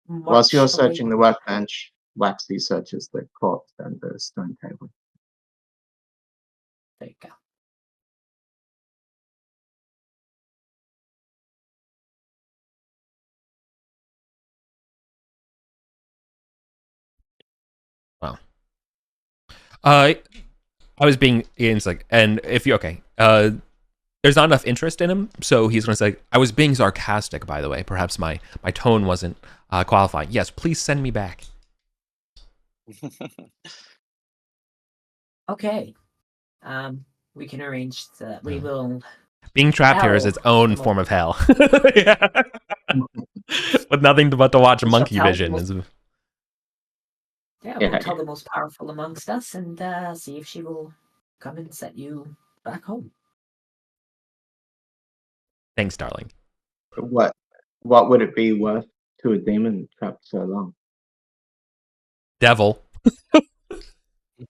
march Whilst you're away. searching the workbench, Waxy searches the corpse and the stone table. There you go. Wow. I was being, it's like, and if you okay, there's not enough interest in him, so he's gonna say, I was being sarcastic, by the way. Perhaps my tone wasn't qualifying. Yes, please send me back. Okay. We can arrange that. We will. Being trapped here is its own form of hell. Yeah. With nothing but to watch monkey vision. Yeah, Yeah. we'll tell the most powerful amongst us and see if she will come and set you back home. Thanks, darling. What would it be worth to a demon trapped so long? Devil.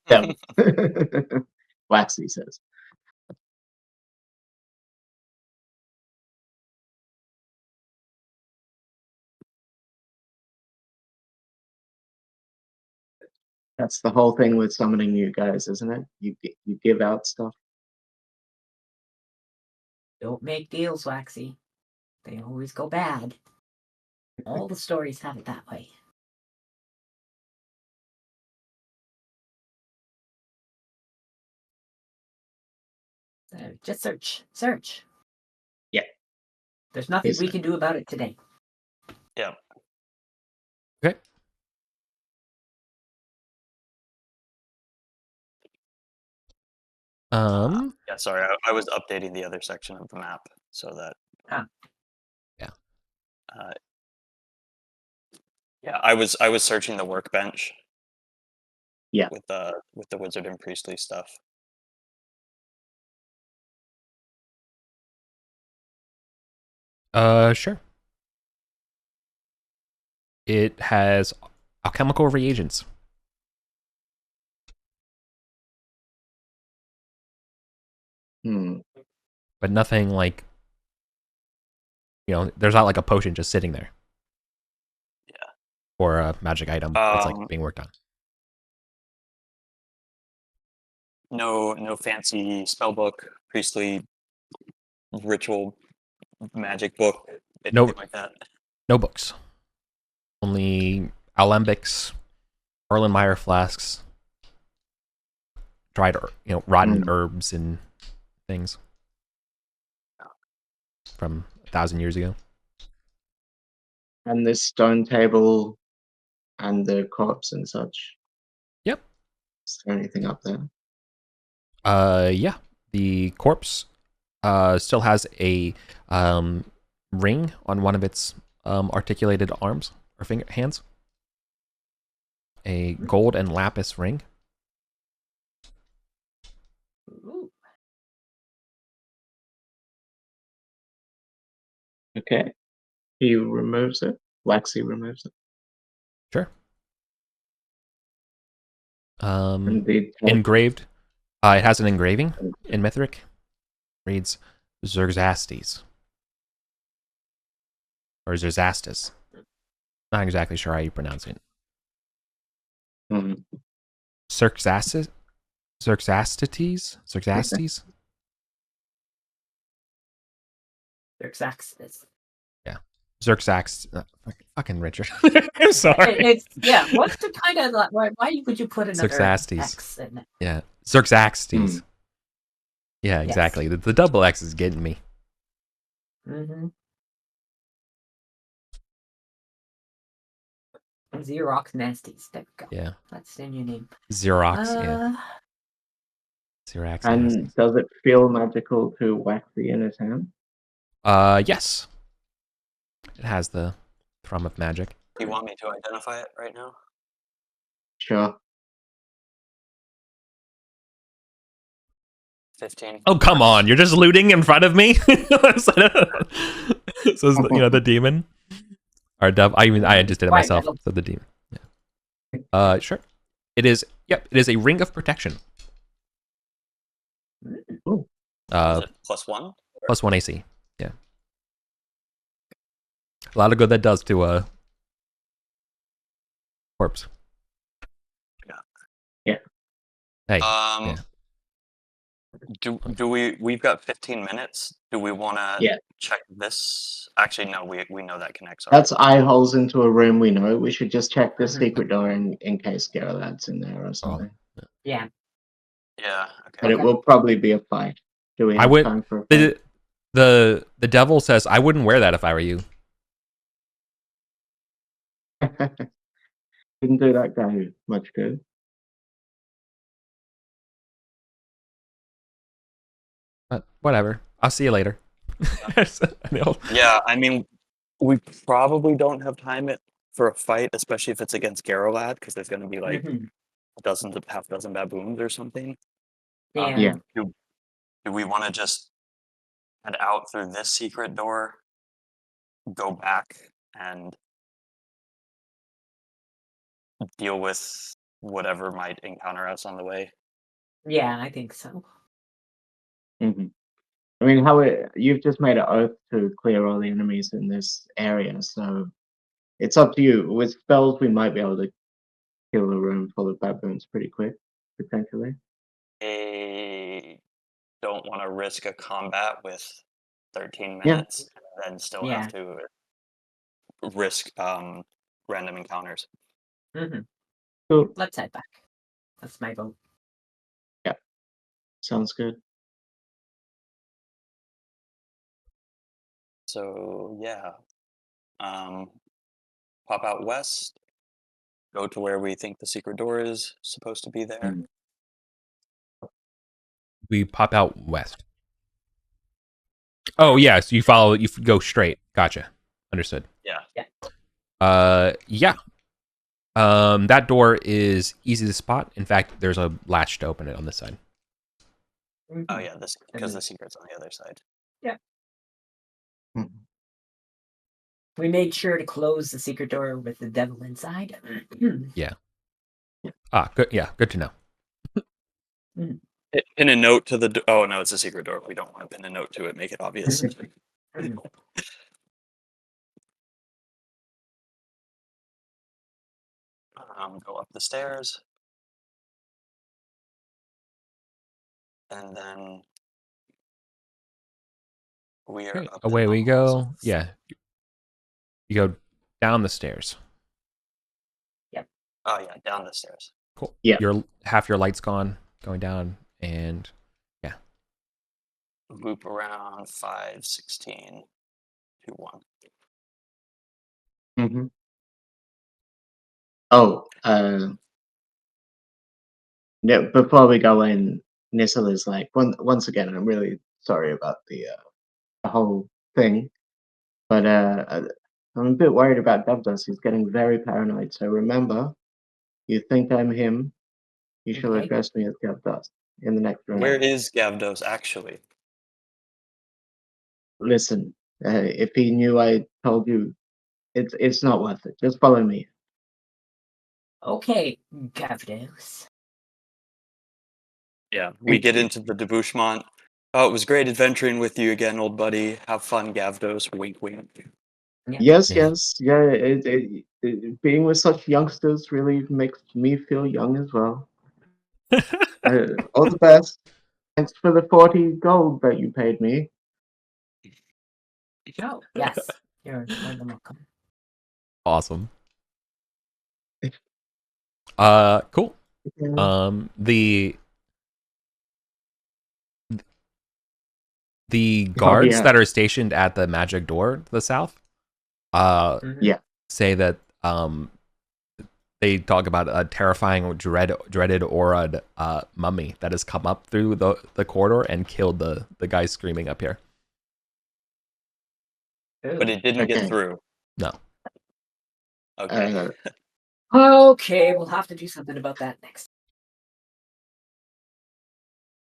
Devil. Waxy says. That's the whole thing with summoning you guys, isn't it? You give out stuff. Don't make deals, Waxy. They always go bad. All the stories have it that way. Just search. Yeah. There's nothing Yes, we sir. can do about it today. Yeah. Okay. Yeah, sorry, I was updating the other section of the map so that. Yeah. Yeah, I was searching the workbench. Yeah. With the wizard and priestly stuff. Sure. It has alchemical reagents. But nothing like, there's not like a potion just sitting there. Yeah. Or a magic item that's like being worked on. No fancy spell book, priestly ritual magic book, anything like that. No books. Only alembics, Erlenmeyer flasks, dried, rotten herbs and things from 1,000 years ago. And this stone table and the corpse and such. Yep. Is there anything up there? Yeah. The corpse still has a ring on one of its articulated arms or hands. A gold and lapis ring. Ooh. Okay. He removes it. Waxy removes it. Sure. Indeed. Engraved. It has an engraving in Mithric. Reads Xerxastes. Or Xerxastes. Not exactly sure how you pronounce it. Xerxastes? Xerxastes? Xerxastes? Xerxastes. Yeah. Xerxax. Fucking Richard. I'm sorry. What's the kind of like? Why would you put another Xerxastes. X in it? Yeah. Xerxastes. Yeah, exactly. Yes. The double X is getting me. Mm-hmm. Xerox Nasties. There we go. Yeah. That's the new name. Xerox, yeah. Xerox. And does it feel magical to Waxy in his hand? Yes. It has the Thrum of magic. Do you want me to identify it right now? Sure. 15. Oh, come on. You're just looting in front of me? So, the demon. Or dove. I just did it myself. So the demon. Yeah. Sure. It is a ring of protection. Ooh. Is it +1? +1 AC. Yeah. A lot of good that does to a corpse. Yeah. Hey. Yeah. Do we've got 15 minutes. Do we want to check this? Actually, no, we know that connects. That's eye holes into a room we know. We should just check the secret door in case Gerald's in there or something. Yeah. Yeah, okay. But it will probably be a fight. Do we have time for a fight? The devil says, I wouldn't wear that if I were you. Didn't do that guy much good. But whatever. I'll see you later. Yeah, I mean, we probably don't have time for a fight, especially if it's against Garolad, because there's going to be like half dozen baboons or something. Yeah. Do we want to just head out through this secret door, go back, and deal with whatever might encounter us on the way? Yeah, I think so. Mm-hmm. I mean, you've just made an oath to clear all the enemies in this area, so it's up to you. With spells, we might be able to kill a room full of baboons pretty quick, potentially. I don't want to risk a combat with 13 minutes and then still have to risk random encounters. Cool. Let's head back. That's my vote. Yeah. Sounds good. So pop out west, go to where we think the secret door is supposed to be there. We pop out west. Oh yeah, so you go straight. Gotcha. Understood. Yeah. That door is easy to spot. In fact, there's a latch to open it on this side. Oh yeah, because the secret's on the other side. Yeah. We made sure to close the secret door with the devil inside. Yeah. Good. Yeah, good to know. Pin a note to the. Oh no, it's a secret door. We don't want to pin a note to it. Make it obvious. Go up the stairs, and then we are up. Away we go. Yeah. You go down the stairs. Yep. Oh yeah, down the stairs. Cool. Yeah. Half your light's gone, going down, and Loop around 5, 16, 2, 1. Mm-hmm. Oh, before we go in, Nissel is like, once again, I'm really sorry about the whole thing, but I'm a bit worried about Dubdust. He's getting very paranoid. So remember, you think I'm him, you shall address me as Dubdust in the next round. Where is Gavdos actually? Listen, if he knew I told you, it's not worth it. Just follow me. Okay, Gavdos. Yeah, we get into the debouchement. Oh, it was great adventuring with you again, old buddy. Have fun, Gavdos. Wink, wink. Yes. Yeah, being with such youngsters really makes me feel young as well. All the best. Thanks for the 40 gold that you paid me. Oh, yes. You're more than welcome. awesome. Cool. The guards that are stationed at the magic door to the south, say that they talk about a terrifying, dreaded aura mummy that has come up through the corridor and killed the guy screaming up here. But it didn't get through. No. Okay. Okay, we'll have to do something about that next.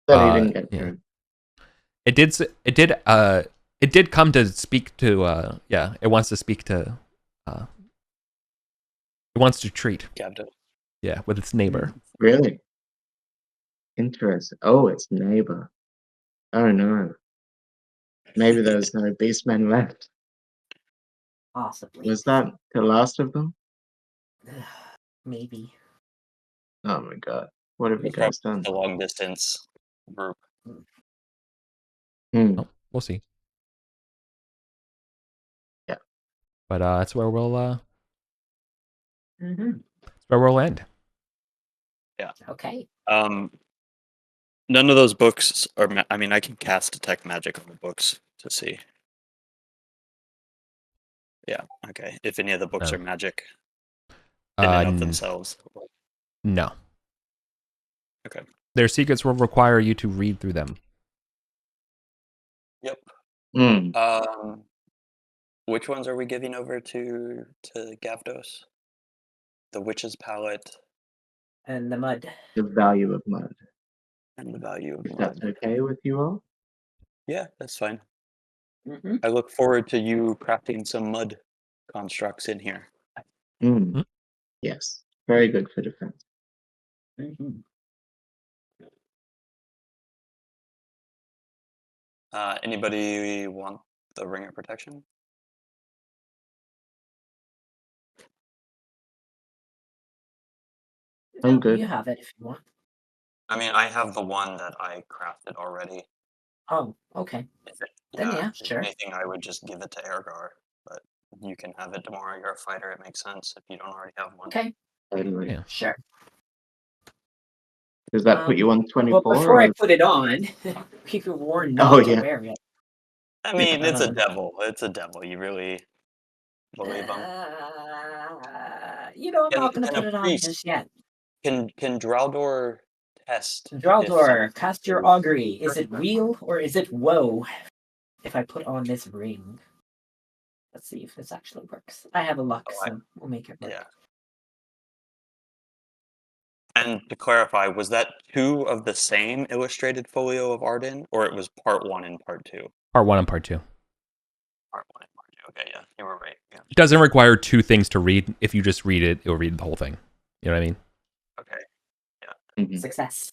That he didn't get Yeah. through. It did come to speak to it wants to speak to it wants to treat Gavdo. with its neighbor. Really? Interesting. Oh, it's neighbor. Oh no. Maybe there's no beastmen left. Possibly. Was that the last of them? Maybe. Oh my god. What have you It's probably guys done? the long distance group. Hmm. Oh, we'll see. Yeah. But that's where we'll Mm-hmm. that's where we'll end. Yeah. Okay. None of those books are. I mean, I can cast detect magic on the books to see. Yeah. Okay. If any of the books Oh. are magic in and of themselves. No. Okay. Their secrets will require you to read through them. Yep. Hmm. Which ones are we giving over to Gavdos? The Witch's Palette And the mud. The value of mud. and the Value of If Mud. that's okay with you all? Yeah, that's fine. Mm-hmm. I look forward to you crafting some mud constructs in here. Hmm. Hmm? Yes. Very good for defense. Mm-hmm. Anybody want the Ring of Protection? I'm good. You have it if you want. I mean, I have the one that I crafted already. Oh, okay. Then yeah, if sure. anything, I would just give it to Ergar, but you can have it tomorrow. You're a fighter. It makes sense if you don't already have one. Okay, Totally. Yeah. sure. Does that put you on 24? Well, before I or- put it on, we were warned not Oh, to yeah. wear it. I mean, it's a Um, devil. It's a devil. You really believe him? You know, I'm not going to Can a put it on priest just yet. can Draldor test? if Draldor, someone cast your is- augury. Is it weal or is it woe? If I put on this ring. Let's see if this actually works. I have a luck, Oh, so we'll make it work. Yeah. And to clarify, was that two of the same illustrated folio of Arden, or it was part one and part two? Part 1 and part 2. Part one and part two. Okay, yeah, you were right. Yeah. It doesn't require two things to read. If you just read it, it'll read the whole thing. You know what I mean? Okay. Mhm. Success.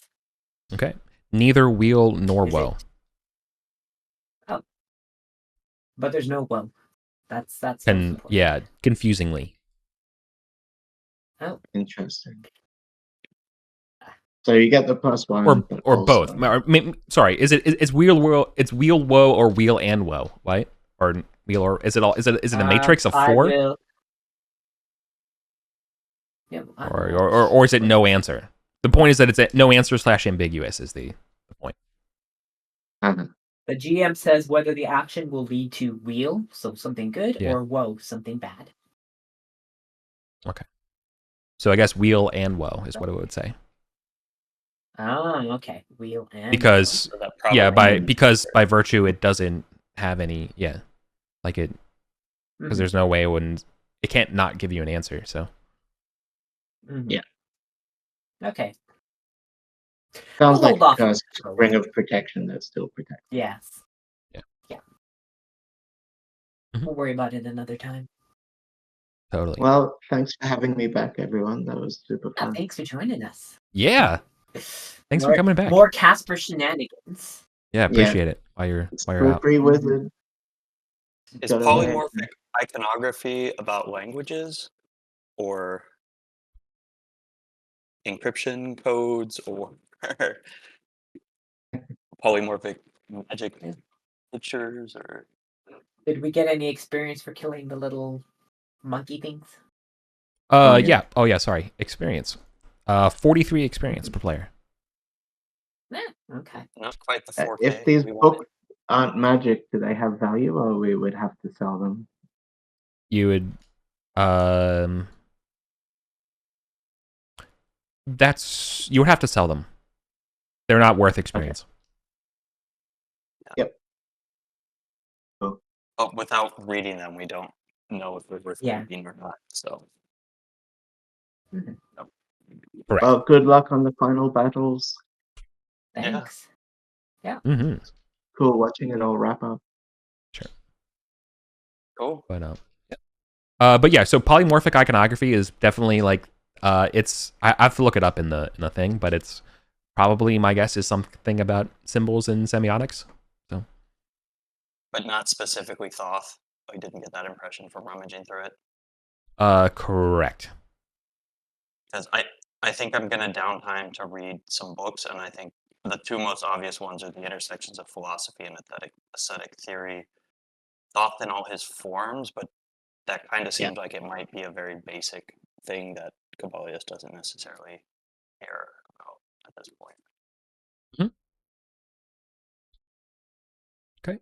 Okay. Neither weal nor Is it- woe. But there's no woe. That's most And important. yeah, confusingly. Oh, Interesting. So you get the plus one, Or but or also- both. Sorry, it's wheel woe, it's wheel woe or wheel and woe, right? Or wheel or is it a matrix of 4? Will... Yeah, Or is it no answer? The point is that it's no answer / ambiguous is the point. Uh-huh. The GM says whether the action will lead to weal, so something good, Yeah. or woe, something bad. Okay. So I guess wheel and woe is what it would say. Ah, okay. Weal and Because So that yeah, probably because by virtue it doesn't have any like it because Mhm, there's no way it can't not give you an answer, so mhm. Yeah. Okay. Sounds We'll like hold off a on cursed that for a ring while. of protection that still protects. Yes. Yeah. Yeah. Mhm. We'll worry about it another time. totally. Well, thanks for having me back, everyone. That was super Yeah, fun. thanks for joining us. Yeah. Thanks for coming back. More Casper shenanigans. Yeah, appreciate it while you're out. Slippery wizard. Is Gotta- polymorphic iconography about languages or encryption codes or polymorphic magic pictures or Did we get any experience for killing the little monkey things? Oh, Yeah. yeah. Oh yeah, sorry. Experience. 43 experience per player. Okay. not quite the 4K? If these we wanted? books aren't magic, do they have value, or we would have to sell them? You would you would have to sell them. They're not worth experience. But without reading them, we don't know if we're worth Yeah. keeping or not. So Mhm. Correct. Well, good luck on the final battles. Thanks. Mm-hmm. Cool watching it all wrap up. cool. But yeah, so polymorphic iconography is definitely like it's I have to look it up in the thing, but it's probably, my guess is something about symbols and semiotics. But not specifically Thoth. I didn't get that impression from rummaging through it. Correct. Because I think I'm gonna downtime to read some books, and I think the two most obvious ones are the intersections of philosophy and aesthetic theory. Thoth in all his forms, but that kind of seems like it might be a very basic thing that Cabalius doesn't necessarily care about at this point. Okay.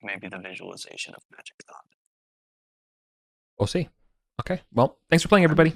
Maybe the visualization of magic thought. We'll see. Okay. Well, thanks for playing, everybody.